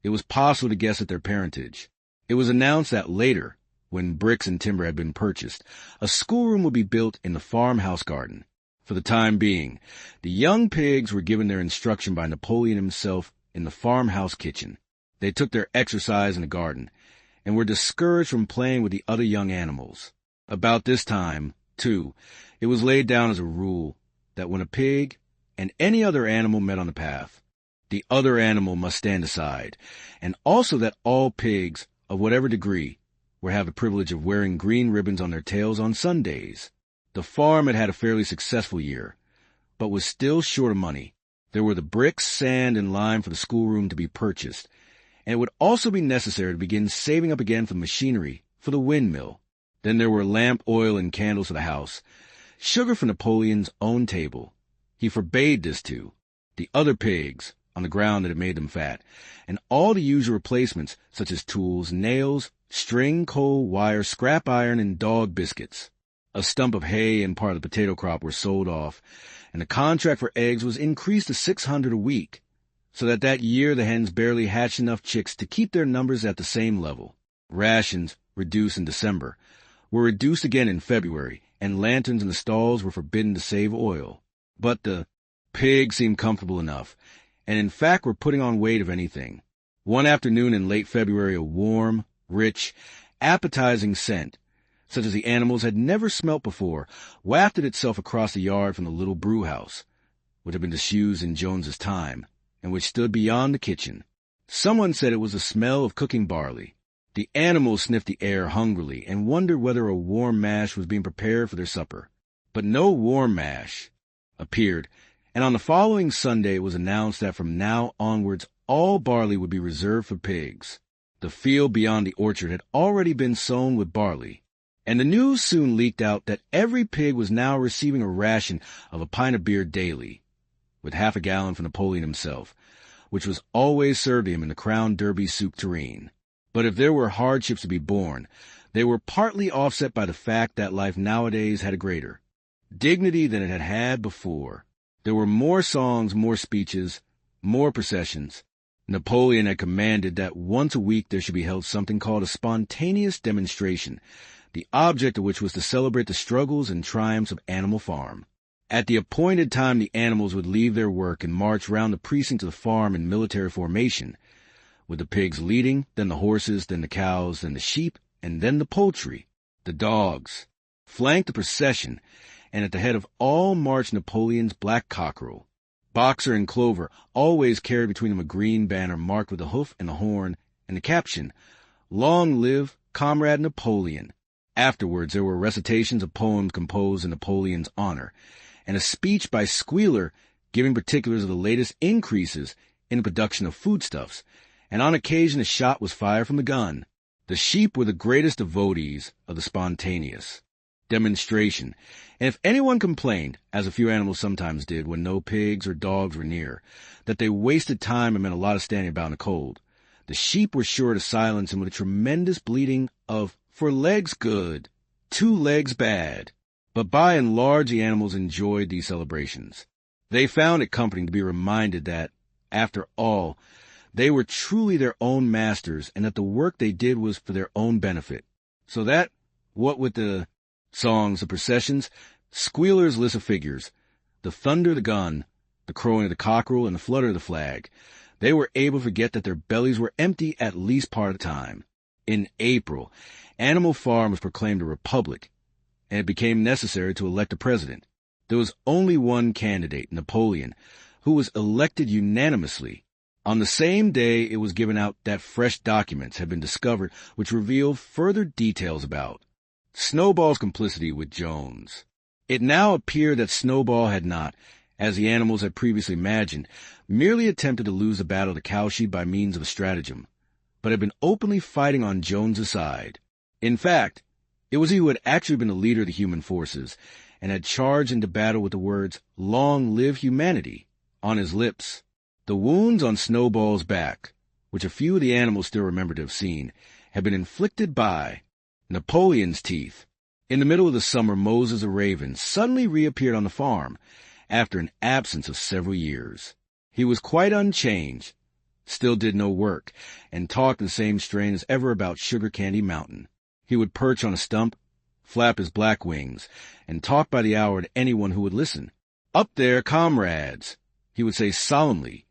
it was possible to guess at their parentage. It was announced that later, when bricks and timber had been purchased, a schoolroom would be built in the farmhouse garden. For the time being, the young pigs were given their instruction by Napoleon himself in the farmhouse kitchen. They took their exercise in the garden, and were discouraged from playing with the other young animals. About this time, too, it was laid down as a rule that when a pig and any other animal met on the path, the other animal must stand aside, and also that all pigs, of whatever degree, were to have the privilege of wearing green ribbons on their tails on Sundays. The farm had had a fairly successful year, but was still short of money. There were the bricks, sand, and lime for the schoolroom to be purchased, and it would also be necessary to begin saving up again for the machinery for the windmill. Then there were lamp oil and candles for the house, sugar for Napoleon's own table. He forbade this to the other pigs on the ground that had made them fat, and all the usual replacements such as tools, nails, string, coal, wire, scrap iron, and dog biscuits. A stump of hay and part of the potato crop were sold off, and the contract for eggs was increased to 600 a week, so that year the hens barely hatched enough chicks to keep their numbers at the same level. Rations, reduced in December, were reduced again in February, and lanterns in the stalls were forbidden to save oil. But the pigs seemed comfortable enough, and in fact were putting on weight if anything. One afternoon in late February, a warm, rich, appetizing scent, such as the animals had never smelt before, wafted itself across the yard from the little brew house, which had been disused in Jones's time, and which stood beyond the kitchen. Someone said it was the smell of cooking barley. The animals sniffed the air hungrily and wondered whether a warm mash was being prepared for their supper. But no warm mash appeared, and on the following Sunday it was announced that from now onwards all barley would be reserved for pigs. The field beyond the orchard had already been sown with barley, and the news soon leaked out that every pig was now receiving a ration of a pint of beer daily, with half a gallon for Napoleon himself, which was always served to him in the Crown Derby soup tureen. But if there were hardships to be borne, they were partly offset by the fact that life nowadays had a greater dignity than it had had before. There were more songs, more speeches, more processions. Napoleon had commanded that once a week there should be held something called a spontaneous demonstration, the object of which was to celebrate the struggles and triumphs of Animal Farm. At the appointed time the animals would leave their work and march round the precinct of the farm in military formation, with the pigs leading, then the horses, then the cows, then the sheep, and then the poultry. The dogs flanked the procession, and at the head of all marched Napoleon's black cockerel. Boxer and Clover always carried between them a green banner marked with the hoof and the horn, and the caption, "Long live Comrade Napoleon." Afterwards there were recitations of poems composed in Napoleon's honor, and a speech by Squealer giving particulars of the latest increases in the production of foodstuffs, and on occasion a shot was fired from the gun. The sheep were the greatest devotees of the spontaneous demonstration, and if anyone complained, as a few animals sometimes did when no pigs or dogs were near, that they wasted time and meant a lot of standing about in the cold, the sheep were sure to silence him with a tremendous bleating of "for legs good, 2 legs bad." But by and large the animals enjoyed these celebrations. They found it comforting to be reminded that, after all, they were truly their own masters, and that the work they did was for their own benefit. So that, what with the songs, the processions, Squealer's list of figures, the thunder of the gun, the crowing of the cockerel, and the flutter of the flag, they were able to forget that their bellies were empty at least part of the time. In April, Animal Farm was proclaimed a republic, and it became necessary to elect a president. There was only one candidate, Napoleon, who was elected unanimously. On the same day it was given out that fresh documents had been discovered which revealed further details about Snowball's complicity with Jones. It now appeared that Snowball had not, as the animals had previously imagined, merely attempted to lose the battle of the cowshed by means of a stratagem, but had been openly fighting on Jones's side. In fact, it was he who had actually been the leader of the human forces, and had charged into battle with the words, "Long live humanity," on his lips. The wounds on Snowball's back, which a few of the animals still remembered to have seen, had been inflicted by Napoleon's teeth. In the middle of the summer, Moses the raven suddenly reappeared on the farm, after an absence of several years. He was quite unchanged, still did no work, and talked in the same strain as ever about Sugar Candy Mountain. He would perch on a stump, flap his black wings, and talk by the hour to anyone who would listen. "Up there, comrades," he would say solemnly,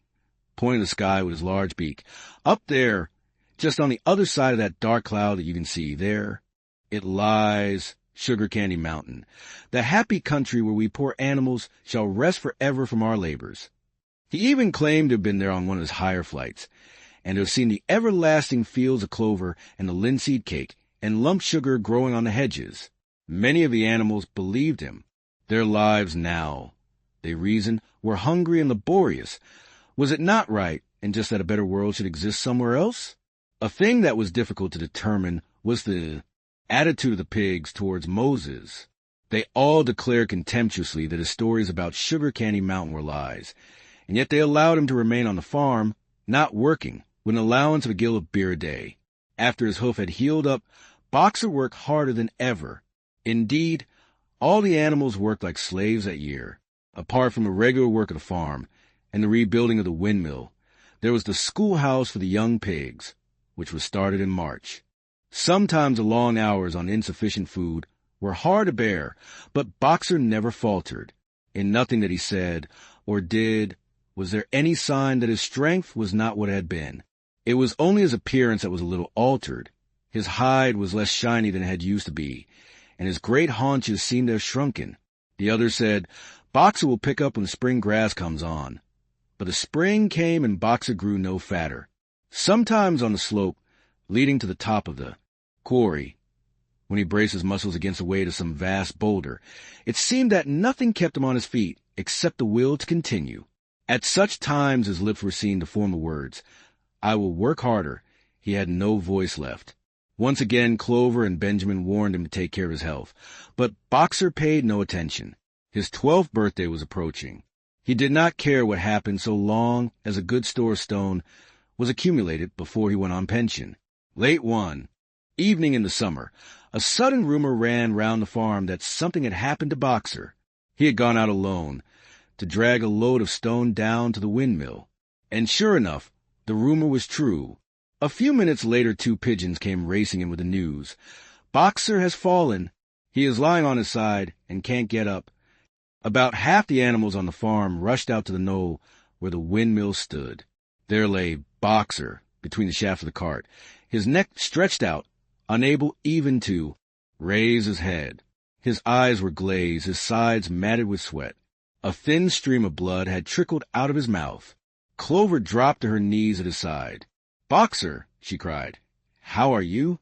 pointing to the sky with his large beak. "Up there, just on the other side of that dark cloud that you can see there, it lies Sugar Candy Mountain, the happy country where we poor animals shall rest forever from our labors." He even claimed to have been there on one of his higher flights, and to have seen the everlasting fields of clover and the linseed cake and lump sugar growing on the hedges. Many of the animals believed him. Their lives now, they reasoned, were hungry and laborious. Was it not right, and just that a better world should exist somewhere else? A thing that was difficult to determine was the attitude of the pigs towards Moses. They all declared contemptuously that his stories about Sugar Candy Mountain were lies, and yet they allowed him to remain on the farm, not working, with an allowance of a gill of beer a day. After his hoof had healed up, Boxer worked harder than ever. Indeed, all the animals worked like slaves that year. Apart from the regular work of the farm and the rebuilding of the windmill, there was the schoolhouse for the young pigs, which was started in March. Sometimes the long hours on insufficient food were hard to bear, but Boxer never faltered. In nothing that he said or did was there any sign that his strength was not what it had been. It was only his appearance that was a little altered. His hide was less shiny than it had used to be, and his great haunches seemed to have shrunken. The others said, "Boxer will pick up when the spring grass comes on." But the spring came and Boxer grew no fatter. Sometimes on the slope leading to the top of the quarry, when he braced his muscles against the weight of some vast boulder, it seemed that nothing kept him on his feet except the will to continue. At such times his lips were seen to form the words, "I will work harder." He had no voice left. Once again Clover and Benjamin warned him to take care of his health, but Boxer paid no attention. His 12th birthday was approaching. He did not care what happened so long as a good store of stone was accumulated before he went on pension. Late one evening in the summer, a sudden rumor ran round the farm that something had happened to Boxer. He had gone out alone to drag a load of stone down to the windmill. And sure enough, the rumor was true. A few minutes later 2 pigeons came racing in with the news. "Boxer has fallen. He is lying on his side and can't get up." About half the animals on the farm rushed out to the knoll where the windmill stood. There lay Boxer between the shafts of the cart, his neck stretched out, unable even to raise his head. His eyes were glazed, his sides matted with sweat. A thin stream of blood had trickled out of his mouth. Clover dropped to her knees at his side. "Boxer," she cried, "how are you?"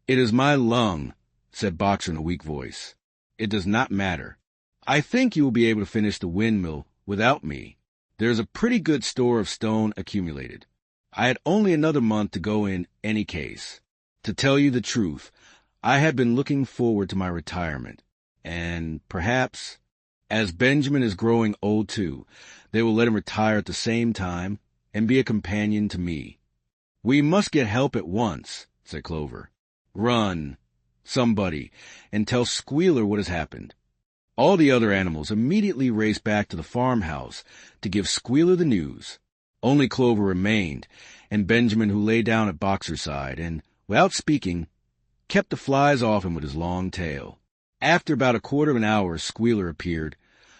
"It is my lung," said Boxer in a weak voice. "It does not matter. I think you will be able to finish the windmill without me. There is a pretty good store of stone accumulated. I had only another month to go in any case. To tell you the truth, I had been looking forward to my retirement, and perhaps, as Benjamin is growing old too, they will let him retire at the same time and be a companion to me." "We must get help at once," said Clover. "Run, somebody, and tell Squealer what has happened." All the other animals immediately raced back to the farmhouse to give Squealer the news. Only Clover remained, and Benjamin, who lay down at Boxer's side, and, without speaking, kept the flies off him with his long tail. After about a quarter of an hour, Squealer appeared,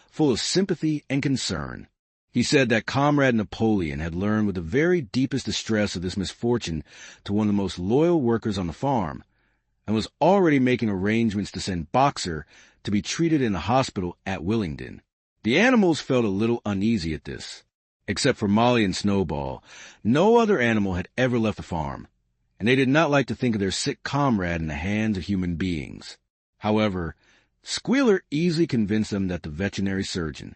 full of sympathy and concern. He said that Comrade Napoleon had learned with the very deepest distress of this misfortune to one of the most loyal workers on the farm, and was already making arrangements to send Boxer to be treated in a hospital at Willingdon. The animals felt a little uneasy at this. Except for Molly and Snowball, no other animal had ever left the farm, and they did not like to think of their sick comrade in the hands of human beings. However, Squealer easily convinced them that the veterinary surgeon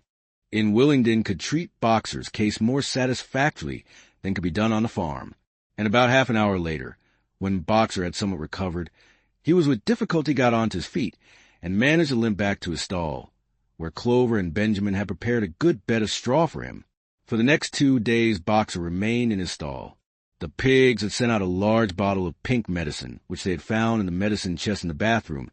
in Willingdon could treat Boxer's case more satisfactorily than could be done on the farm, and about half an hour later, when Boxer had somewhat recovered, he was with difficulty got onto his feet and managed to limp back to his stall, where Clover and Benjamin had prepared a good bed of straw for him. For the next 2 days Boxer remained in his stall. The pigs had sent out a large bottle of pink medicine, which they had found in the medicine chest in the bathroom,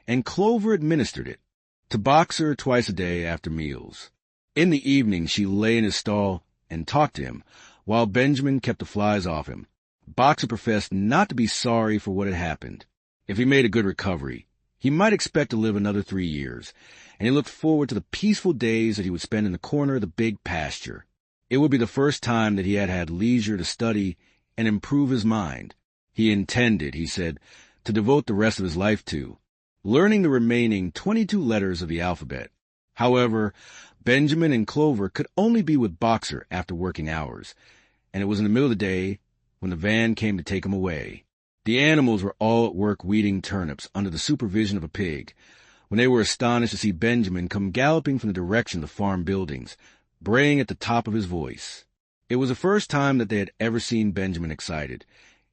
and Clover administered it to Boxer twice a day after meals. In the evening she lay in his stall and talked to him, while Benjamin kept the flies off him. Boxer professed not to be sorry for what had happened. If he made a good recovery, he might expect to live another 3 years, and he looked forward to the peaceful days that he would spend in the corner of the big pasture. It would be the first time that he had had leisure to study and improve his mind. He intended, he said, to devote the rest of his life to learning the remaining 22 letters of the alphabet. However, Benjamin and Clover could only be with Boxer after working hours, and it was in the middle of the day when the van came to take him away. The animals were all at work weeding turnips under the supervision of a pig, when they were astonished to see Benjamin come galloping from the direction of the farm buildings, braying at the top of his voice. It was the first time that they had ever seen Benjamin excited.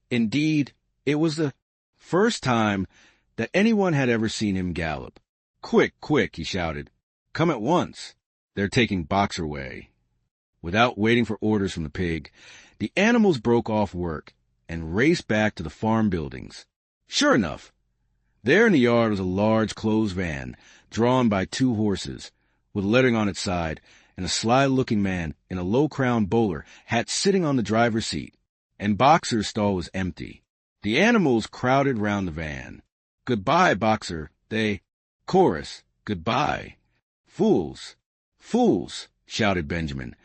Indeed, it was the first time that anyone had ever seen him gallop. "Quick, quick," he shouted. "Come at once. They're taking Boxer away." Without waiting for orders from the pig, the animals broke off work and raced back to the farm buildings. Sure enough, there in the yard was a large closed van drawn by 2 horses, with lettering on its side, and a sly-looking man in a low-crowned bowler hat sitting on the driver's seat, and Boxer's stall was empty. The animals crowded round the van. "Goodbye, Boxer," they chorus, "Goodbye." "Fools! Fools!" shouted Benjamin,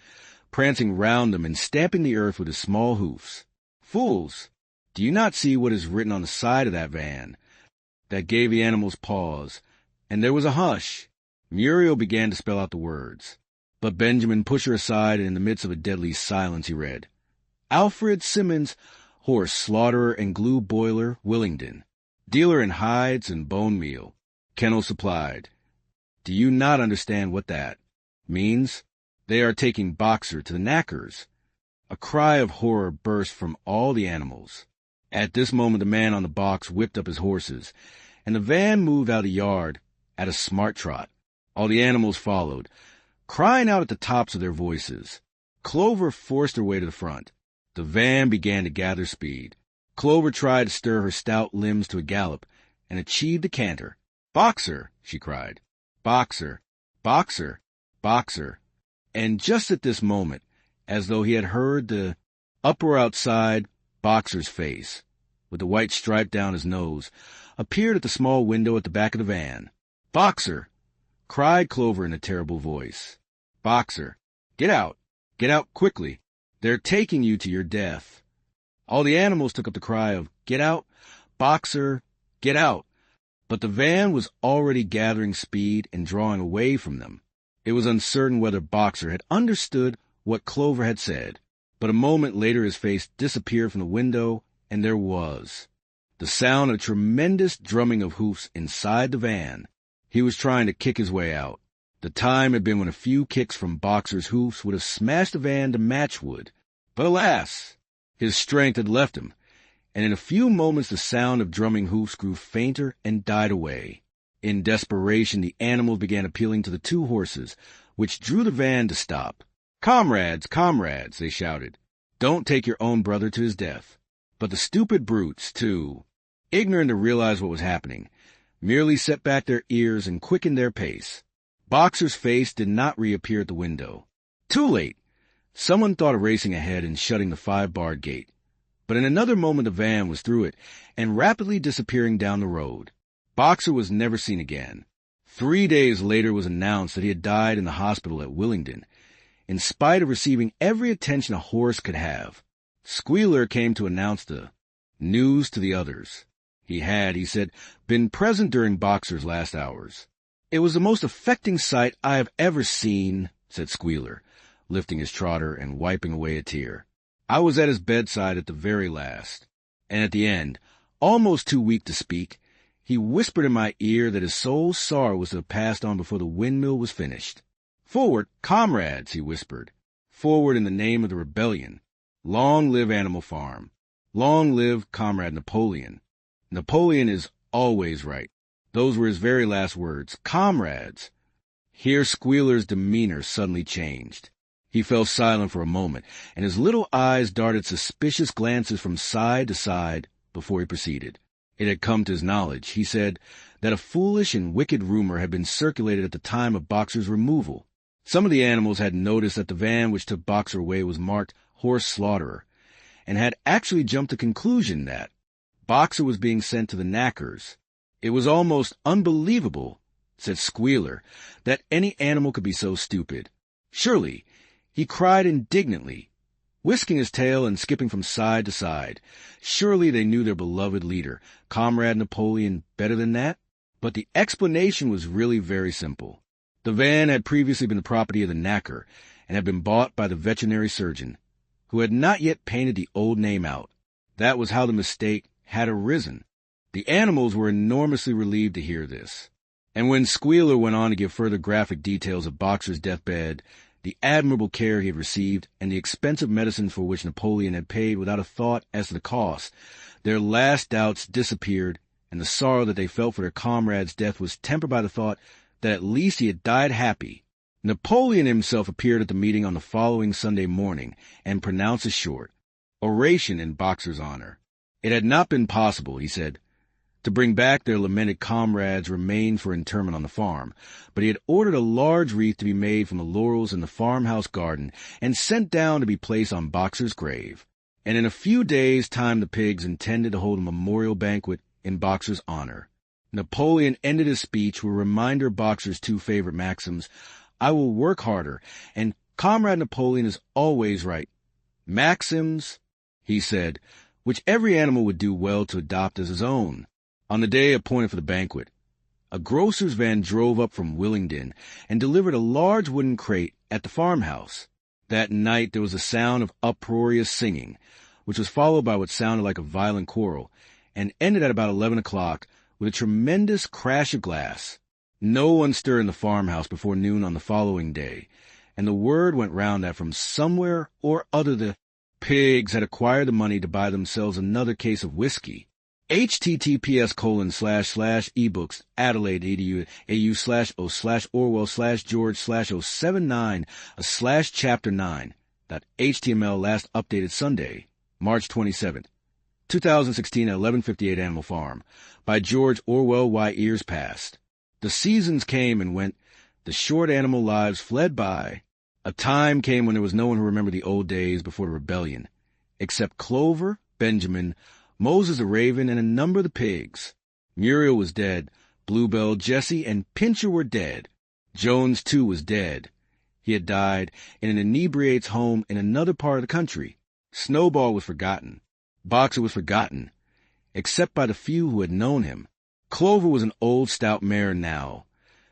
prancing round them and stamping the earth with his small hoofs. "Fools! Do you not see what is written on the side of that van?" That gave the animals pause, and there was a hush. Muriel began to spell out the words, but Benjamin pushed her aside, and in the midst of a deadly silence he read, "Alfred Simmons, horse slaughterer and glue boiler, Willingdon. Dealer in hides and bone meal. Kennel supplied." Do you not understand what that means? They are taking Boxer to the knackers. A cry of horror burst from all the animals. At this moment the man on the box whipped up his horses, and the van moved out of the yard at a smart trot. All the animals followed, crying out at the tops of their voices. Clover forced her way to the front. The van began to gather speed. Clover tried to stir her stout limbs to a gallop, and achieved a canter. "Boxer!" she cried. "Boxer! Boxer! Boxer!" And just at this moment, as though he had heard the uproar outside, Boxer's face, with the white stripe down his nose, appeared at the small window at the back of the van. "Boxer!" cried Clover in a terrible voice. "Boxer! Get out! Get out quickly! They're taking you to your death." All the animals took up the cry of, "Get out! Boxer! Get out!" But the van was already gathering speed and drawing away from them. It was uncertain whether Boxer had understood what Clover had said, but a moment later his face disappeared from the window, and there was the sound of a tremendous drumming of hoofs inside the van. He was trying to kick his way out. The time had been when a few kicks from Boxer's hoofs would have smashed the van to matchwood. But alas, his strength had left him, and in a few moments the sound of drumming hoofs grew fainter and died away. In desperation, the animals began appealing to the 2 horses, which drew the van to stop. "Comrades, comrades," they shouted, "don't take your own brother to his death." But the stupid brutes, too, ignorant to realize what was happening, merely set back their ears and quickened their pace. Boxer's face did not reappear at the window. Too late! Someone thought of racing ahead and shutting the 5-barred gate. But in another moment the van was through it and rapidly disappearing down the road. Boxer was never seen again. 3 days later it was announced that he had died in the hospital at Willingdon, in spite of receiving every attention a horse could have. Squealer came to announce the news to the others. He had, he said, been present during Boxer's last hours. "It was the most affecting sight I have ever seen," said Squealer, lifting his trotter and wiping away a tear. "I was at his bedside at the very last, and at the end, almost too weak to speak, he whispered in my ear that his sole sorrow was to have passed on before the windmill was finished. 'Forward, comrades,' he whispered. 'Forward in the name of the rebellion. Long live Animal Farm. Long live Comrade Napoleon. Napoleon is always right.' Those were his very last words. Comrades!" Here Squealer's demeanor suddenly changed. He fell silent for a moment, and his little eyes darted suspicious glances from side to side before he proceeded. It had come to his knowledge, he said, that a foolish and wicked rumor had been circulated at the time of Boxer's removal. Some of the animals had noticed that the van which took Boxer away was marked Horse Slaughterer, and had actually jumped to the conclusion that Boxer was being sent to the knackers. It was almost unbelievable, said Squealer, that any animal could be so stupid. Surely, he cried indignantly, whisking his tail and skipping from side to side. Surely they knew their beloved leader, Comrade Napoleon, better than that? But the explanation was really very simple. The van had previously been the property of the knacker, and had been bought by the veterinary surgeon, who had not yet painted the old name out. That was how the mistake had arisen. The animals were enormously relieved to hear this. And when Squealer went on to give further graphic details of Boxer's deathbed, the admirable care he had received, and the expensive medicines for which Napoleon had paid without a thought as to the cost, their last doubts disappeared, and the sorrow that they felt for their comrade's death was tempered by the thought that at least he had died happy. Napoleon himself appeared at the meeting on the following Sunday morning and pronounced a short oration in Boxer's honor. It had not been possible, he said, to bring back their lamented comrade's remains for interment on the farm, but he had ordered a large wreath to be made from the laurels in the farmhouse garden and sent down to be placed on Boxer's grave. And in a few days' time the pigs intended to hold a memorial banquet in Boxer's honor. Napoleon ended his speech with a reminder of Boxer's two favorite maxims: "I will work harder," and "Comrade Napoleon is always right." Maxims, he said, which every animal would do well to adopt as his own. On the day appointed for the banquet, a grocer's van drove up from Willingdon and delivered a large wooden crate at the farmhouse. That night there was a sound of uproarious singing, which was followed by what sounded like a violent quarrel, and ended at about 11 o'clock with a tremendous crash of glass. No one stirred in the farmhouse before noon on the following day, and the word went round that from somewhere or other the pigs had acquired the money to buy themselves another case of whiskey. https://ebooks adelaide.edu/o/orwell/george/079/chapter9.html last updated Sunday, March 27th, 2016 at 11:58 Animal Farm, by George Orwell. Why Ears Passed. The seasons came and went, the short animal lives fled by. A time came when there was no one who remembered the old days before the rebellion, except Clover, Benjamin, Moses the raven, and a number of the pigs. Muriel was dead, Bluebell, Jessie, and Pincher were dead. Jones, too, was dead. He had died in an inebriate's home in another part of the country. Snowball was forgotten. Boxer was forgotten, except by the few who had known him. Clover was an old stout mare now,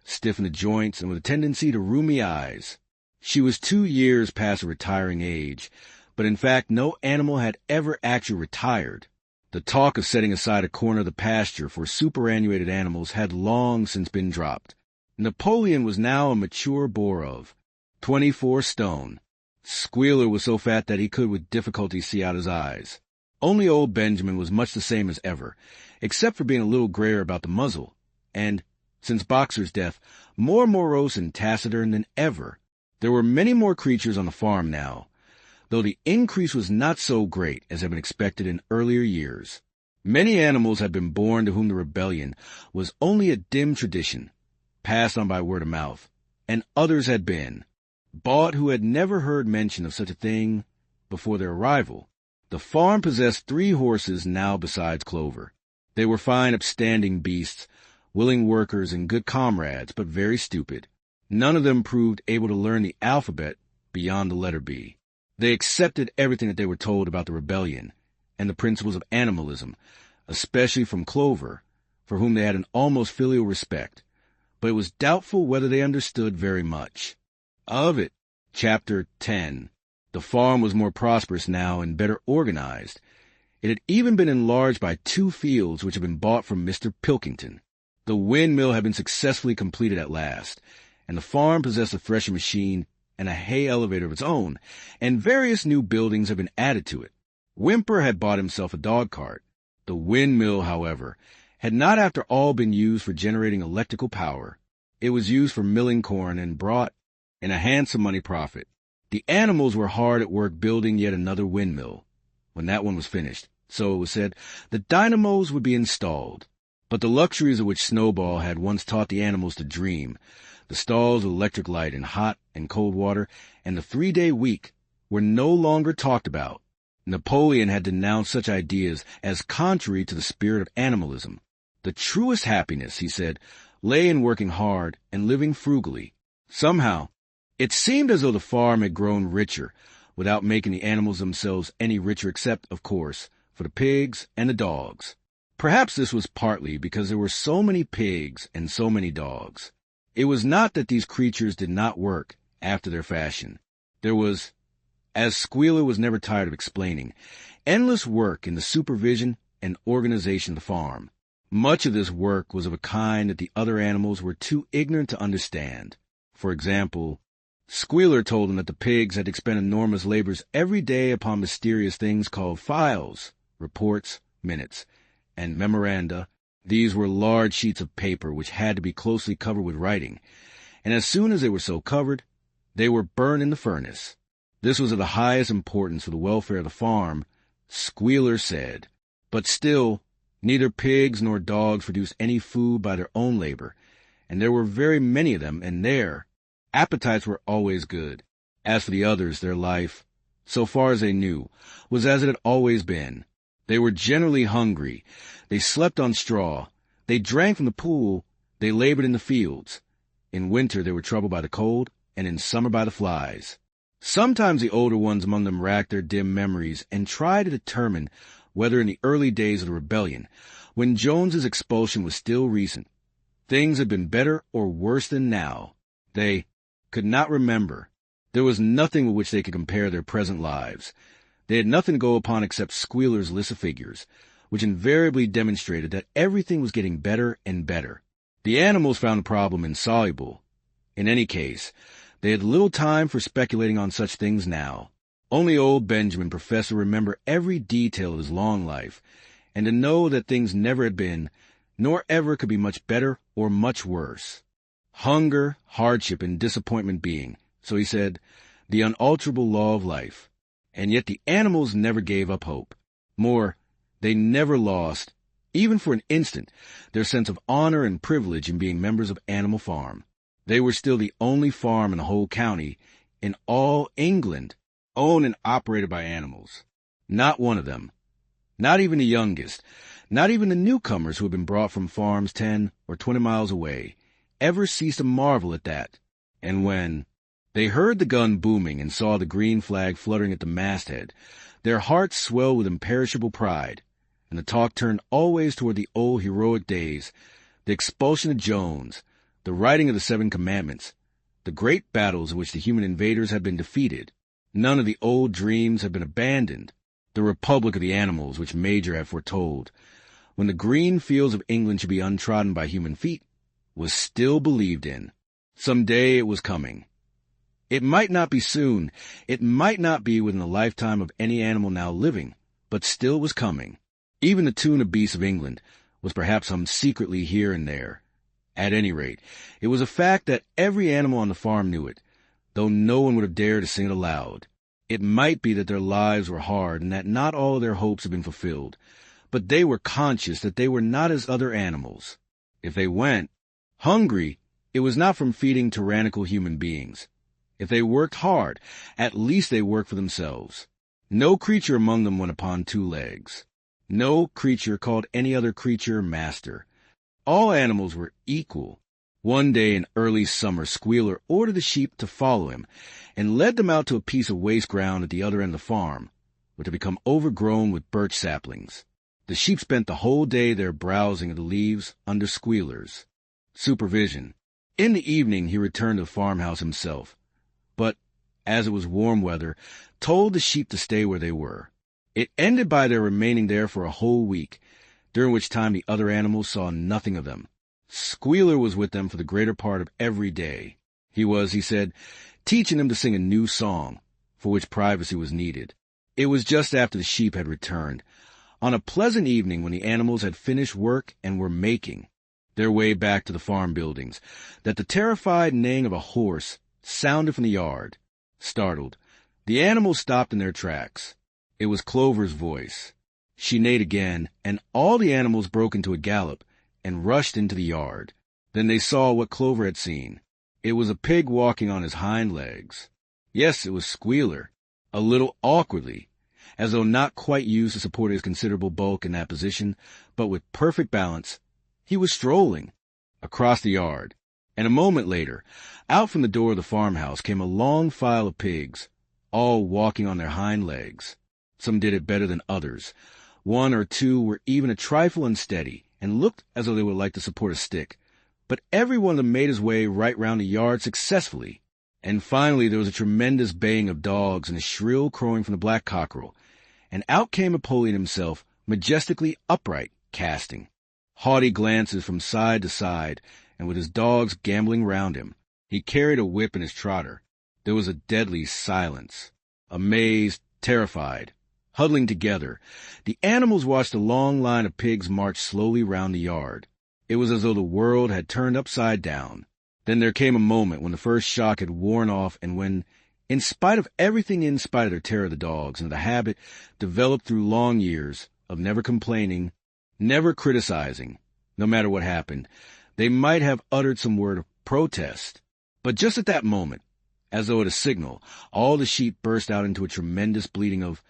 stiff in the joints and with a tendency to rheumy eyes. She was 2 years past her retiring age, but in fact no animal had ever actually retired. The talk of setting aside a corner of the pasture for superannuated animals had long since been dropped. Napoleon was now a mature boar of 24 stone. Squealer was so fat that he could with difficulty see out his eyes. Only old Benjamin was much the same as ever, except for being a little grayer about the muzzle, and, since Boxer's death, more morose and taciturn than ever. There were many more creatures on the farm now, though the increase was not so great as had been expected in earlier years. Many animals had been born to whom the rebellion was only a dim tradition, passed on by word of mouth, and others had been bought who had never heard mention of such a thing before their arrival. The farm possessed 3 horses now besides Clover. They were fine upstanding beasts, willing workers and good comrades, but very stupid. None of them proved able to learn the alphabet beyond the letter B. They accepted everything that they were told about the rebellion and the principles of animalism, especially from Clover, for whom they had an almost filial respect, but it was doubtful whether they understood very much of it. Chapter 10. The farm was more prosperous now and better organized. It had even been enlarged by 2 fields which had been bought from Mr. Pilkington. The windmill had been successfully completed at last, and the farm possessed a threshing machine and a hay elevator of its own, and various new buildings had been added to it. Whymper had bought himself a dog-cart. The windmill, however, had not after all been used for generating electrical power. It was used for milling corn and brought in a handsome money profit. The animals were hard at work building yet another windmill. When that one was finished, so it was said, the dynamos would be installed. But the luxuries of which Snowball had once taught the animals to dream, the stalls with electric light and hot and cold water, and the 3-day week, were no longer talked about. Napoleon had denounced such ideas as contrary to the spirit of animalism. The truest happiness, he said, lay in working hard and living frugally. Somehow, it seemed as though the farm had grown richer, without making the animals themselves any richer except, of course, for the pigs and the dogs. Perhaps this was partly because there were so many pigs and so many dogs. It was not that these creatures did not work after their fashion. There was, as Squealer was never tired of explaining, endless work in the supervision and organization of the farm. Much of this work was of a kind that the other animals were too ignorant to understand. For example, Squealer told him that the pigs had to expend enormous labors every day upon mysterious things called files, reports, minutes, and memoranda, These were large sheets of paper which had to be closely covered with writing, and as soon as they were so covered, they were burned in the furnace. This was of the highest importance for the welfare of the farm, Squealer said. But still, neither pigs nor dogs produced any food by their own labor, and there were very many of them, and their appetites were always good. As for the others, their life, so far as they knew, was as it had always been. They were generally hungry. They slept on straw. They drank from the pool. They labored in the fields. In winter they were troubled by the cold, and in summer by the flies. Sometimes the older ones among them racked their dim memories and tried to determine whether in the early days of the rebellion, when Jones's expulsion was still recent, things had been better or worse than now. They could not remember. There was nothing with which they could compare their present lives. They had nothing to go upon except Squealer's list of figures, which invariably demonstrated that everything was getting better and better. The animals found the problem insoluble. In any case, they had little time for speculating on such things now. Only old Benjamin professed to remember every detail of his long life, and to know that things never had been, nor ever could be much better or much worse. Hunger, hardship, and disappointment being, so he said, the unalterable law of life. And yet the animals never gave up hope. More, they never lost, even for an instant, their sense of honor and privilege in being members of Animal Farm. They were still the only farm in the whole county, in all England, owned and operated by animals. Not one of them, not even the youngest, not even the newcomers who had been brought from farms 10 or 20 miles away, ever ceased to marvel at that. And when they heard the gun booming and saw the green flag fluttering at the masthead, their hearts swelled with imperishable pride, and the talk turned always toward the old heroic days, the expulsion of Jones, the writing of the 7 Commandments, the great battles in which the human invaders had been defeated. None of the old dreams had been abandoned. The Republic of the Animals, which Major had foretold, when the green fields of England should be untrodden by human feet, was still believed in. Some day it was coming. It might not be soon. It might not be within the lifetime of any animal now living, but still was coming. Even the tuna beasts of England was perhaps hummed secretly here and there. At any rate, it was a fact that every animal on the farm knew it, though no one would have dared to sing it aloud. It might be that their lives were hard and that not all their hopes had been fulfilled, but they were conscious that they were not as other animals. If they went hungry, it was not from feeding tyrannical human beings. If they worked hard, at least they worked for themselves. No creature among them went upon 2 legs. No creature called any other creature master. All animals were equal. One day in early summer, Squealer ordered the sheep to follow him, and led them out to a piece of waste ground at the other end of the farm, which had become overgrown with birch saplings. The sheep spent the whole day there browsing at the leaves under Squealer's supervision. In the evening he returned to the farmhouse himself, but, as it was warm weather, told the sheep to stay where they were. It ended by their remaining there for a whole week, during which time the other animals saw nothing of them. Squealer was with them for the greater part of every day. He was, he said, teaching them to sing a new song, for which privacy was needed. It was just after the sheep had returned, on a pleasant evening when the animals had finished work and were making their way back to the farm buildings, that the terrified neighing of a horse sounded from the yard. Startled, the animals stopped in their tracks. It was Clover's voice. She neighed again, and all the animals broke into a gallop and rushed into the yard. Then they saw what Clover had seen. It was a pig walking on his hind legs. Yes, it was Squealer, a little awkwardly, as though not quite used to support his considerable bulk in that position, but with perfect balance. He was strolling across the yard, and a moment later, out from the door of the farmhouse came a long file of pigs, all walking on their hind legs. Some did it better than others. 1 or 2 were even a trifle unsteady, and looked as though they would like to support a stick. But every one of them made his way right round the yard successfully. And finally there was a tremendous baying of dogs and a shrill crowing from the black cockerel, and out came Napoleon himself, majestically upright, casting haughty glances from side to side, and with his dogs gambolling round him. He carried a whip in his trotter. There was a deadly silence. Amazed, terrified, Huddling together, the animals watched a long line of pigs march slowly round the yard. It was as though the world had turned upside down. Then there came a moment when the first shock had worn off and when, in spite of everything, in spite of their terror of the dogs and the habit developed through long years of never complaining, never criticizing, no matter what happened, they might have uttered some word of protest. But just at that moment, as though at a signal, all the sheep burst out into a tremendous bleating of,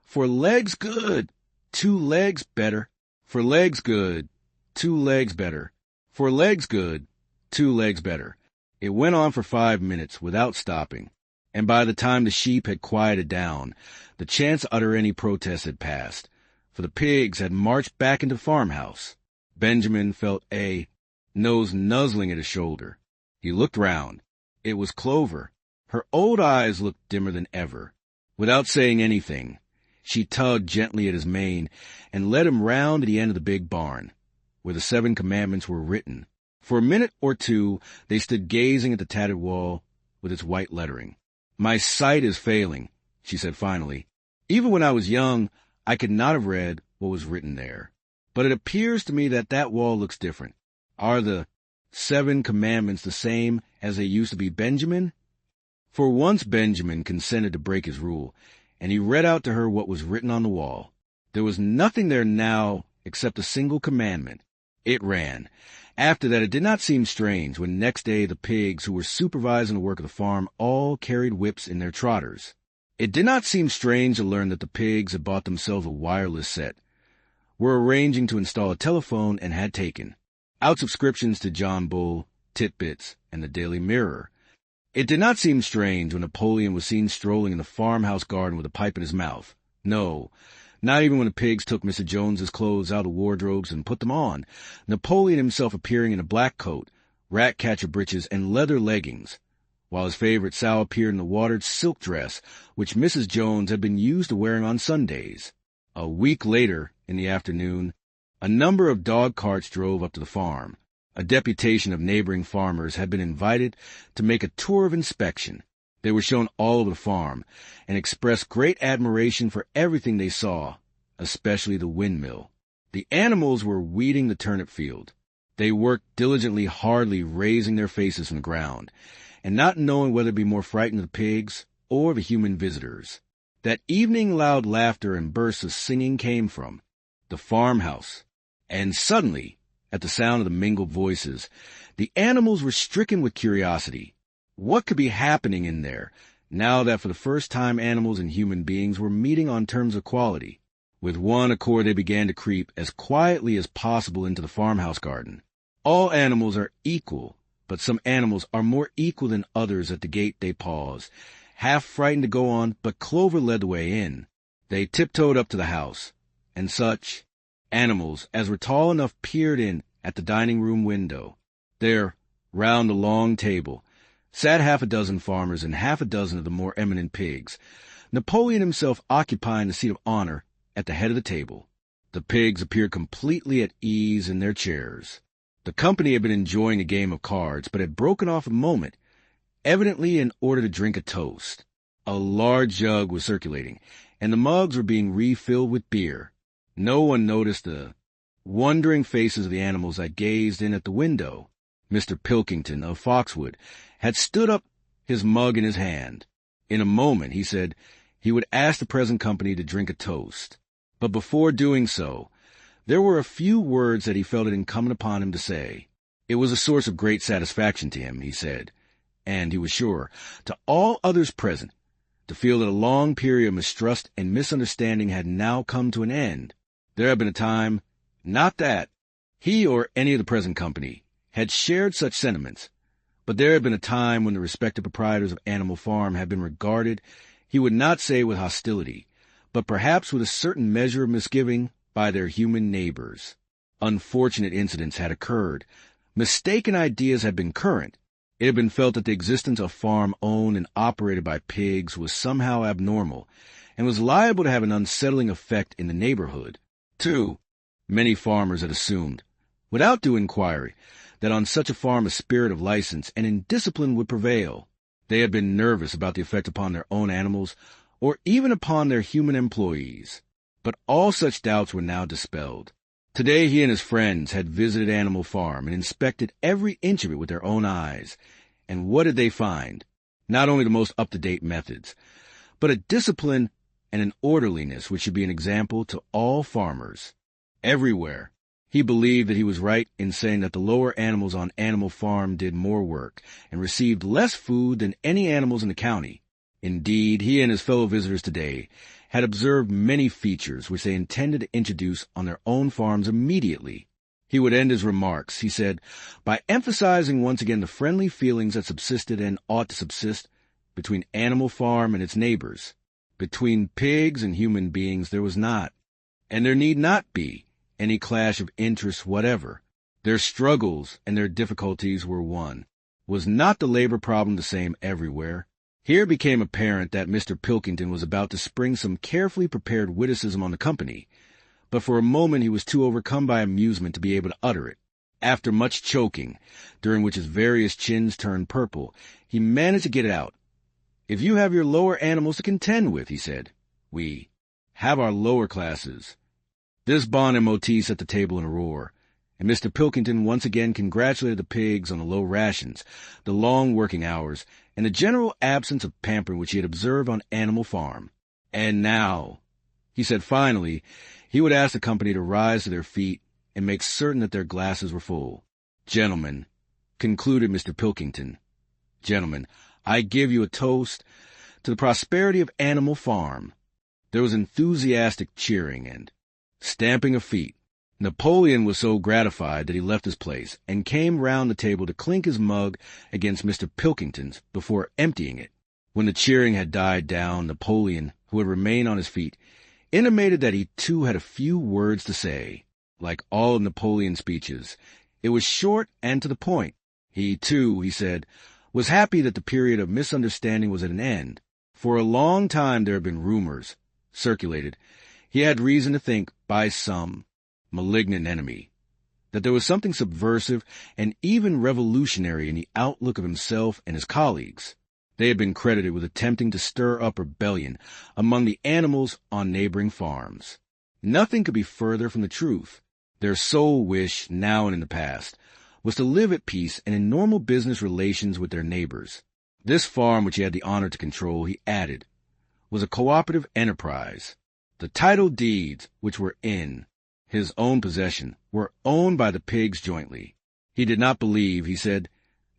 "For legs good, 2 legs better, for legs good, 2 legs better, for legs good, 2 legs better." It went on for 5 minutes without stopping, and by the time the sheep had quieted down, the chance to utter any protest had passed, for the pigs had marched back into the farmhouse. Benjamin felt a nose nuzzling at his shoulder. He looked round. It was Clover. Her old eyes looked dimmer than ever. Without saying anything, she tugged gently at his mane and led him round to the end of the big barn, where the 7 commandments were written. For a minute or two they stood gazing at the tattered wall with its white lettering. "My sight is failing," she said finally. "Even when I was young, I could not have read what was written there. But it appears to me that that wall looks different. Are the 7 commandments the same as they used to be, Benjamin?" For once Benjamin consented to break his rule, and he read out to her what was written on the wall. There was nothing there now except a single commandment. It ran, "After that it did not seem strange when next day the pigs who were supervising the work of the farm all carried whips in their trotters. It did not seem strange to learn that the pigs had bought themselves a wireless set, were arranging to install a telephone, and had taken out subscriptions to John Bull, Titbits, and the Daily Mirror. It did not seem strange when Napoleon was seen strolling in the farmhouse garden with a pipe in his mouth. No, not even when the pigs took Mr. Jones's clothes out of the wardrobes and put them on, Napoleon himself appearing in a black coat, rat-catcher breeches, and leather leggings, while his favorite sow appeared in the watered silk dress which Mrs. Jones had been used to wearing on Sundays. A week later, in the afternoon, a number of dog carts drove up to the farm. A deputation of neighboring farmers had been invited to make a tour of inspection. They were shown all over the farm, and expressed great admiration for everything they saw, especially the windmill. The animals were weeding the turnip field. They worked diligently, hardly raising their faces from the ground, and not knowing whether to be more frightened of the pigs or the human visitors. That evening loud laughter and bursts of singing came from the farmhouse, and suddenly, at the sound of the mingled voices, the animals were stricken with curiosity. What could be happening in there, now that for the first time animals and human beings were meeting on terms of equality? With one accord they began to creep as quietly as possible into the farmhouse garden. All animals are equal, but some animals are more equal than others. At the gate they paused, half frightened to go on, but Clover led the way in. They tiptoed up to the house, and such animals as were tall enough peered in at the dining-room window. There, round the long table, sat 6 farmers and 6 of the more eminent pigs, Napoleon himself occupying the seat of honor at the head of the table. The pigs appeared completely at ease in their chairs. The company had been enjoying a game of cards, but had broken off a moment, evidently in order to drink a toast. A large jug was circulating, and the mugs were being refilled with beer. No one noticed the wondering faces of the animals that gazed in at the window. Mr. Pilkington of Foxwood had stood up, his mug in his hand. In a moment, he said, he would ask the present company to drink a toast. But before doing so, there were a few words that he felt it incumbent upon him to say. It was a source of great satisfaction to him, he said, and he was sure, to all others present, to feel that a long period of mistrust and misunderstanding had now come to an end. There had been a time, not that he or any of the present company had shared such sentiments, but there had been a time when the respected proprietors of Animal Farm had been regarded, he would not say with hostility, but perhaps with a certain measure of misgiving by their human neighbors. Unfortunate incidents had occurred. Mistaken ideas had been current. It had been felt that the existence of a farm owned and operated by pigs was somehow abnormal, and was liable to have an unsettling effect in the neighborhood. 2. Many farmers had assumed, without due inquiry, that on such a farm a spirit of license and indiscipline would prevail. They had been nervous about the effect upon their own animals, or even upon their human employees. But all such doubts were now dispelled. Today he and his friends had visited Animal Farm and inspected every inch of it with their own eyes. And what did they find? Not only the most up-to-date methods, but a discipline and an orderliness which should be an example to all farmers. Everywhere. He believed that he was right in saying that the lower animals on Animal Farm did more work and received less food than any animals in the county. Indeed, he and his fellow visitors today had observed many features which they intended to introduce on their own farms immediately. He would end his remarks, he said, by emphasizing once again the friendly feelings that subsisted and ought to subsist between Animal Farm and its neighbors. Between pigs and human beings there was not, and there need not be, any clash of interests whatever. Their struggles and their difficulties were one. Was not the labor problem the same everywhere? Here became apparent that Mr. Pilkington was about to spring some carefully prepared witticism on the company, but for a moment he was too overcome by amusement to be able to utter it. After much choking, during which his various chins turned purple, he managed to get it out. "If you have your lower animals to contend with," he said, "we have our lower classes." This bon mot set the table in a roar, and Mr. Pilkington once again congratulated the pigs on the low rations, the long working hours, and the general absence of pampering which he had observed on Animal Farm. "And now," he said finally, he would ask the company to rise to their feet and make certain that their glasses were full. "Gentlemen," concluded Mr. Pilkington, "gentlemen, I give you a toast to the prosperity of Animal Farm." There was enthusiastic cheering and stamping of feet. Napoleon was so gratified that he left his place and came round the table to clink his mug against Mr. Pilkington's before emptying it. When the cheering had died down, Napoleon, who had remained on his feet, intimated that he too had a few words to say. Like all of Napoleon's speeches, it was short and to the point. He too, he said, was happy that the period of misunderstanding was at an end. For a long time there had been rumors circulated, he had reason to think, by some malignant enemy, that there was something subversive and even revolutionary in the outlook of himself and his colleagues. They had been credited with attempting to stir up rebellion among the animals on neighboring farms. Nothing could be further from the truth. Their sole wish, now and in the past, was to live at peace and in normal business relations with their neighbors. This farm, which he had the honor to control, he added, was a cooperative enterprise. The title deeds, which were in his own possession, were owned by the pigs jointly. He did not believe, he said,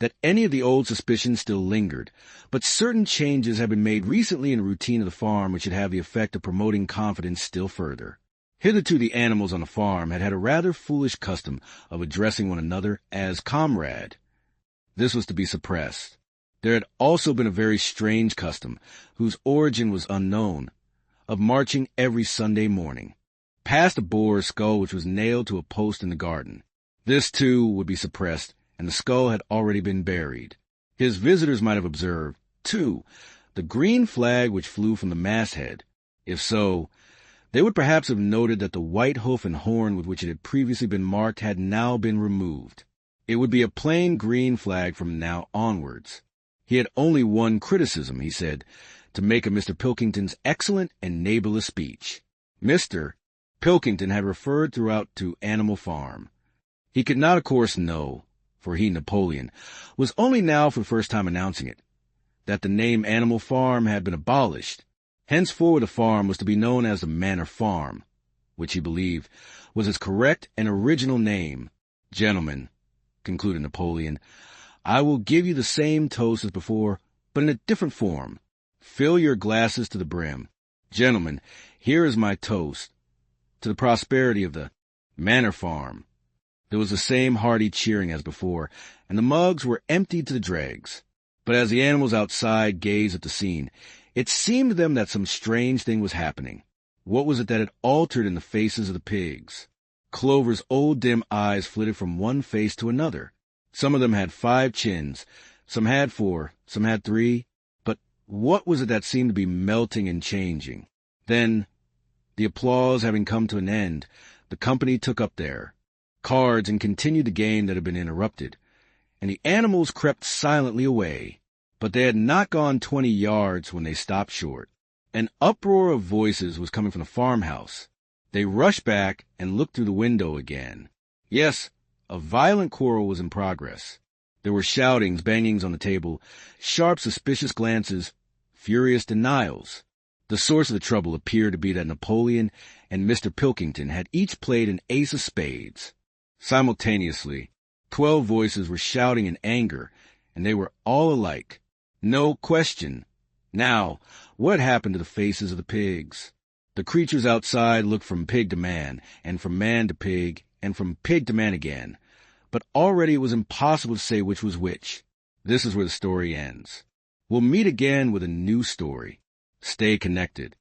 that any of the old suspicions still lingered, but certain changes had been made recently in the routine of the farm which should have the effect of promoting confidence still further. Hitherto the animals on the farm had had a rather foolish custom of addressing one another as comrade. This was to be suppressed. There had also been a very strange custom, whose origin was unknown, of marching every Sunday morning, past a boar's skull which was nailed to a post in the garden. This, too, would be suppressed, and the skull had already been buried. His visitors might have observed, too, the green flag which flew from the masthead. If so, they would perhaps have noted that the white hoof and horn with which it had previously been marked had now been removed. It would be a plain green flag from now onwards. He had only one criticism, he said, to make of Mr. Pilkington's excellent and neighborless speech. Mr. Pilkington had referred throughout to Animal Farm. He could not, of course, know, for he, Napoleon, was only now for the first time announcing it, that the name Animal Farm had been abolished. Henceforward the farm was to be known as the Manor Farm, which he believed was its correct and original name. "Gentlemen," concluded Napoleon, "I will give you the same toast as before, but in a different form. Fill your glasses to the brim. Gentlemen, here is my toast, to the prosperity of the Manor Farm." There was the same hearty cheering as before, and the mugs were emptied to the dregs. But as the animals outside gazed at the scene, it seemed to them that some strange thing was happening. What was it that had altered in the faces of the pigs? Clover's old dim eyes flitted from one face to another. Some of them had 5 chins, some had 4, some had 3. But what was it that seemed to be melting and changing? Then, the applause having come to an end, the company took up their cards and continued the game that had been interrupted, and the animals crept silently away. But they had not gone 20 yards when they stopped short. An uproar of voices was coming from the farmhouse. They rushed back and looked through the window again. Yes, a violent quarrel was in progress. There were shoutings, bangings on the table, sharp, suspicious glances, furious denials. The source of the trouble appeared to be that Napoleon and Mr. Pilkington had each played an ace of spades. Simultaneously, 12 voices were shouting in anger, and they were all alike. No question. Now, what happened to the faces of the pigs? The creatures outside looked from pig to man, and from man to pig, and from pig to man again. But already it was impossible to say which was which. This is where the story ends. We'll meet again with a new story. Stay connected.